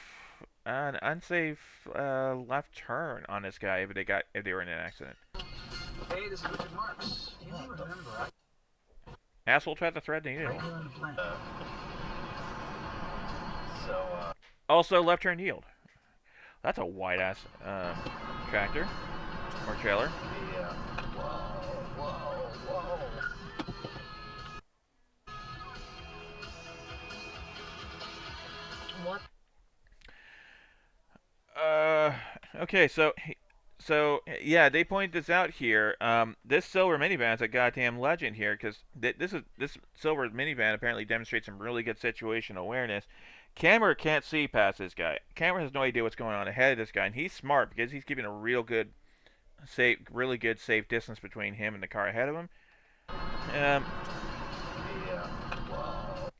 left turn on this guy if they were in an accident. Hey, this is Richard Marks. You remember, Asshole tried to threaten you. So, Also, left turn yield. That's a wide ass tractor or trailer. yeah. Whoa. What? Okay, so yeah, they point this out here. This silver minivan is a goddamn legend here because this silver minivan apparently demonstrates some really good situational awareness. Camera can't see past this guy. Camera has no idea what's going on ahead of this guy, and he's smart because he's keeping a really good safe distance between him and the car ahead of him.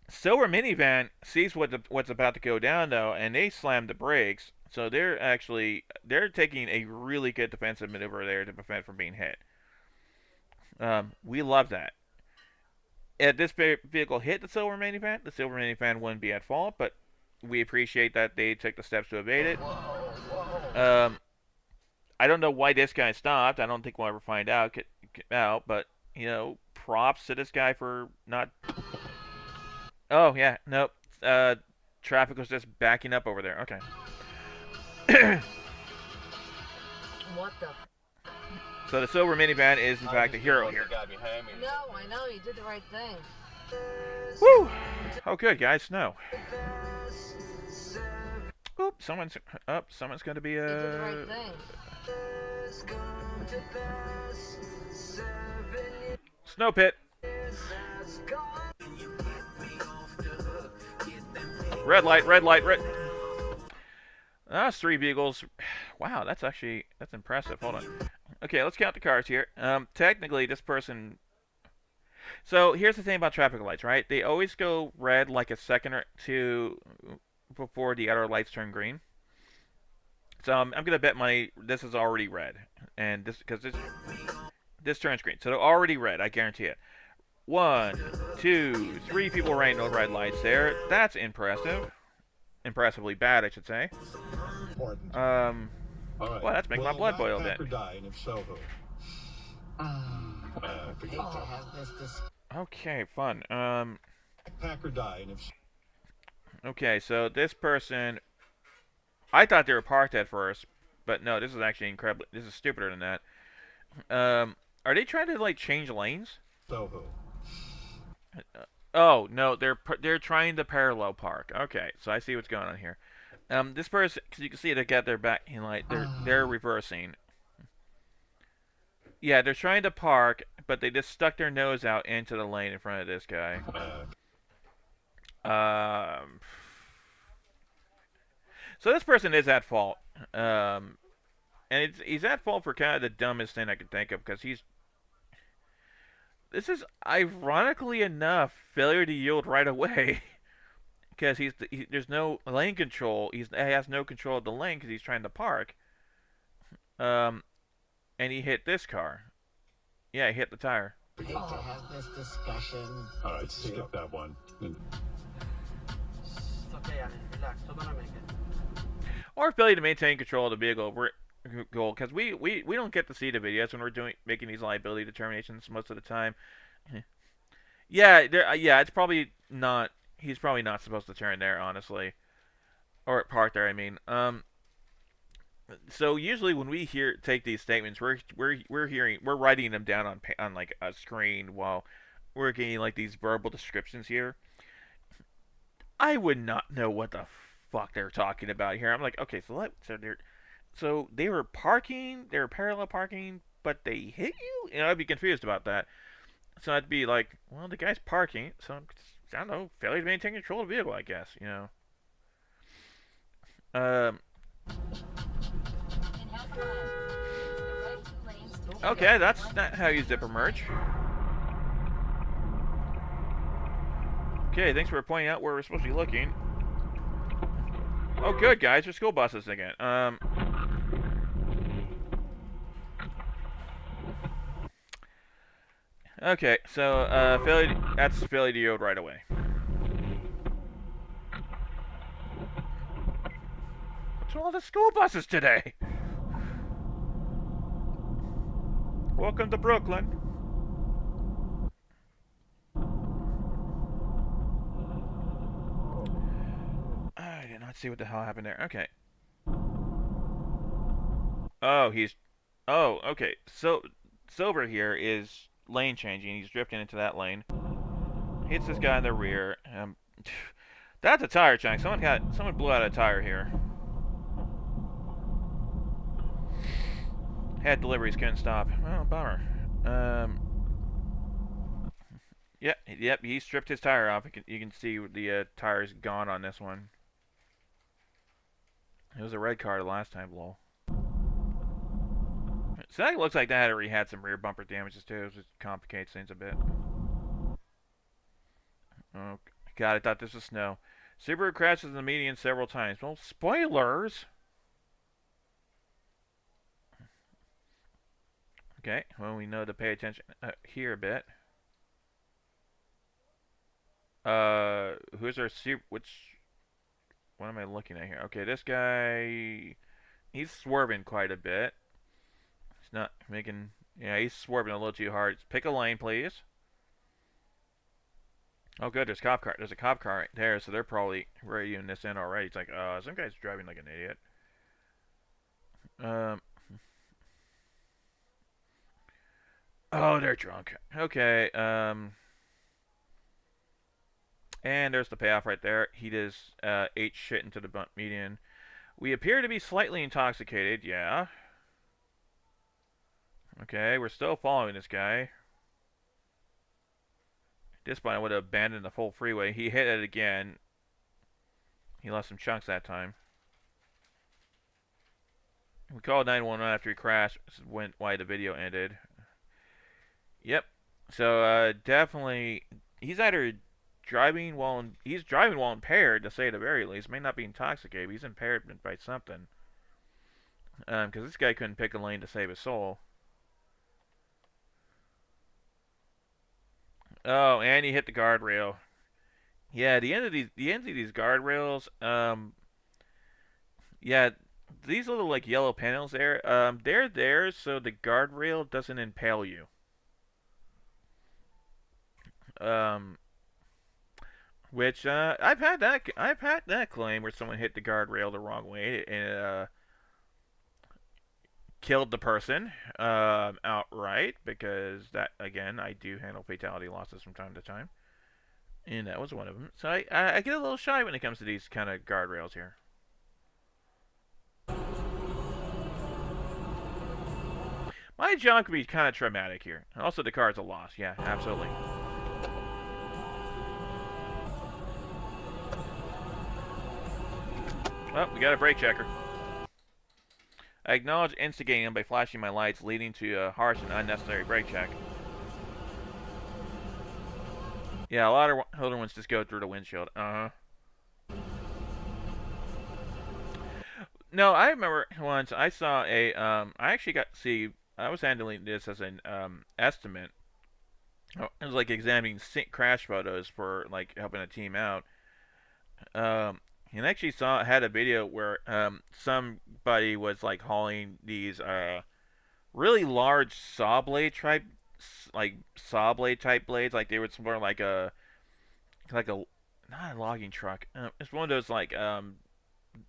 Silver minivan sees what's about to go down though, and they slam the brakes. So they're taking a really good defensive maneuver there to prevent from being hit. We love that. If this vehicle hit the silver minivan wouldn't be at fault, but we appreciate that they took the steps to evade it. I don't know why this guy stopped. I don't think we'll ever find out. But props to this guy for not. Oh yeah, nope. Traffic was just backing up over there. Okay. What the? So the silver minivan is in fact the hero here. No, I know, you did the right thing. Woo! Oh, good, guys. Snow. Oops, someone's going to be You did the right thing. Snow pit. Red light, red light, red. That's 3 vehicles. Wow, that's impressive. Hold on. Okay, let's count the cars here. Technically, this person. So here's the thing about traffic lights, right? They always go red like a second or two before the other lights turn green. So I'm gonna bet money this is already red, and this turns green. So they're already red. I guarantee it. 1, 2, 3 people running those red lights there. That's impressive. Impressively bad, I should say. Well, that's making my blood boil a bit. Okay, fun. Okay, so this person, I thought they were parked at first, but no, this is actually incredible. This is stupider than that. Are they trying to like change lanes? Oh no, they're trying to parallel park. Okay, so I see what's going on here. This person, cause you can see they got their back in light. They're reversing. Yeah, they're trying to park, but they just stuck their nose out into the lane in front of this guy. So this person is at fault. And he's at fault for kind of the dumbest thing I could think of, because this is, ironically enough, failure to yield right away. Because there's no lane control. He has no control of the lane because he's trying to park. And he hit this car. Yeah, he hit the tire. I hate to have this discussion. Alright, skip that one. It's okay, Alan. Relax. We're gonna make it. Or failure to maintain control of the vehicle. Because we don't get to see the videos when we're making these liability determinations most of the time. Yeah, it's probably not. He's probably not supposed to turn there, honestly, or park there. I mean, so usually when we take these statements, we're writing them down on like a screen while we're getting like these verbal descriptions here. I would not know what the fuck they're talking about here. I'm like, okay, so they were parking, they were parallel parking, but they hit you? You know, I'd be confused about that. So I'd be like, well, the guy's parking, so I don't know, failure to maintain control of the vehicle, I guess, you know. Okay, that's not how you zipper merge. Okay, thanks for pointing out where we're supposed to be looking. Oh, good, guys, there's school buses again. Okay, so that's failure to yield right away. What's with all the school buses today? Welcome to Brooklyn. I did not see what the hell happened there. Okay. Oh, okay. So Silver here is lane changing. He's drifting into that lane. Hits this guy in the rear. That's a tire chunk. Someone blew out a tire here. Had deliveries, couldn't stop. Well, bummer. Yep. He stripped his tire off. You can see the tire's gone on this one. It was a red car the last time, lol. So that looks like that already had some rear bumper damages too. It just complicates things a bit. Oh God, I thought this was snow. Subaru crashes in the median several times. Well, spoilers. Okay, well we know to pay attention here a bit. Who's our what am I looking at here? Okay, this guy, he's swerving quite a bit. He's not making, yeah, he's swerving a little too hard. Pick a lane, please. Oh, good, there's a cop car right there, so they're probably radioing this in already. It's like, some guy's driving like an idiot. Oh, they're drunk. Okay, and there's the payoff right there. He just ate shit into the bunt median. We appear to be slightly intoxicated, yeah. Okay, we're still following this guy. At this point, I would have abandoned the full freeway. He hit it again. He lost some chunks that time. We called 911 after he crashed. This is why the video ended. Yep. So definitely, he's either driving while impaired, to say the very least. May not be intoxicated, but he's impaired by something. Because this guy couldn't pick a lane to save his soul. Oh, and he hit the guardrail. Yeah, the end of these guardrails. Yeah, these little like yellow panels there. They're there so the guardrail doesn't impale you. Which I've had that claim where someone hit the guardrail the wrong way and killed the person outright, because that, again, I do handle fatality losses from time to time, and that was one of them. So I get a little shy when it comes to these kind of guardrails here. My jump could be kind of traumatic here. Also, the car's a loss. Yeah, absolutely. Oh, we got a brake checker. I acknowledge instigating him by flashing my lights, leading to a harsh and unnecessary brake check. Yeah, a lot of older ones just go through the windshield. No, I remember once I saw a, I actually got to see, I was handling this as an estimate. It was like examining crash photos for like helping a team out. And actually had a video where somebody was like hauling these really large saw blade type blades, like they were more like a not a logging truck. It's one of those like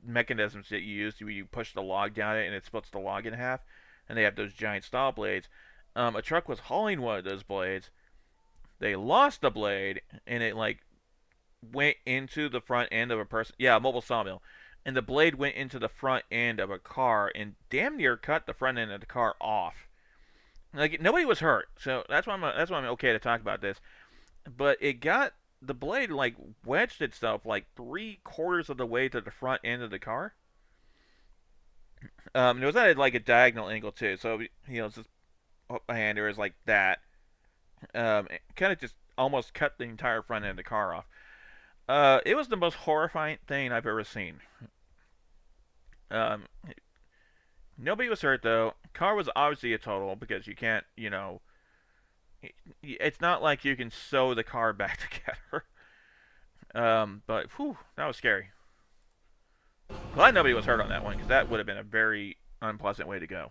mechanisms that you use where you push the log down it and it splits the log in half, and they have those giant saw blades. A truck was hauling one of those blades. They lost the blade, and it like went into the front end of a person. Yeah, a mobile sawmill. And the blade went into the front end of a car and damn near cut the front end of the car off. Like, nobody was hurt, so that's why I'm okay to talk about this. But it got the blade like wedged itself like 3/4 of the way to the front end of the car. It was at like a diagonal angle too, so it's just a hand there is like that. It kind of just almost cut the entire front end of the car off. It was the most horrifying thing I've ever seen. Nobody was hurt though. Car was obviously a total, because you can't, it's not like you can sew the car back together. But whew, that was scary. Glad nobody was hurt on that one, because that would have been a very unpleasant way to go.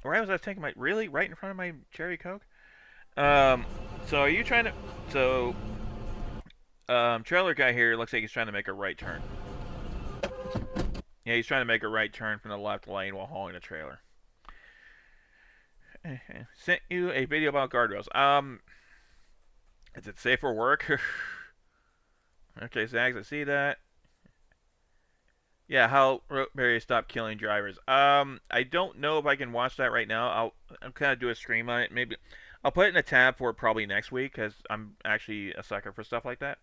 Where was I taking my, really? Right in front of my Cherry Coke? So are you trying to, trailer guy here looks like he's trying to make a right turn. Yeah, he's trying to make a right turn from the left lane while hauling a trailer. Sent you a video about guardrails. Is it safe for work? Okay, Zags, I see that. Yeah, how Roteberry stopped killing drivers. I don't know if I can watch that right now. I'll kind of do a stream on it. Maybe I'll put it in a tab for probably next week, because I'm actually a sucker for stuff like that.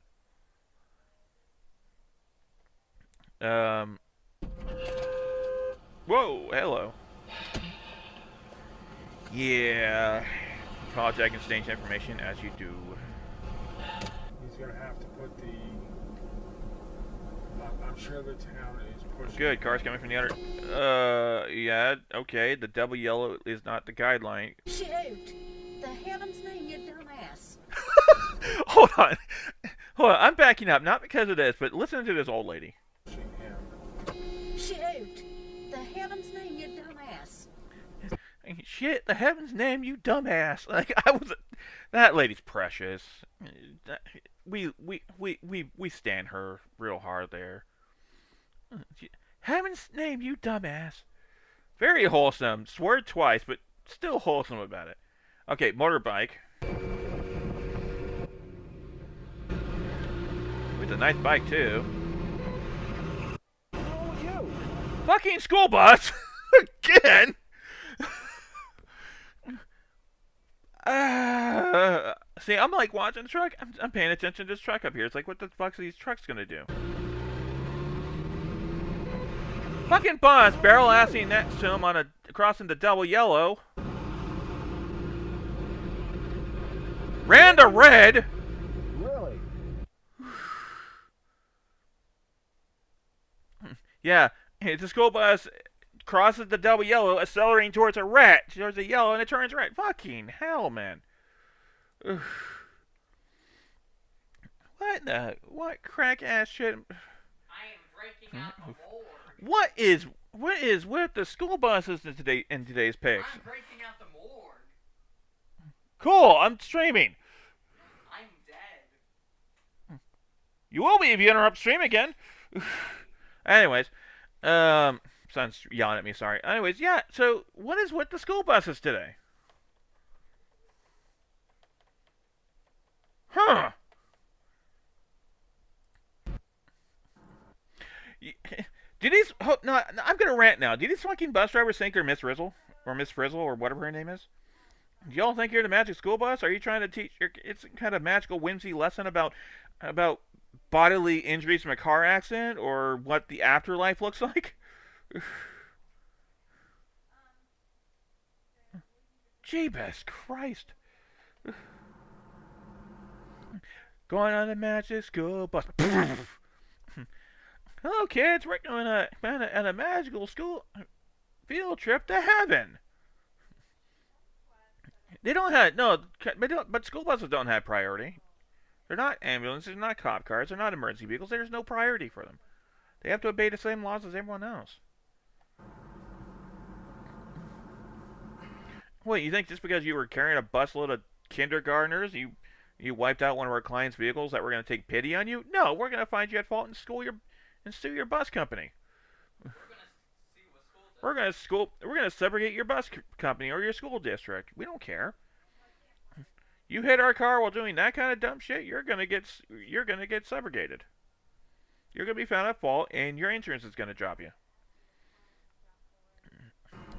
Whoa, hello. Yeah. Call check and stage information as you do. He's gonna have to put the. I'm sure the town is pushing. Good, cars coming from the other. Yeah, okay. The double yellow is not the guideline. Shoot! The heaven's name, you dumbass. Hold on. I'm backing up, not because of this, but listen to this old lady. Shoot! The heaven's name, you dumbass. Shit, the heaven's name, you dumbass. Like, that lady's precious. We stand her real hard there. Heaven's name, you dumbass. Very wholesome. Swear twice, but still wholesome about it. Okay, motorbike. It's a nice bike, too. Fucking school bus! Again! See, I'm like watching the truck. I'm paying attention to this truck up here. It's like, what the fuck are these trucks gonna do? Fucking bus barrel-assing next to him on crossing the double yellow. Ran to red! Really? Yeah, it's a school bus crosses the double yellow, accelerating towards a red, towards a yellow, and it turns red. Fucking hell, man. What crack ass shit? I am breaking out the morgue. What is with the school buses in today's pics? I'm breaking out the morgue. Cool, I'm streaming. I'm dead. You will be if you interrupt stream again. Anyways, son's yelling at me, sorry. Anyways, yeah, so what is with the school buses today? Huh. Do these... No, I'm going to rant now. Do these fucking bus drivers think they're Miss Frizzle? Or Miss Frizzle, or whatever her name is? Do y'all think you're the magic school bus? Are you trying to teach... It's kind of magical, whimsy lesson about bodily injuries from a car accident? Or what the afterlife looks like? Jeebus Christ. Going on a magic school bus. Hello, kids. We're going on a magical school field trip to heaven. They don't have but school buses don't have priority. They're not ambulances. They're not cop cars. They're not emergency vehicles. There's no priority for them. They have to obey the same laws as everyone else. Wait, you think just because you were carrying a busload of kindergartners, you wiped out one of our clients' vehicles that we're going to take pity on you? No, we're going to find you at fault and sue your bus company. We're going to subrogate your bus company or your school district. We don't care. You hit our car while doing that kind of dumb shit, you're going to get subrogated. You're going to be found at fault and your insurance is going to drop you.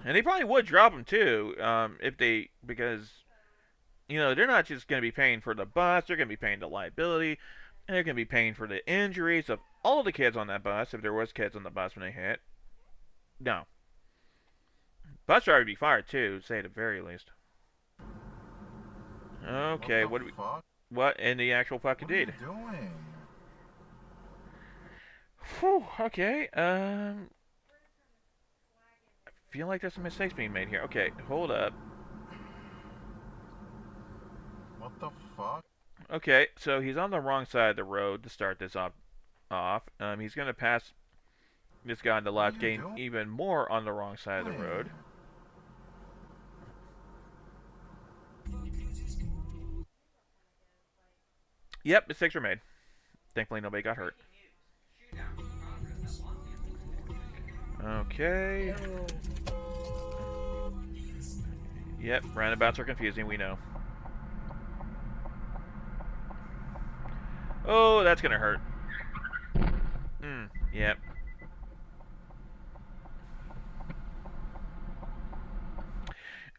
And they probably would drop them too, because they're not just going to be paying for the bus, they're going to be paying the liability, and they're going to be paying for the injuries of all the kids on that bus, if there was kids on the bus when they hit. No. Bus driver would be fired too, say at the very least. Okay, what in the actual fucking deed? What are you doing? Whew, okay, I feel like there's some mistakes being made here. Okay, hold up. What the fuck? Okay, so he's on the wrong side of the road to start this off. He's gonna pass this guy on the left, getting even more on the wrong side of the road. Yep, mistakes were made. Thankfully, nobody got hurt. Okay. Yep, roundabouts are confusing, we know. Oh, that's gonna hurt. Yep.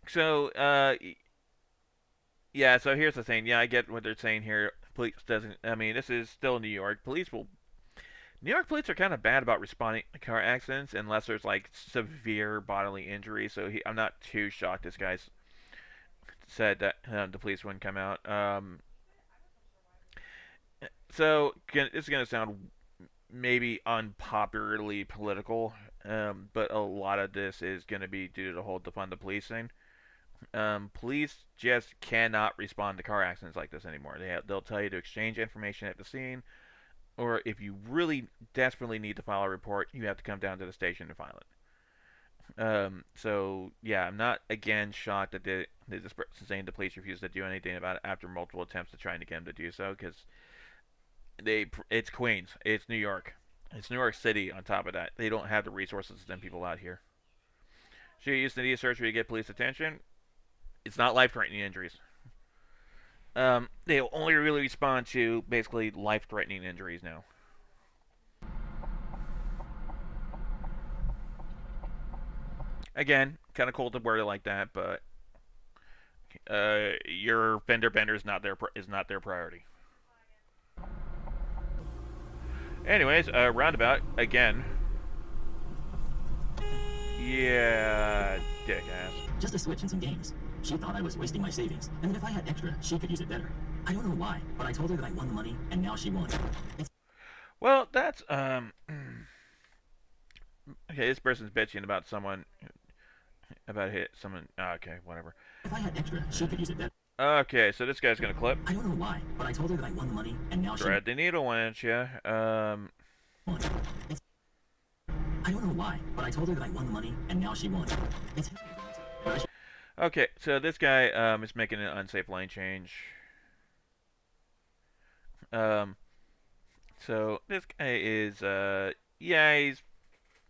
So, yeah, so here's the thing. Yeah, I get what they're saying here. Police doesn't... I mean, this is still New York. New York police are kind of bad about responding to car accidents unless there's, like, severe bodily injury. So I'm not too shocked this guy's said that the police wouldn't come out. So, this is going to sound maybe unpopularly political, but a lot of this is going to be due to the whole defund the police thing. Police just cannot respond to car accidents like this anymore. They'll tell you to exchange information at the scene, or if you really desperately need to file a report, you have to come down to the station to file it. So, yeah, I'm not, again, shocked that this person saying the police refused to do anything about it after multiple attempts to try to get them to do so, because it's Queens. It's New York. It's New York City on top of that. They don't have the resources to send people out here. She used to need surgery to get police attention. It's not life-threatening injuries. They'll only really respond to basically life-threatening injuries now. Again, kind of cool to word it like that, but your fender bender is not their priority. Anyways, roundabout again. Yeah, dick ass. Just a switch and some games. She thought I was wasting my savings, and that if I had extra, she could use it better. I don't know why, but I told her that I won the money, and now she won. Well, that's okay. This person's bitching about someone. Someone. Okay, whatever. If I had extra, she could use it better. Okay, so this guy's gonna clip. I don't know why, but I told her that I won the money, and now she. Thread the needle, winch, yeah. I don't know why, but I told her that I won the money, and now she won. Okay, so this guy is making an unsafe lane change. So this guy is yeah,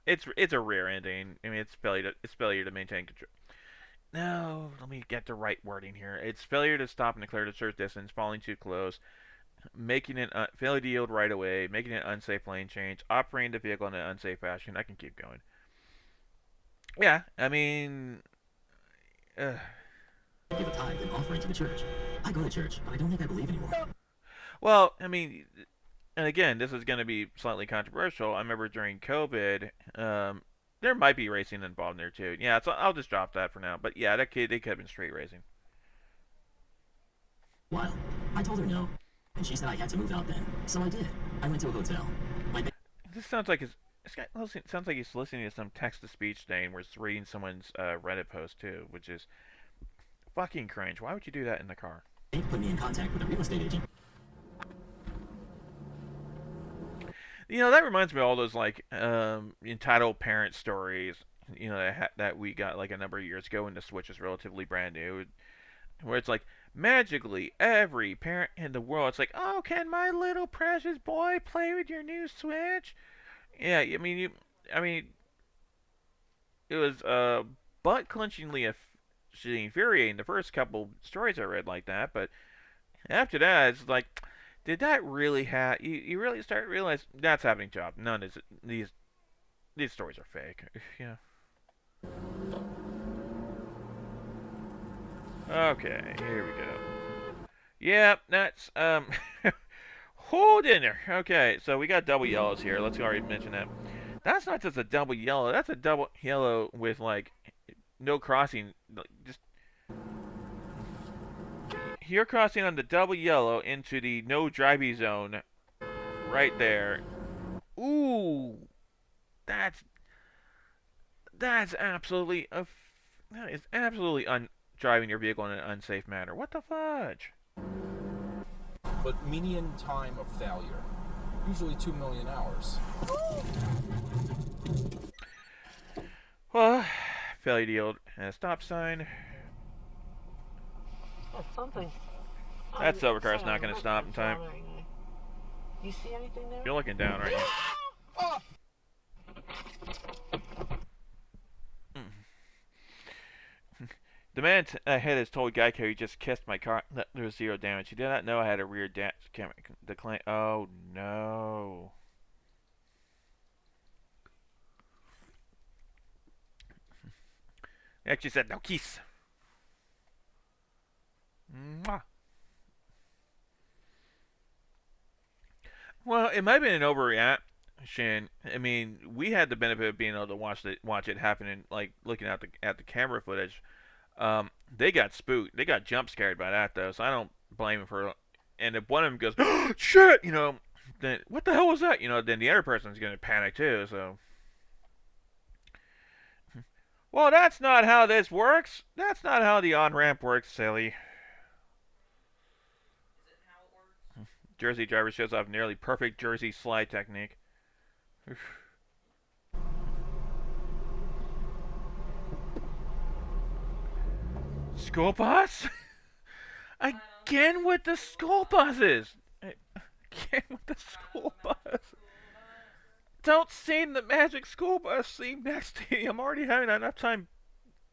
it's a rear ending. I mean, it's failure to maintain control. No, let me get the right wording here. It's failure to stop and declare the search distance, falling too close, making it failure to yield right away, making an unsafe lane change, operating the vehicle in an unsafe fashion. I can keep going. Yeah, I mean, give a tithe and offering to the church. I go to church, but I don't think I believe anymore. Well, I mean, and again, this is going to be slightly controversial. I remember during COVID, there might be racing involved there too. Yeah, so I'll just drop that for now. But yeah, they could have been straight racing. Well, I told her no, and she said I had to move out then. So I did. I went to a hotel. This sounds like this guy sounds like he's listening to some text-to-speech thing where he's reading someone's Reddit post too, which is fucking cringe. Why would you do that in the car? They put me in contact with a real estate agent. You know, that reminds me of all those like entitled parent stories. You know that we got like a number of years ago when the Switch was relatively brand new, where it's like magically every parent in the world, it's like, oh, can my little precious boy play with your new Switch? Yeah, I mean it was butt-clenchingly infuriating the first couple stories I read like that, but after that it's like, did that really you really start to realize that's happening to job. None of these stories are fake. Yeah. Okay, here we go. Yep, that's hold in there. Okay, so we got double yellows here. Let's already mention that. That's not just a double yellow. That's a double yellow with like no crossing. Just you're crossing on the double yellow into the no driving zone, right there. Ooh, that's absolutely that is absolutely driving your vehicle in an unsafe manner. What the fudge? But median time of failure, usually 2 million hours. Well, failure to yield and a stop sign. That's something. That silver car's not going to stop in time. You see anything there? You're looking down right now. The man ahead has told Geico he just kissed my car. There was 0 damage. He did not know I had a rear camera. The claim. Oh no. He actually said no kiss. Mwah. Well, it might have been an overreaction. I mean, we had the benefit of being able to watch it happen and like looking at the camera footage. They got spooked. They got jump scared by that though, so I don't blame them for. And if one of them goes, oh, "Shit," you know, then what the hell was that? You know, then the other person's gonna panic too. So, well, that's not how this works. That's not how the on-ramp works, silly. Jersey driver shows off nearly perfect Jersey slide technique. School bus? Again with the school buses! Again with the school bus! Don't sing the magic school bus scene next to me. I'm already having enough time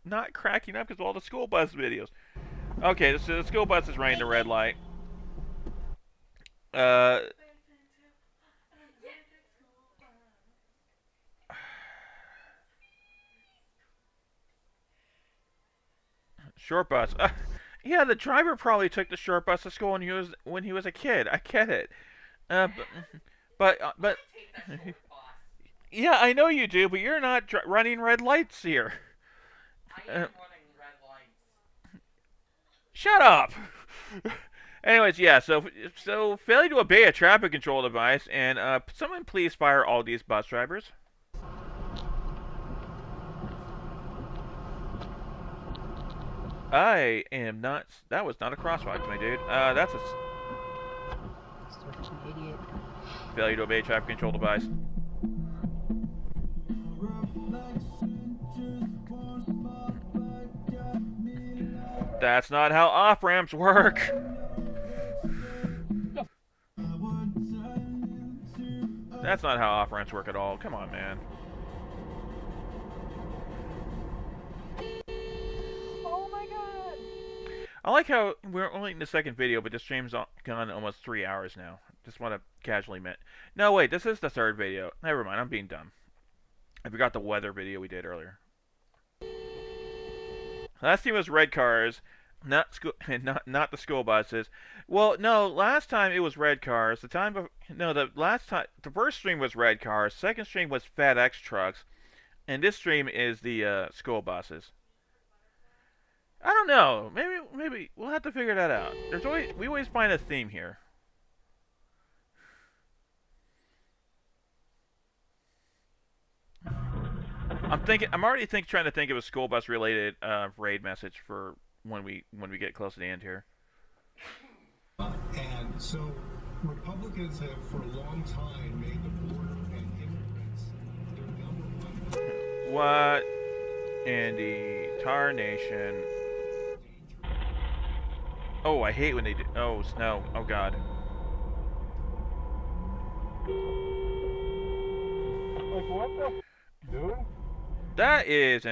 not cracking up because of all the school bus videos. Okay, so the school bus is running the red light. Short bus. Yeah, the driver probably took the short bus to school when he was a kid. I get it. But yeah, I know you do, but you're not running red lights here. I am running red lights. Shut up. Anyways, yeah. So failing to obey a traffic control device, and someone please fire all these bus drivers. I am not. That was not a crosswalk, my dude. That's a failure to obey traffic control device. That's not how off-ramps work. That's not how off-ramps work at all. Come on, man. Oh my god! I like how we're only in the second video, but this stream's gone almost 3 hours now. Just want to casually admit. No, wait, this is the third video. Never mind, I'm being dumb. I forgot the weather video we did earlier. Last team was red cars, not the school buses. Well, no, last time it was red cars. The first stream was red cars. Second stream was FedEx trucks, and this stream is the school buses. I don't know. Maybe we'll have to figure that out. We always find a theme here. I'm already trying to think of a school bus related raid message for when we get close to the end here. And so Republicans have for a long time made the border and immigrants their number one. What in the tarnation? Oh, I hate when they do. Oh, snow. Oh, God. Like, what the dude? That is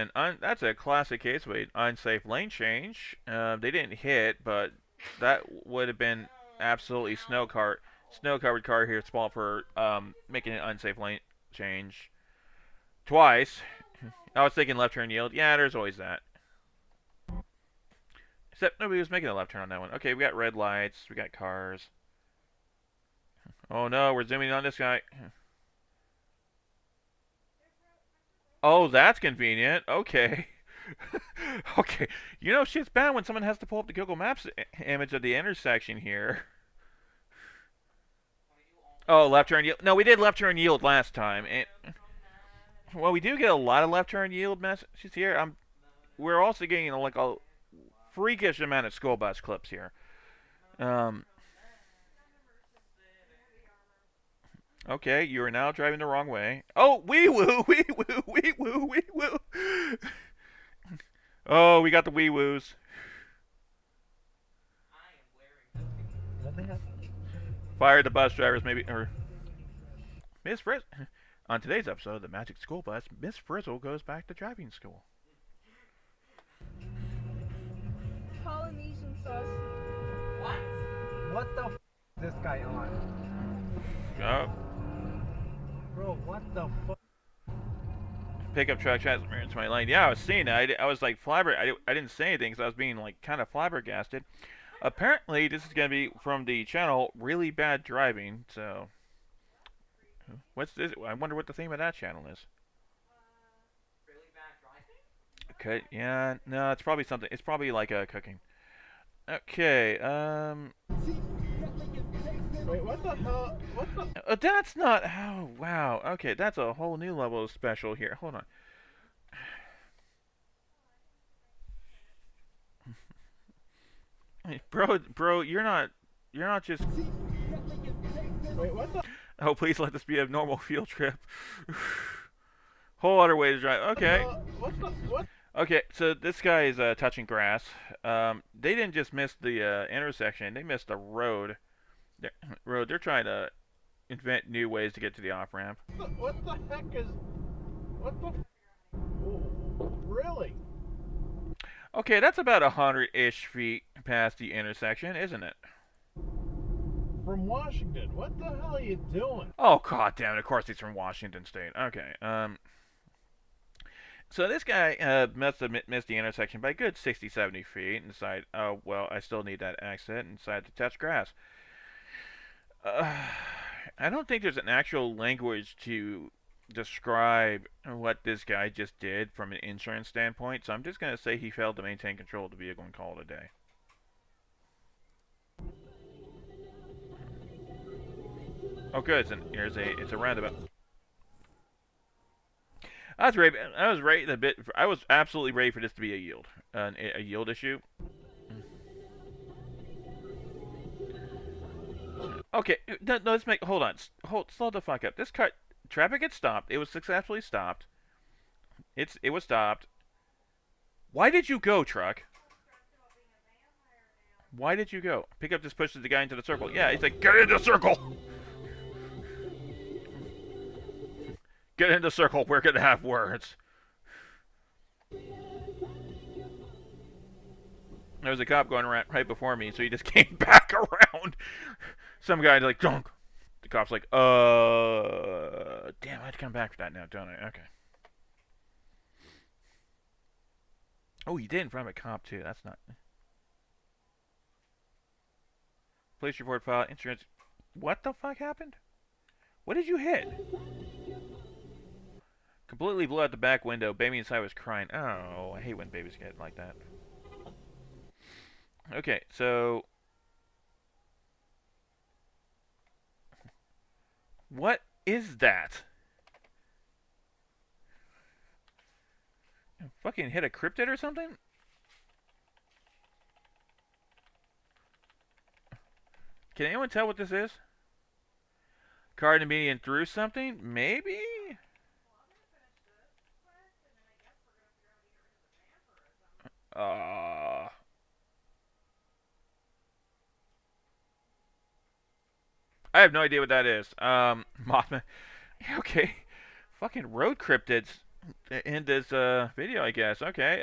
that's a classic case of an unsafe lane change. They didn't hit, but that would have been absolutely snow-covered car here, small for making an unsafe lane change twice. I was thinking left turn yield. Yeah, there's always that. Except nobody was making a left turn on that one. Okay, we got red lights. We got cars. Oh no, we're zooming on this guy. Oh, that's convenient. Okay. Okay. You know, shit's bad when someone has to pull up the Google Maps image of the intersection here. Oh, left turn yield. No, we did left turn yield last time. Well, we do get a lot of left turn yield messages here. We're also getting like a freakish amount of school bus clips here. Okay, you are now driving the wrong way. Oh, wee woo, wee woo, wee woo, wee woo. Oh, we got the wee woos. Fire the bus drivers, maybe, or Miss Frizzle. On today's episode of the Magic School Bus, Miss Frizzle goes back to driving school. Polynesian sauce. What the f is this guy on? Oh. Bro, what the fuck? Pickup truck transfer into my lane. Yeah, I was seeing that. I was like I didn't say anything because I was being like kind of flabbergasted. Apparently, this is gonna be from the channel Really Bad Driving. So, what's this? I wonder what the theme of that channel is. Really bad driving? Okay. Yeah. No, it's probably something. It's probably like cooking. Okay. Wait, what the hell? What the? That's not how. Wow. Okay, that's a whole new level of special here. Hold on. Hey, bro, you're not just. Wait, what the? Oh, please let this be a normal field trip. Whole other way to drive. Okay. What the? What? Okay, so this guy is touching grass. They didn't just miss the intersection; they missed the road. They're trying to invent new ways to get to the off-ramp. What the heck is... What the... Really? Okay, that's about 100-ish feet past the intersection, isn't it? From Washington. What the hell are you doing? Oh, god damn it. Of course he's from Washington State. Okay, so this guy must have missed the intersection by a good 60, 70 feet and decided, oh, well, I still need that exit, and decided to touch grass. I don't think there's an actual language to describe what this guy just did from an insurance standpoint, so I'm just going to say he failed to maintain control of the vehicle and call it a day. Oh, good. It's a roundabout. I was absolutely ready for this to be a yield, a yield issue. Okay, no, let's slow the fuck up. This car, traffic had stopped. It was successfully stopped. It was stopped. Why did you go, truck? Why did you go? Pickup just pushes the guy into the circle. Yeah, he's like, get into the circle! Get into the circle, we're gonna have words. There was a cop going around right before me, so he just came back around. Some guy like, dunk. The cop's like, damn, I had to come back for that now, don't I? Okay. Oh, you did in front of a cop, too. That's not... Police report filed. Insurance... What the fuck happened? What did you hit? Completely blew out the back window. Baby inside was crying. Oh, I hate when babies get like that. Okay, so... What is that? Fucking hit a cryptid or something? Can anyone tell what this is? Card and median through something? Maybe? I have no idea what that is. Mothman. Okay. Fucking road cryptids in this video, I guess. Okay.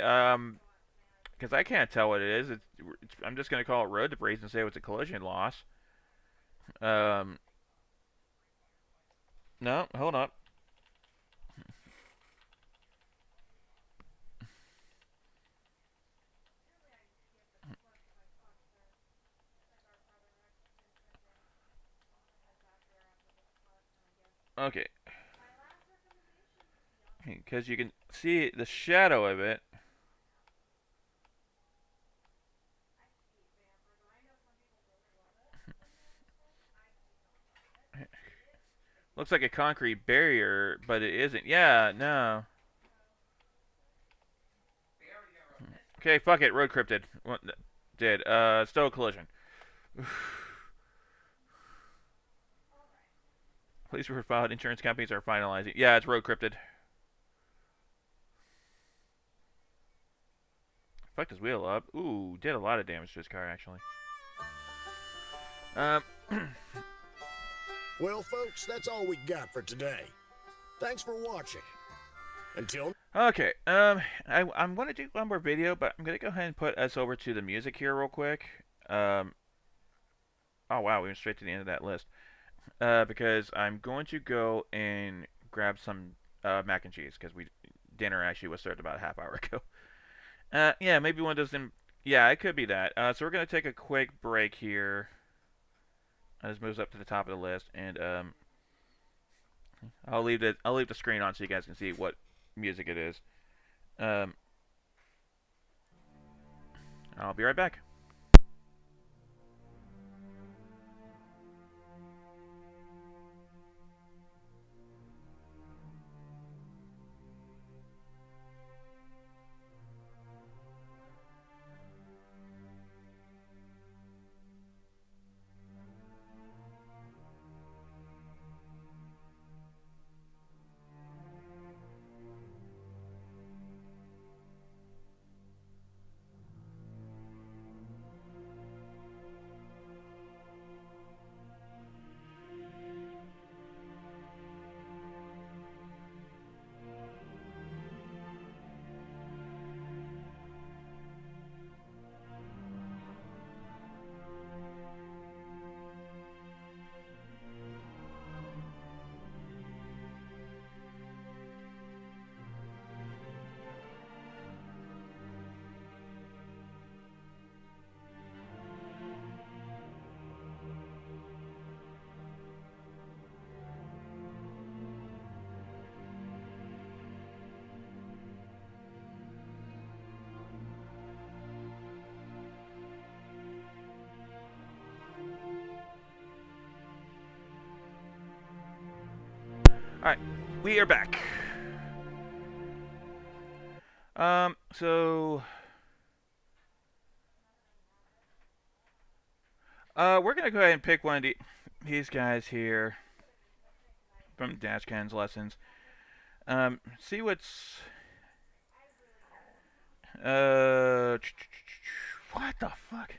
Because I can't tell what it is. I'm just gonna call it road debris and say it was a collision loss. No, hold up. Okay. Because you can see the shadow of it. Looks like a concrete barrier, but it isn't. Yeah, no. Okay, fuck it. Road cryptid. Did. Still a collision. Police were filed. Insurance companies are finalizing. Yeah, it's road cryptid. Fucked his wheel up. Ooh, did a lot of damage to his car, actually. Well, folks, that's all we got for today. Thanks for watching. Until... Okay, I'm going to do one more video, but I'm going to go ahead and put us over to the music here real quick. Oh, wow, we went straight to the end of that list. Because I'm going to go and grab some mac and cheese, because dinner actually was served about a half hour ago. Yeah, maybe one doesn't... Yeah, it could be that. So we're going to take a quick break here. This moves up to the top of the list, and I'll leave the screen on so you guys can see what music it is. I'll be right back. Alright, we are back. So... we're gonna go ahead and pick one of these guys here from Dashcan's lessons. See what's... what the fuck?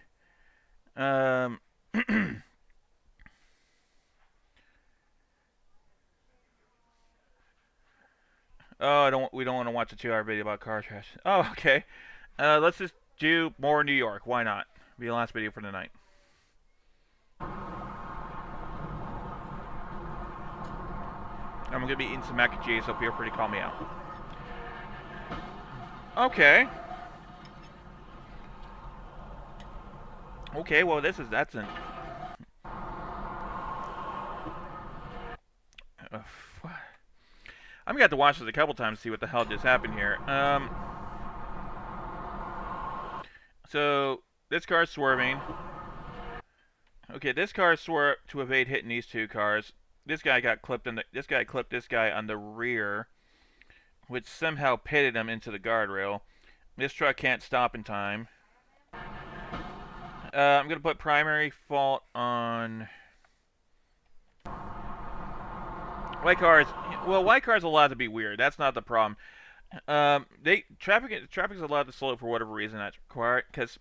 Oh, we don't want to watch a 2-hour video about car crash. Oh, okay. Let's just do more New York. Why not? Be the last video for the night. I'm gonna be eating some mac and cheese, so feel free to call me out. Okay. Okay, well that's an... I'm gonna have to watch this a couple times to see what the hell just happened here. So this car's swerving. Okay, this car swerved to evade hitting these two cars. This guy got clipped in the... This guy clipped this guy on the rear, which somehow pitted him into the guardrail. This truck can't stop in time. I'm gonna put primary fault on white cars. Well, white cars are allowed to be weird. That's not the problem. Traffic's allowed to slow for whatever reason that's required. Because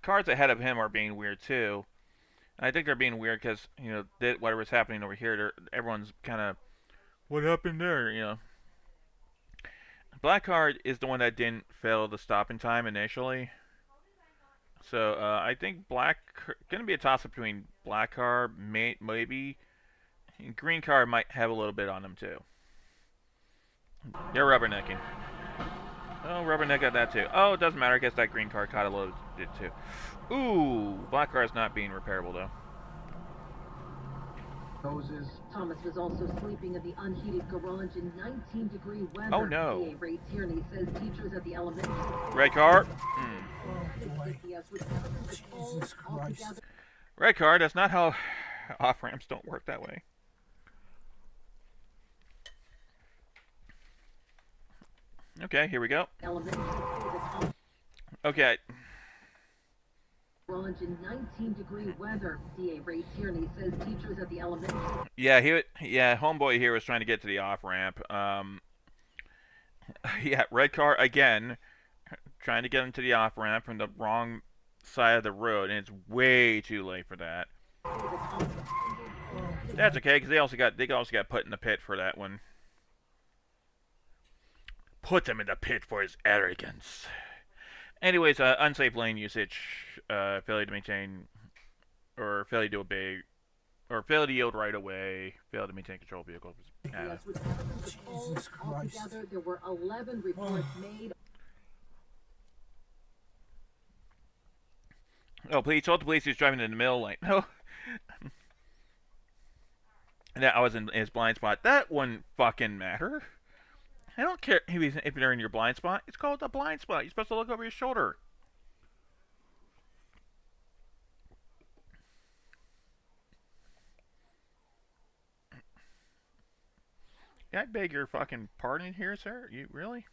cars ahead of him are being weird too. I think they're being weird because, you know, whatever's happening over here, everyone's kind of, what happened there, you know. Black car is the one that didn't fail the stop in time initially. So, I think going to be a toss-up between black car, maybe. Green car might have a little bit on them too. They're rubbernecking. Oh, rubberneck got that too. Oh, it doesn't matter. I guess that green car caught a little bit too. Ooh, black car's not being repairable though. Thomas was also sleeping in the unheated garage in 19-degree weather. Oh no. DA Ray Tierney says teachers at the elementary red car. Jesus Christ. Red car. That's not how off ramps don't work that way. Okay, here we go. Okay. Garage in 19-degree weather. DA Ray Tierney says teachers at the elementary. Yeah, homeboy here was trying to get to the off ramp. Yeah, red car again, trying to get into the off ramp from the wrong side of the road, and it's way too late for that. That's okay, because they also got put in the pit for that one. Put him in the pit for his arrogance. Anyways, unsafe lane usage, failure to maintain, or failure to obey, or failure to yield right away, failure to maintain control of vehicles. Jesus Christ. Altogether, there were 11 reports made. Oh, please, told the police he was driving in the middle lane. No. That I was in his blind spot. That wouldn't fucking matter. I don't care if you're in your blind spot. It's called a blind spot. You're supposed to look over your shoulder. I beg your fucking pardon here, sir? You really?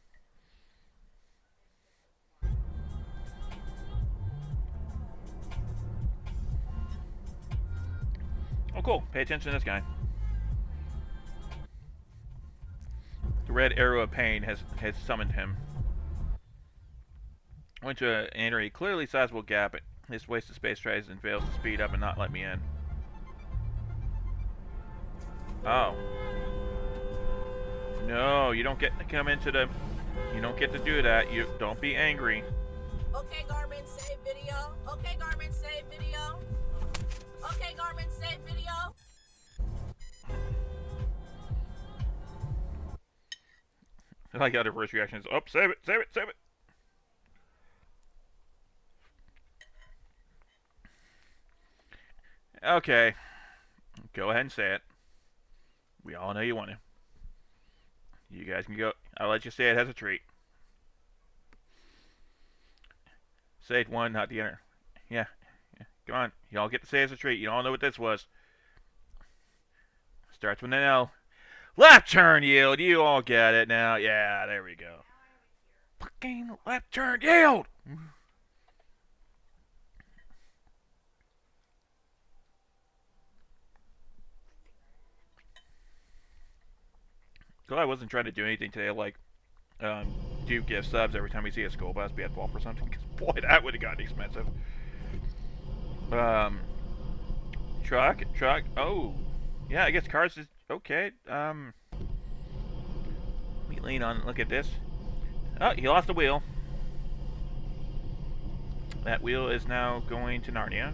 Oh, cool. Pay attention to this guy. The red arrow of pain has summoned him. Went to enter a clearly sizable gap. This wasted space tries and fails to speed up and not let me in. Oh. No, you don't get to come into the... You don't get to do that. You don't be angry. Okay, Garmin, save video. Okay, Garmin, save video. Okay, Garmin, save video. I like how their first reaction is, oh, save it, save it, save it. Okay. Go ahead and say it. We all know you want to. You guys can go. I'll let you say it as a treat. Say it one, not the other. Yeah. Come on. Y'all get to say it as a treat. You all know what this was. Starts with an L. Left turn yield. You all get it now. Yeah, there we go. Fucking left turn yield. So I wasn't trying to do anything today, like do gift subs every time we see a school bus be at fault for something. Because boy, that would have gotten expensive. Truck. Oh, yeah. I guess cars is okay. We lean on. Look at this. Oh, he lost a wheel. That wheel is now going to Narnia.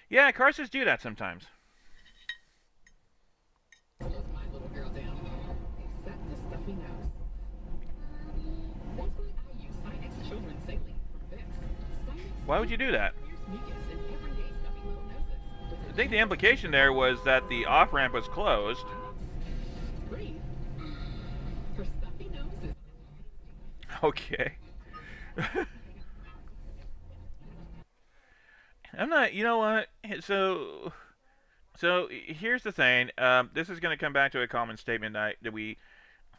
Yeah, cars just do that sometimes. Why would you do that? I think the implication there was that the off-ramp was closed. Okay. I'm not, you know what? So here's the thing. This is going to come back to a common statement that we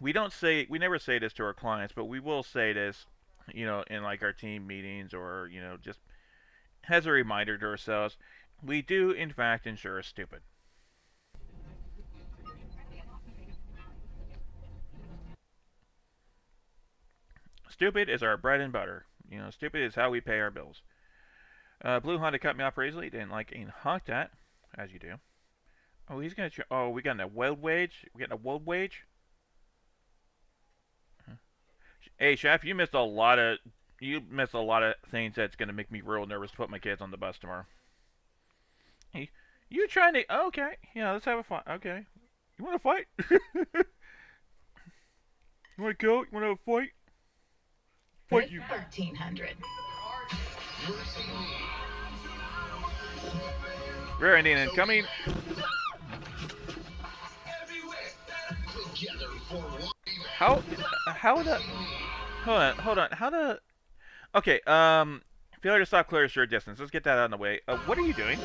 never say this to our clients, but we will say this, you know, in like our team meetings or, you know, just as a reminder to ourselves. We do, in fact, insure stupid. Stupid is our bread and butter. You know, stupid is how we pay our bills. Blue Honda cut me off easily. Didn't like being honked at, as you do. Oh, he's gonna. Oh, we got a world wage. We got a world wage. Hey, Chef, you missed a lot of things that's gonna make me real nervous to put my kids on the bus tomorrow. Hey, you trying to? Oh, okay, yeah, let's have a fight. Okay, you want to fight? You want to go? You want to have a fight? Fight you. 1300. Rare Indian incoming. How the? Hold on. How the? Okay. Failure to stop clear assured distance. Let's get that out of the way. What are you doing?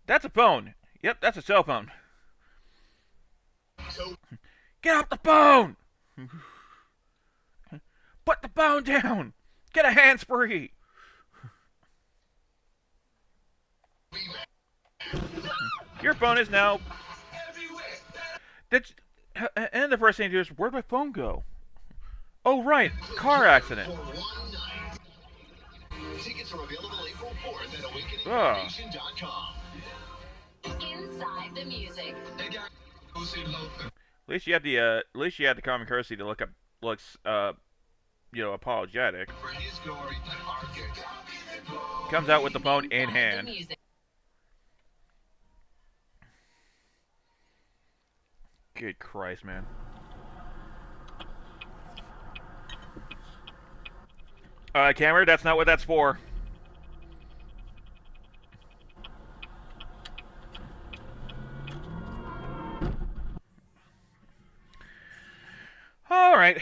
That's a phone. Yep, that's a cell phone. Get off the phone! Put the phone down! Get a hands-free! Your phone is now... And the first thing to do is, where'd my phone go? Oh, right. Car accident. Tickets are available April 4th at awakeningnation.com. Inside the music. At least you had the common courtesy to looks you know, apologetic. Comes out with the phone in hand. Good Christ, man. Cameron, that's not what that's for. All right.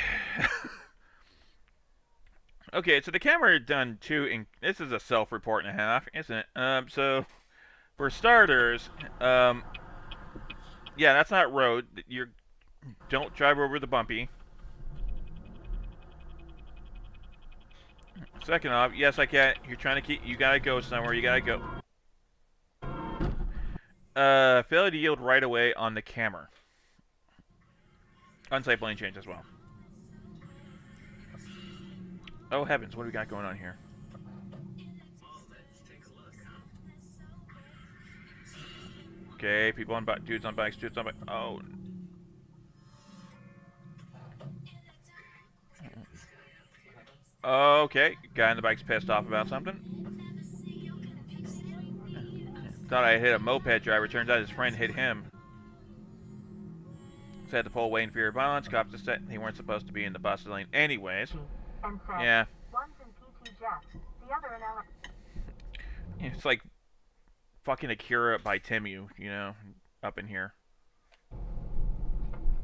Okay, so the camera done two. This is a self-report and a half, isn't it? So for starters, yeah, that's not road. Don't drive over the bumpy. Second off, yes, I can. You're trying to keep. You gotta go somewhere. You gotta go. Failure to yield right away on the camera. Unsafe lane change as well. Oh heavens, what do we got going on here? Okay, people on bikes, dudes on bikes. Oh. Okay, guy on the bike's pissed off about something. Thought I hit a moped driver. Turns out his friend hit him. Had to pull away in fear of violence. Cops just said they weren't supposed to be in the bus lane anyways. Yeah. One's in PT Jeff, the other in LA. It's like fucking Akira by Timu, you know, up in here.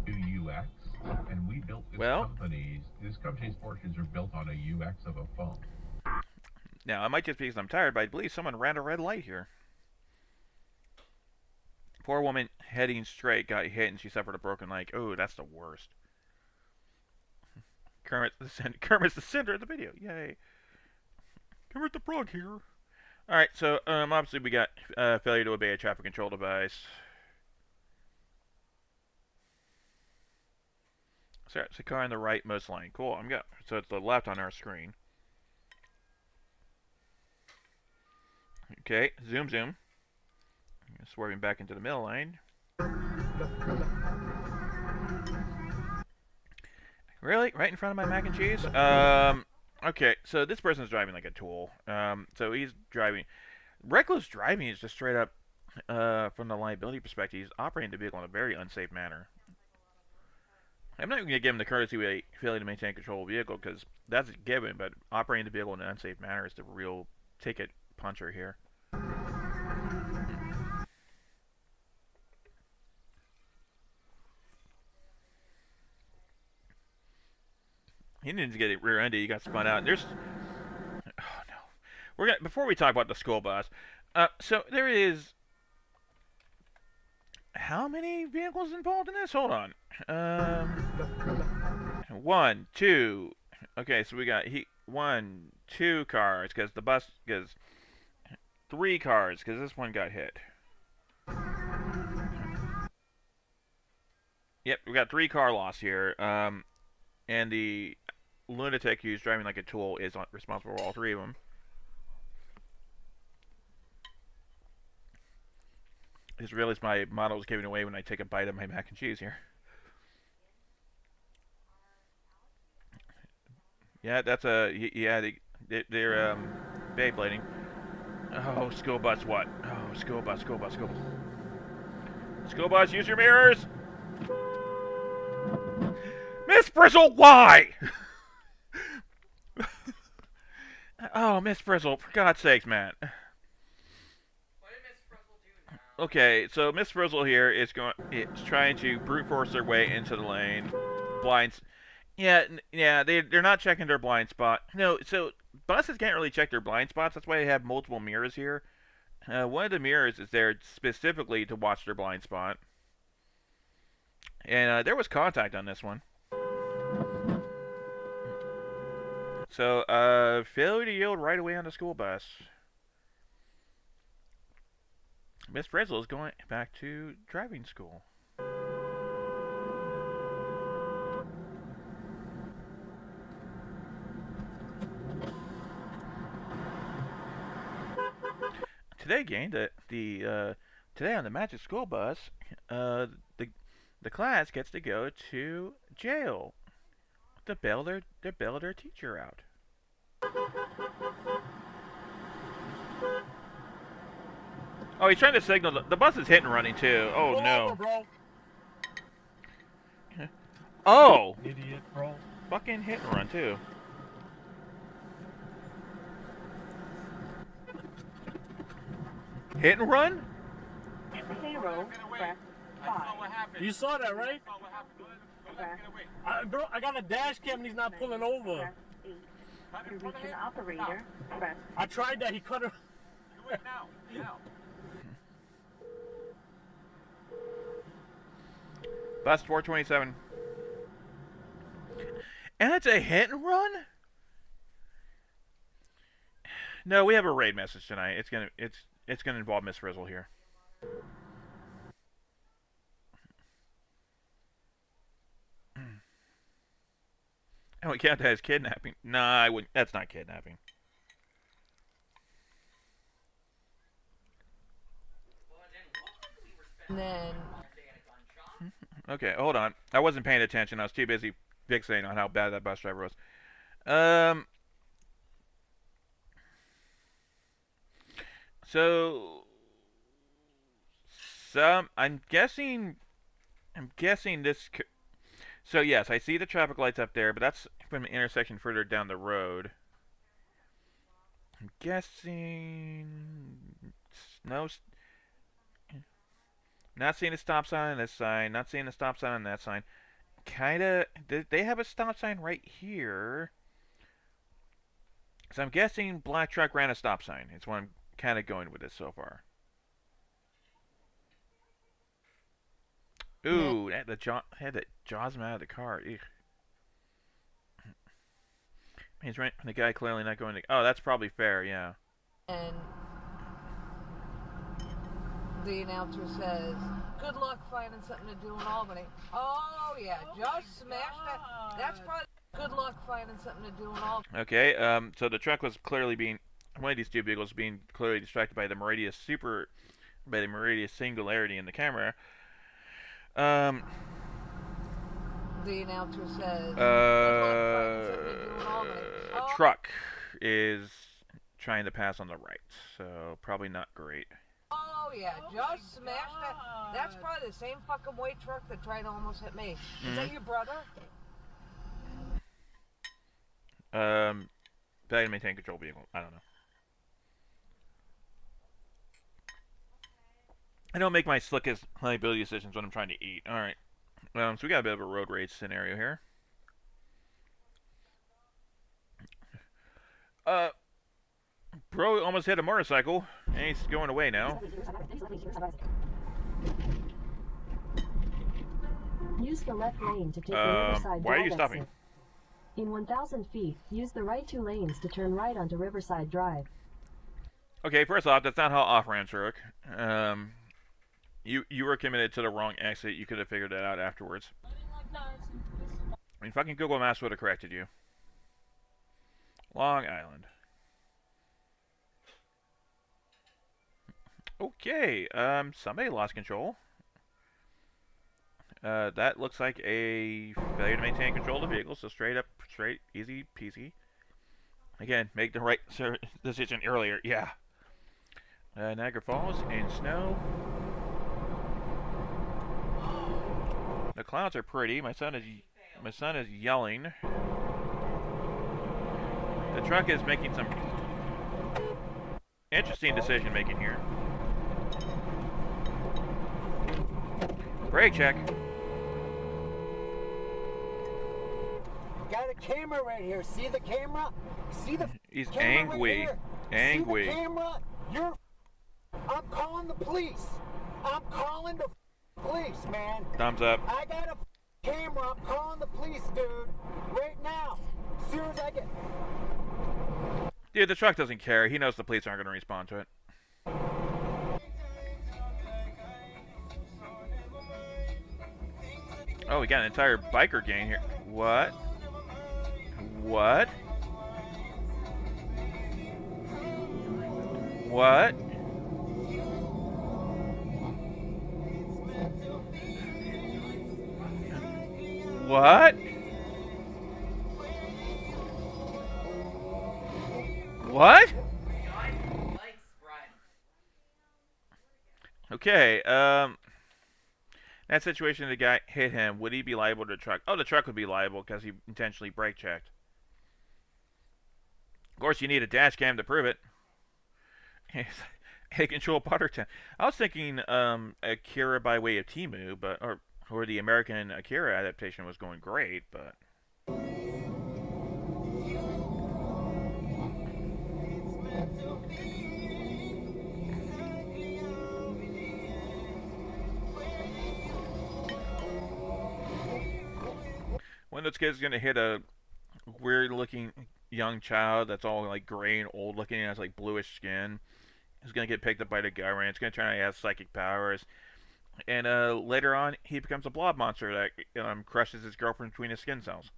UX, and we built this company's. This company's fortunes are built on a UX of a phone. Now, it might just be because I'm tired, but I believe someone ran a red light here. Poor woman heading straight got hit and she suffered a broken leg. Oh, that's the worst. Kermit's the center of the video. Yay. Kermit the Frog here. Alright, so obviously we got failure to obey a traffic control device. So it's the car on the rightmost lane. Cool. So it's the left on our screen. Okay, zoom. Swerving back into the middle lane. Really? Right in front of my mac and cheese? Okay, so this person's driving like a tool. So he's driving. Reckless driving is just straight up, from the liability perspective, he's operating the vehicle in a very unsafe manner. I'm not even going to give him the courtesy of failing to maintain control of the vehicle, because that's a given, but operating the vehicle in an unsafe manner is the real ticket puncher here. He didn't get it rear-ended. He got spun out. There's, oh no, before we talk about the school bus. So there is, how many vehicles involved in this? Hold on. 1, 2. Okay, so we got 1, 2 cars because the bus goes 3 cars because this one got hit. Yep, we got 3 car loss here. And the lunatic who's driving like a tool is responsible for all 3 of them. I just realized my model is giving away when I take a bite of my mac and cheese here. Yeah, that's they're Beyblading. Oh, school bus what? Oh, school bus. School bus, use your mirrors! Miss Frizzle, why? Oh, Miss Frizzle, for God's sakes, man. Okay, so Miss Frizzle here is trying to brute force their way into the lane. Blinds. Yeah, they're not checking their blind spot. No, so buses can't really check their blind spots. That's why they have multiple mirrors here. One of the mirrors is there specifically to watch their blind spot. And there was contact on this one. So, failure to yield right away on the school bus. Miss Frizzle is going back to driving school. Today, again, today on the Magic School Bus, the class gets to go to jail to bail their teacher out. Oh, he's trying to signal. The bus is hit and running too. Oh no. Oh. Idiot, bro. Fucking hit and run too. Hit and run? You saw that, right? Bro, I got a dash cam and he's not pulling over. I tried that. He cut her. Now. Bus 427. And it's a hit and run? No, we have a raid message tonight. It's gonna involve Miss Frizzle here. Oh, we count that as kidnapping. Nah, I wouldn't. That's not kidnapping. And then... Okay, hold on. I wasn't paying attention. I was too busy fixating on how bad that bus driver was. So I'm guessing this. So yes, I see the traffic lights up there, but that's from an intersection further down the road. I'm guessing no. Not seeing a stop sign on this sign. Not seeing a stop sign on that sign. Kinda. They have a stop sign right here. So I'm guessing black truck ran a stop sign. It's what I'm kind of going with this so far. Ooh, had the jaws him out of the car. Eek. He's right. The guy clearly not going to. Oh, that's probably fair. Yeah. And the announcer says, "Good luck finding something to do in Albany." Oh yeah, just smash that. That's probably good luck finding something to do in Albany. Okay. So the truck was clearly being one of these two vehicles being clearly distracted by the Meridius singularity in the camera. The announcer says, truck is trying to pass on the right, so probably not great. Oh yeah, just smash that. That's probably the same fucking white truck that tried to almost hit me. Is that your brother? Failure to maintain control vehicle. I don't know. I don't make my slickest liability decisions when I'm trying to eat. All right. So we got a bit of a road rage scenario here. Bro almost hit a motorcycle, and he's going away now. Use the left lane to take the Riverside why are Drive you stopping? exit. In 1,000 feet, use the right 2 lanes to turn right onto Riverside Drive. Okay, first off, that's not how off-ramps work. You were committed to the wrong exit. You could have figured that out afterwards. I mean, fucking Google Maps would have corrected you. Long Island. Okay, somebody lost control. That looks like a failure to maintain control of the vehicle, so straight, easy peasy. Again, make the right decision earlier, yeah. Niagara Falls in snow. The clouds are pretty. My son is yelling. The truck is making some interesting decision making here. Brake check. Got a camera right here. See the camera? See the He's camera angry. right here? Angry. See the camera? I'm calling the police. I'm calling the police, man. Thumbs up. I got a camera. I'm calling the police, dude. Right now. As soon as I get... Dude, the truck doesn't care. He knows the police aren't going to respond to it. Oh, we got an entire biker gang here. What? What? What? What? What? Okay, that situation, the guy hit him. Would he be liable to the truck? Oh, the truck would be liable because he intentionally brake checked. Of course, you need a dash cam to prove it. Hey, control Potterton. I was thinking Akira by way of Temu, but or the American Akira adaptation was going great, but. One of those kids is gonna hit a weird-looking young child that's all like gray and old-looking and has like bluish skin. He's gonna get picked up by the government. It's gonna turn out he has psychic powers, and later on he becomes a blob monster that crushes his girlfriend between his skin cells.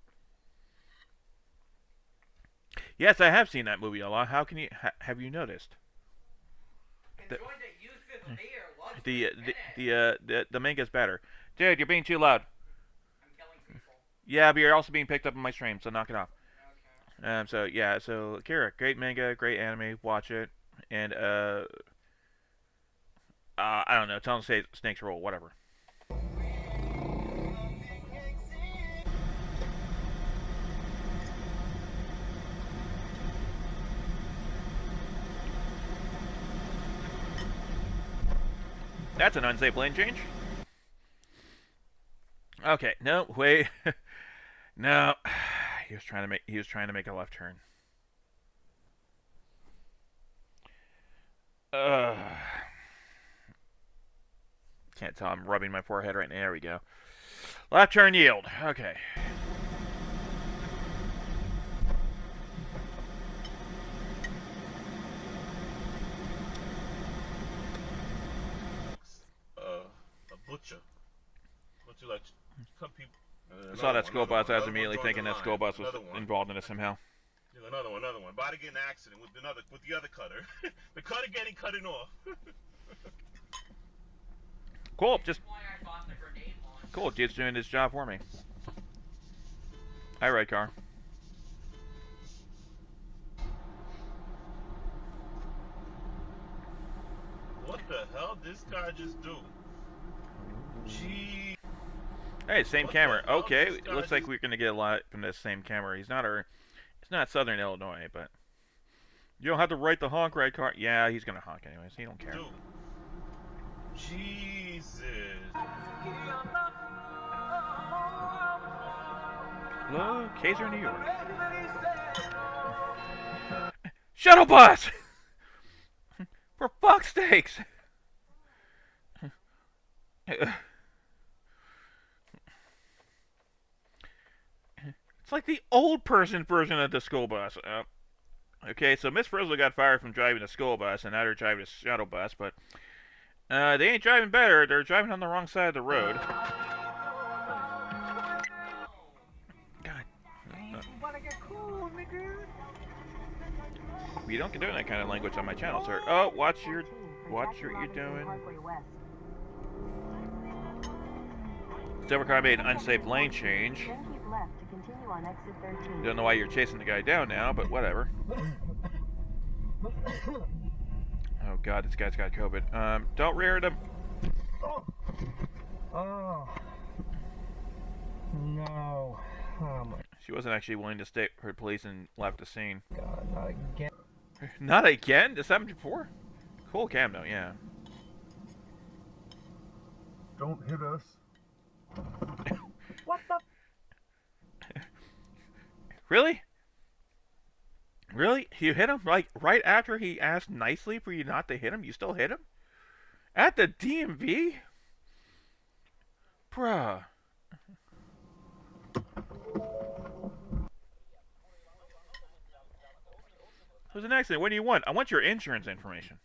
Yes, I have seen that movie a lot. How can you have you noticed? The manga's better. Dude, you're being too loud. Yeah, but you're also being picked up on my stream, so knock it off. Okay. So yeah, so Akira, great manga, great anime, watch it, and I don't know, tell them snakes roll, whatever. That's an unsafe lane change. Okay, no, wait. No, he was trying to make a left turn. Can't tell I'm rubbing my forehead right now. There we go. Left turn yield. Okay. A butcher. Butcher like some people. I saw that school bus. I was immediately thinking that school bus was involved in it somehow. Another one. About to get in an accident with the other cutter. The cutter getting cutting off. Cool. Cool. Dude's doing his job for me. Hi, red car. What the hell did this guy just do? Gee. Hey, same camera. Okay, it looks like we're gonna get a lot from this same camera. He's not Southern Illinois, but you don't have to write the honk, red car. Yeah, he's gonna honk anyways. He don't care. Dude. Jesus. Hello, Kaiser, New York. Shuttle bus! For fuck's sakes! It's like the old person version of the school bus. Okay, so Miss Frizzle got fired from driving the school bus, and now they're driving a shuttle bus, but they ain't driving better. They're driving on the wrong side of the road. God. We don't condone that kind of language on my channel, sir. Oh, watch what you're doing. Silver car made an unsafe lane change. Don't know why you're chasing the guy down now, but whatever. Oh god, this guy's got COVID. Don't rear him. Oh. No. Oh my. She wasn't actually willing to state her police and left the scene. God, not again. Not again? This happened before? Cool cam though, yeah. Don't hit us. What the? Really? Really? You hit him? Like, right after he asked nicely for you not to hit him, you still hit him? At the DMV? Bruh. It was an accident. What do you want? I want your insurance information.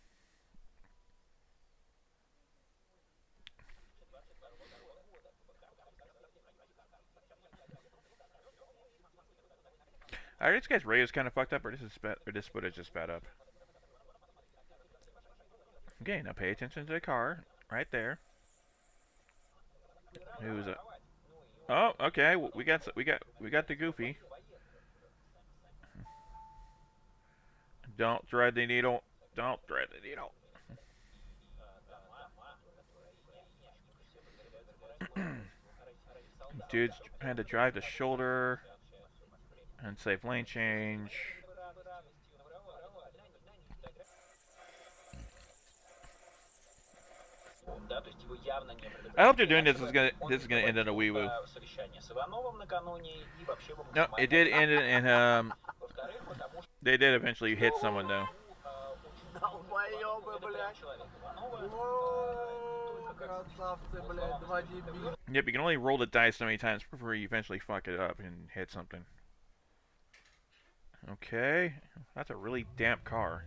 Alright, this guy's radio's kind of fucked up, or this footage is sped up. Okay, now pay attention to the car right there. Who's it? Oh, okay. We got the goofy. Don't thread the needle. Don't thread the needle. Dude's had to drive the shoulder. Unsafe lane change. I hope they're doing this. This is gonna end in a wee woo. No, it did end in they did eventually hit someone though. Yep, you can only roll the dice so many times before you eventually fuck it up and hit something. Okay, that's a really damp car.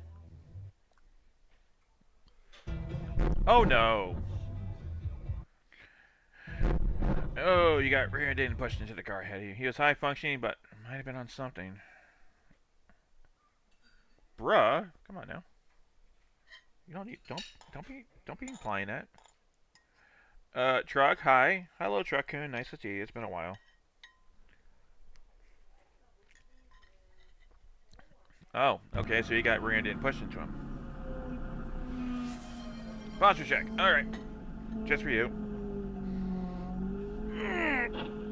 Oh no! Oh, you got rear-ended and pushed into the car ahead of you. He was high functioning, but might have been on something. Bruh, come on now. You don't need don't be implying that. Truck, hi. Hello, Truck-kun. Nice to see you. It's been a while. Oh, okay, so you got rear-ended and pushed into him. Posture check. Alright. Just for you.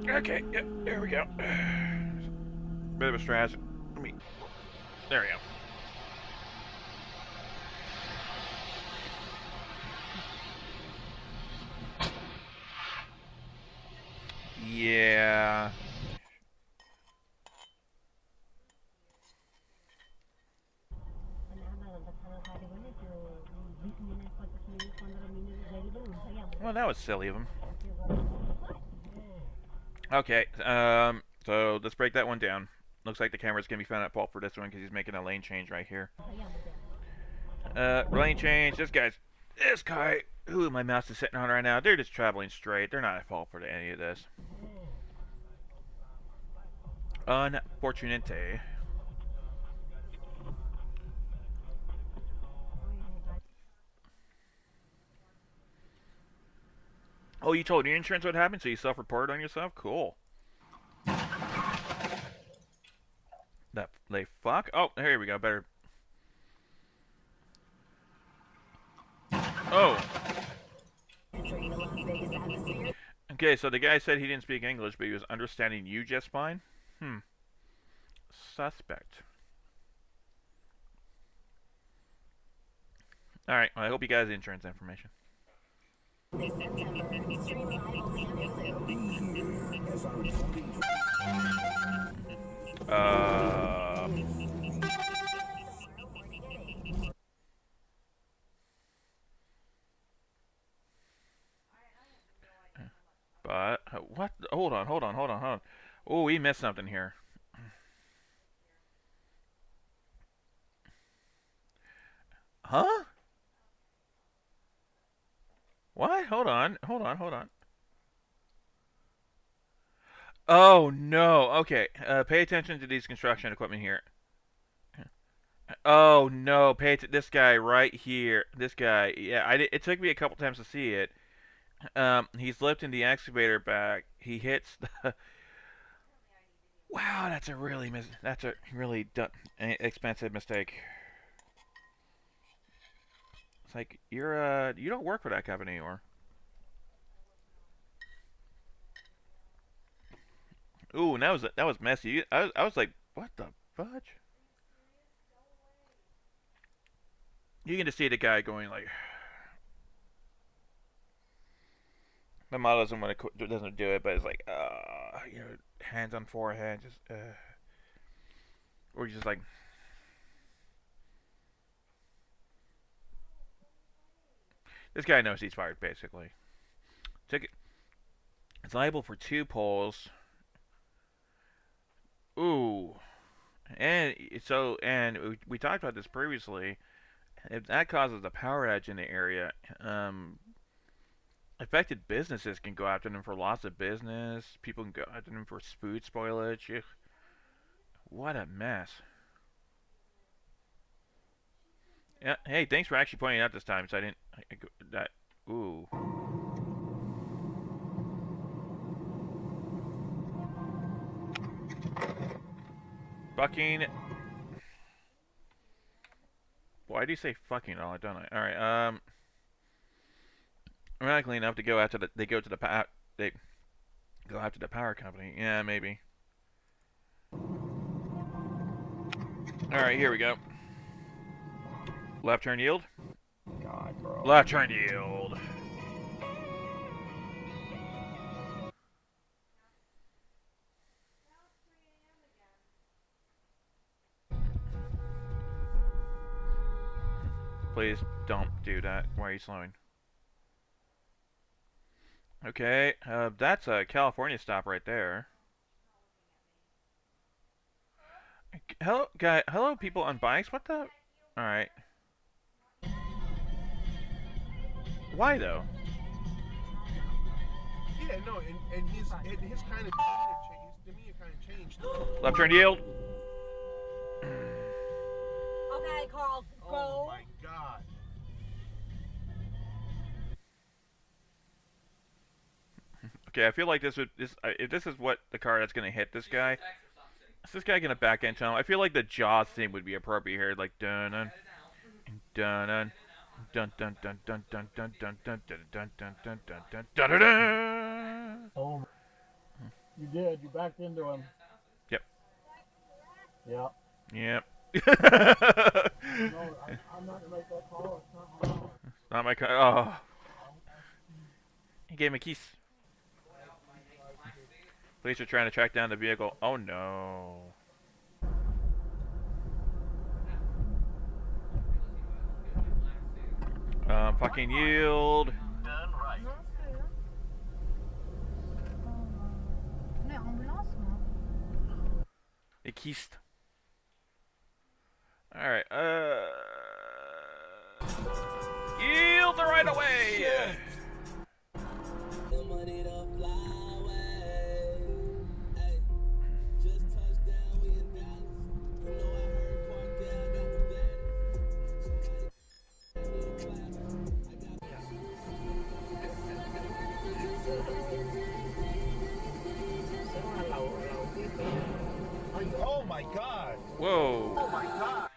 Okay, yep, there we go. Bit of a stress. There we go. Yeah. Well, that was silly of him. Okay, so let's break that one down. Looks like the camera's gonna be found at fault for this one because he's making a lane change right here. Lane change. This guy, who my mouse is sitting on right now, they're just traveling straight. They're not at fault for any of this. Unfortunate. Oh, you told your insurance what happened, so you self-reported on yourself? Cool. That they fuck? Oh, here we go. Better. Oh. Okay, so the guy said he didn't speak English, but he was understanding you just fine? Suspect. Alright, well, I hope you guys have insurance information. But, what? Hold on. Oh, we missed something here. Huh? What? Hold on. Oh, no. Okay, pay attention to these construction equipment here. Oh, no. This guy right here. This guy. Yeah, it took me a couple times to see it. He's lifting the excavator back. He hits the... Wow, that's a really expensive mistake. It's like you don't work for that company anymore. Ooh, and that was messy. I was like, what the fudge? You can just see the guy going like. My model doesn't do it, but it's like, hands on forehead, just or just like. This guy knows he's fired, basically. It's liable for 2 pulls. Ooh, and we talked about this previously. If that causes a power outage in the area, affected businesses can go after them for loss of business. People can go after them for food spoilage. Ugh. What a mess. Yeah. Hey, thanks for actually pointing it out this time. So I didn't. Ooh. Fucking. Why do you say fucking all? Don't I? All right. Ironically enough, they go after the power company. Yeah, maybe. All right, here we go. Left turn yield. God, bro. Left turn yield. Please don't do that. Why are you slowing? Okay, that's a California stop right there. Hello, hello, people on bikes. What the? All right. Why though? Yeah, no, and his kind of demeanor kind of changed. Left turn yield. Okay, Carl, go. Oh my God. Okay, I feel like if this is what the car that's gonna hit this guy, is this guy gonna back into him? I feel like the Jaws theme would be appropriate here, like dun dun dun dun dun dun dun dun dun dun dun dun dun dun dun dun dun dun dun. Oh, you did. You backed into him. Yep. Yeah. Yep. No, I'm not gonna make that call. It's not my call. Not my car. Oh. He gave me keys. Police are trying to track down the vehicle. Oh no. Fucking yield. Heist. Alright, yield the right away! Oh my god! Whoa. Oh my god!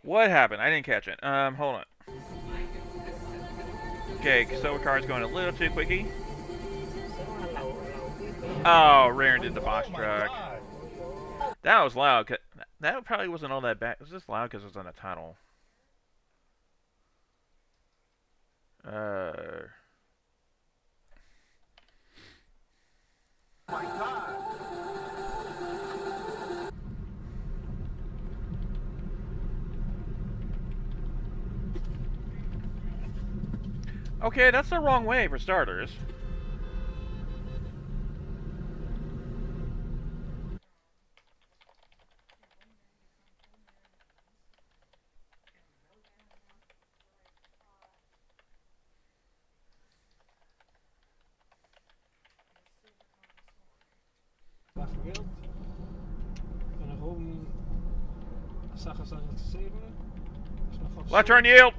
What happened? I didn't catch it. Hold on. Okay, silver car's going a little too quickie. Oh, rear-ended the box truck. That was loud. That probably wasn't all that bad. It was just loud because it was on a tunnel. My god! Okay, that's the wrong way for starters. Gewild. En dan gewoon Saga 7. Left turn yield!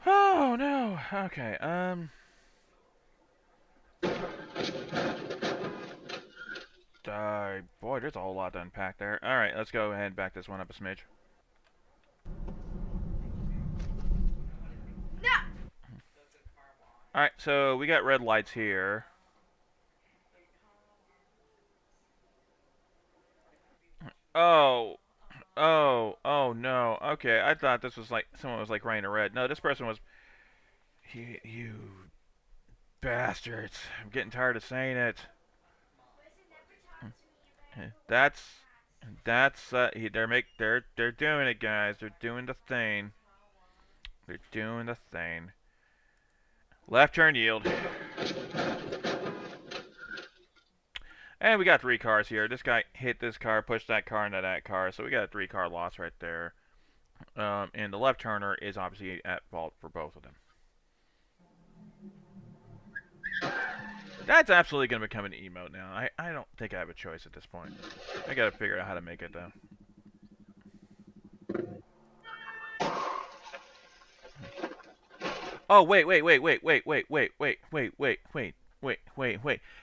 Oh no. Okay, boy, there's a whole lot to unpack there. Alright, let's go ahead and back this one up a smidge. Alright, so we got red lights here. Oh no. Okay, I thought this was like someone was like running a red. No, this person was. You bastards! I'm getting tired of saying it. That's they're doing it, guys. They're doing the thing. They're doing the thing. Left turn yield. And we got 3 cars here. This guy hit this car, pushed that car into that car, so we got a 3-car loss right there. And the left turner is obviously at fault for both of them. That's absolutely going to become an emote now. I don't think I have a choice at this point. I got to figure out how to make it, though. Oh, wait.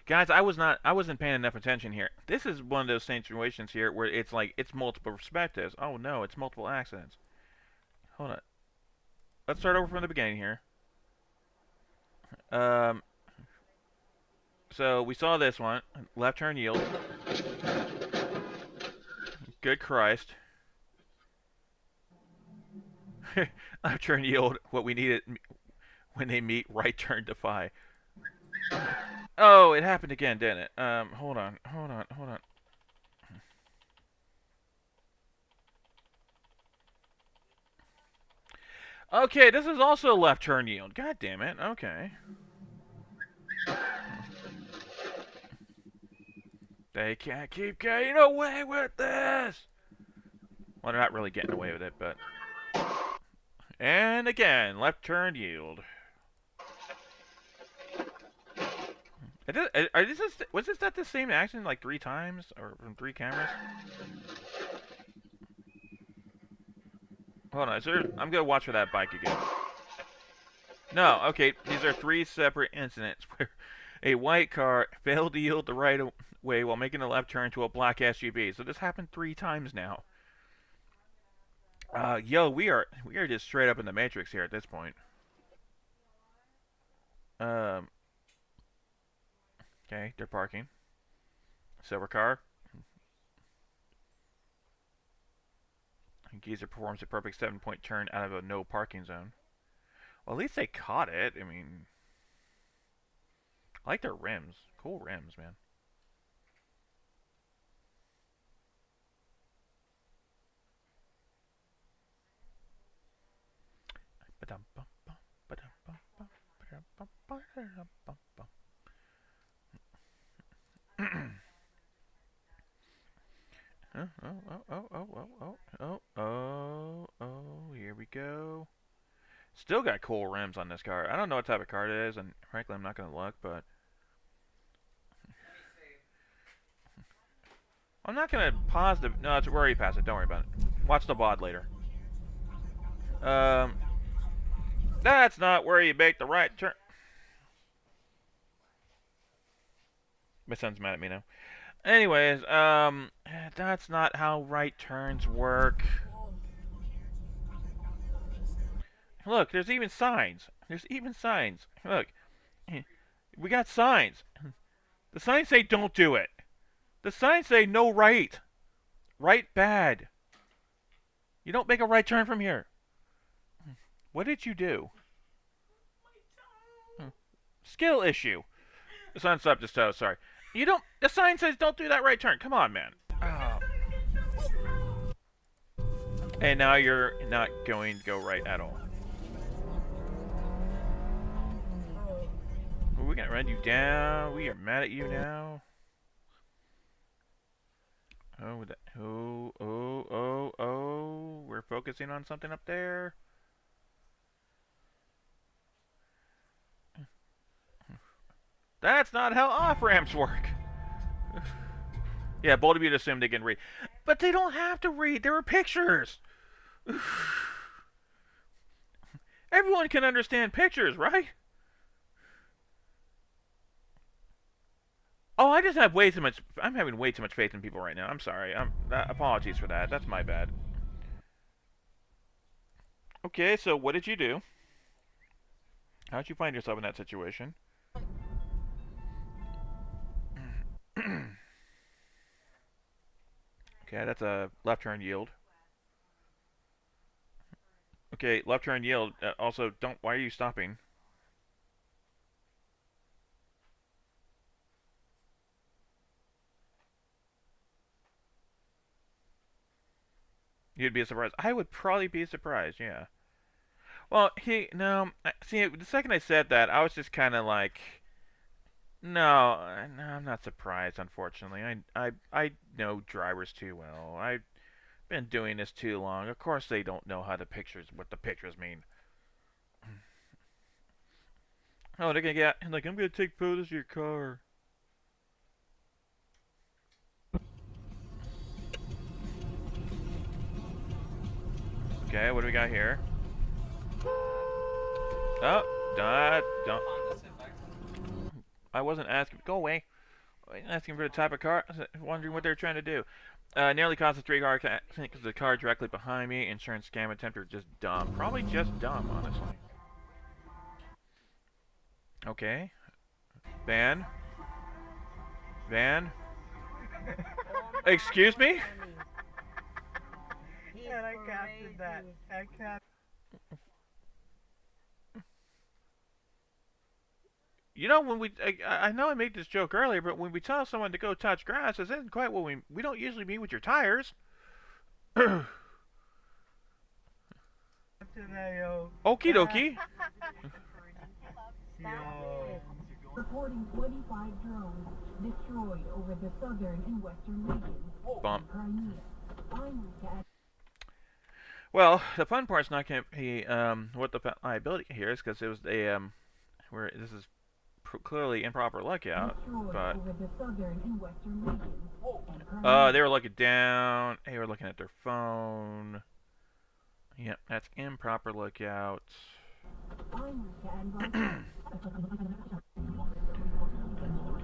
Guys, I wasn't paying enough attention here. This is one of those situations here where it's like, it's multiple perspectives. Oh no, it's multiple accidents. Hold on. Let's start over from the beginning here. So we saw this one. Left turn yield. Good Christ. Left turn yield, what we needed when they meet, right turn defy. Oh, it happened again, didn't it? Hold on. Okay, this is also left turn yield. God damn it. Okay. They can't keep getting away with this. Well, they're not really getting away with it, but... And again, left turn yield. Was this not the same action like 3 times? Or from 3 cameras? Hold on, I'm gonna watch for that bike again. No, okay, these are 3 separate incidents where a white car failed to yield the right way while making a left turn to a black SUV. So this happened 3 times now. Yo, we are just straight up in the Matrix here at this point. Okay, they're parking. Silver car. Geezer performs a perfect 7-point turn out of a no parking zone. Well, at least they caught it. I mean, I like their rims. Cool rims, man. Here we go. Still got cool rims on this car. I don't know what type of car it is, and frankly, I'm not going to look, but I'm not going to pause the... No, we're already past it. Don't worry about it. Watch the VOD later. That's not where you make the right turn. My son's mad at me now. Anyways, that's not how right turns work. Look, there's even signs. There's even signs. Look, we got signs. The signs say don't do it. The signs say no right. Right bad. You don't make a right turn from here. What did you do? Skill issue. The sun's up just toe, sorry. You don't... The sign says don't do that right turn. Come on, man. Oh. And now you're not going to go right at all. We're going to run you down. We are mad at you now. Oh. We're focusing on something up there. That's not how off-ramps work. Yeah, bold of you to assume they can read. But they don't have to read. There are pictures. Everyone can understand pictures, right? Oh, I just have way too much... I'm having way too much faith in people right now. I'm sorry. Apologies for that. That's my bad. Okay, so what did you do? How did you find yourself in that situation? Okay, that's a left turn yield. Okay, left turn yield. Also, don't... Why are you stopping? You'd be surprised. I would probably be surprised, yeah. Well, no, see, the second I said that, I was just kind of like, no, I'm not surprised, unfortunately. I know drivers too well. I've been doing this too long. Of course they don't know what the pictures mean. Oh, they're gonna get, like, I'm gonna take photos of your car. Okay, what do we got here? Oh, don't. I wasn't asking. Go away. I wasn't asking for the type of car. I was wondering what they're trying to do. Nearly caused a 3-car accident because the car directly behind me. Insurance scam attempt or just dumb. Probably just dumb, honestly. Okay. Van. Excuse me? Yeah, I captured that. You know, when I know I made this joke earlier, but when we tell someone to go touch grass, this isn't quite what we don't usually mean with your tires. Okie dokie. Reporting 25 drones destroyed over the southern and western regions. Bump. Crimea. Well, the fun part's not going to be what the liability here is, because it was a where this is clearly improper lookout, but they were looking down. They were looking at their phone. Yep, that's improper lookout.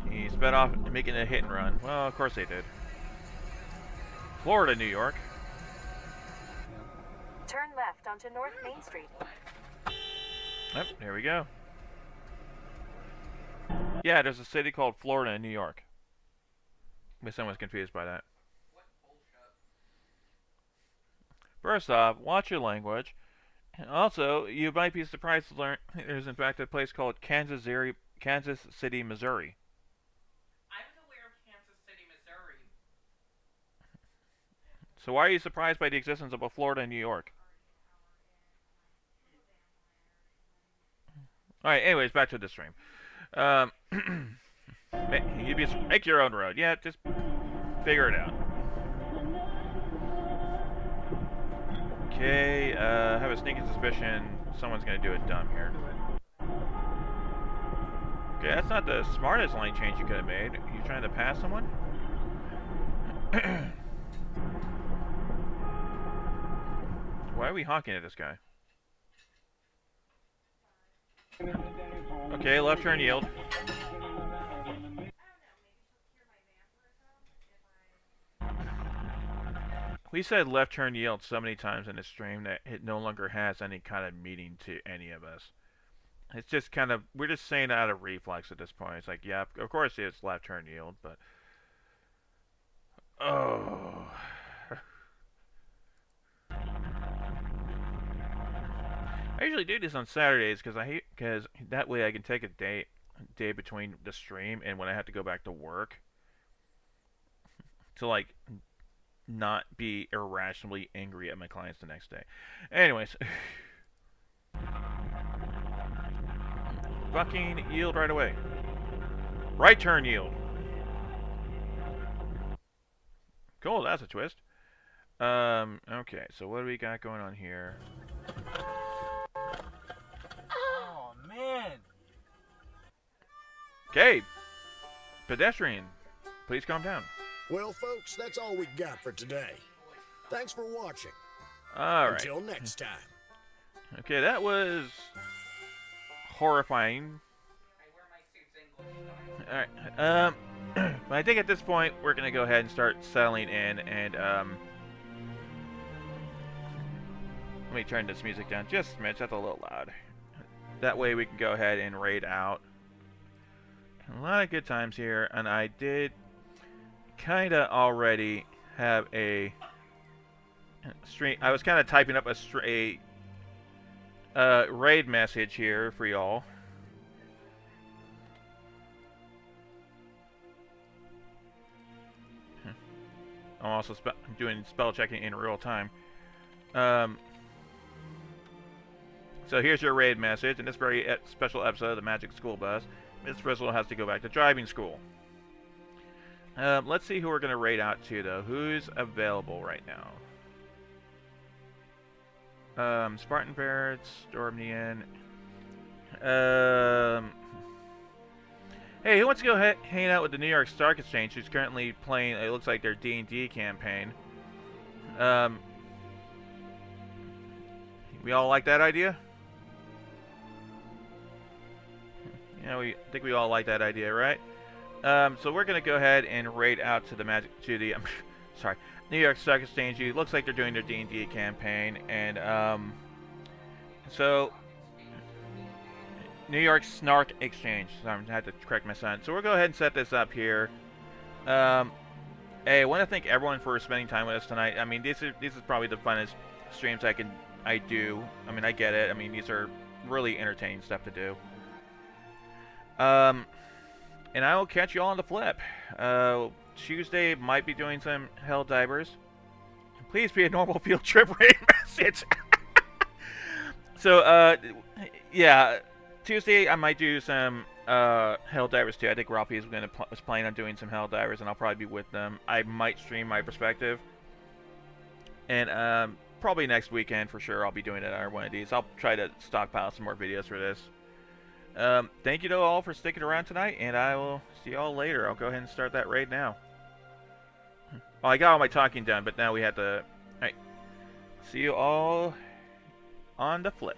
He sped off, making a hit and run. Well, of course they did. Florida, New York. Turn left onto North Main Street. Yep, there we go. Yeah, there's a city called Florida in New York. If someone's confused by that. First off, watch your language. And also, you might be surprised to learn there's in fact a place called Kansas City, Missouri. I was aware of Kansas City, Missouri. So why are you surprised by the existence of a Florida in New York? Alright, anyways, back to the stream. You'd be make your own road. Yeah, just figure it out. Okay, I have a sneaking suspicion someone's gonna do it dumb here. Okay, that's not the smartest lane change you could have made. You trying to pass someone? Why are we honking at this guy? Okay, left turn yield. We said left turn yield so many times in the stream that it no longer has any kind of meaning to any of us. It's just kind of, we're just saying it out of reflex at this point. It's like, yeah, of course it's left turn yield, but... Oh... I usually do this on Saturdays because that way I can take a day between the stream and when I have to go back to work to like not be irrationally angry at my clients the next day. Anyways, fucking yield right away. Right turn yield. Cool, that's a twist. Okay, so what do we got going on here? Oh, man. Okay. Pedestrian, please calm down. Well, folks, that's all we got for today. Thanks for watching. All right. Until next time. Okay, that was horrifying. All right. But I think at this point we're gonna go ahead and start settling in, and let me turn this music down just a smidge. That's a little loud. That way we can go ahead and raid out. A lot of good times here, and I did kinda already have a stream. I was kind of typing up a raid message here for y'all. I'm also doing spell checking in real time. So here's your raid message. In this very special episode of the Magic School Bus, Miss Frizzle has to go back to driving school. Let's see who we're going to raid out to, though. Who's available right now? Spartan Barretts, Stormnian. Hey, who wants to go hang out with the New York Stock Exchange, who's currently playing, it looks like, their D&D campaign? We all like that idea? Yeah, I think we all like that idea, right? So we're gonna go ahead and raid out to the New York Stock Exchange. It looks like they're doing their D&D campaign, and so New York Snark Exchange. Sorry, I had to correct my son. So we'll go ahead and set this up here. Hey, I want to thank everyone for spending time with us tonight. I mean, this is probably the funnest streams I do. I mean, I get it. I mean, these are really entertaining stuff to do. And I will catch you all on the flip. Tuesday might be doing some Hell Divers. Please be a normal field trip raid message. So, yeah, Tuesday I might do some Hell Divers too. I think Ralphie was planning on doing some Hell Divers, and I'll probably be with them. I might stream my perspective, and probably next weekend for sure I'll be doing it on one of these. I'll try to stockpile some more videos for this. Thank you to all for sticking around tonight, and I will see you all later. I'll go ahead and start that raid now. Well, I got all my talking done, but now we have to... Alright. See you all on the flip.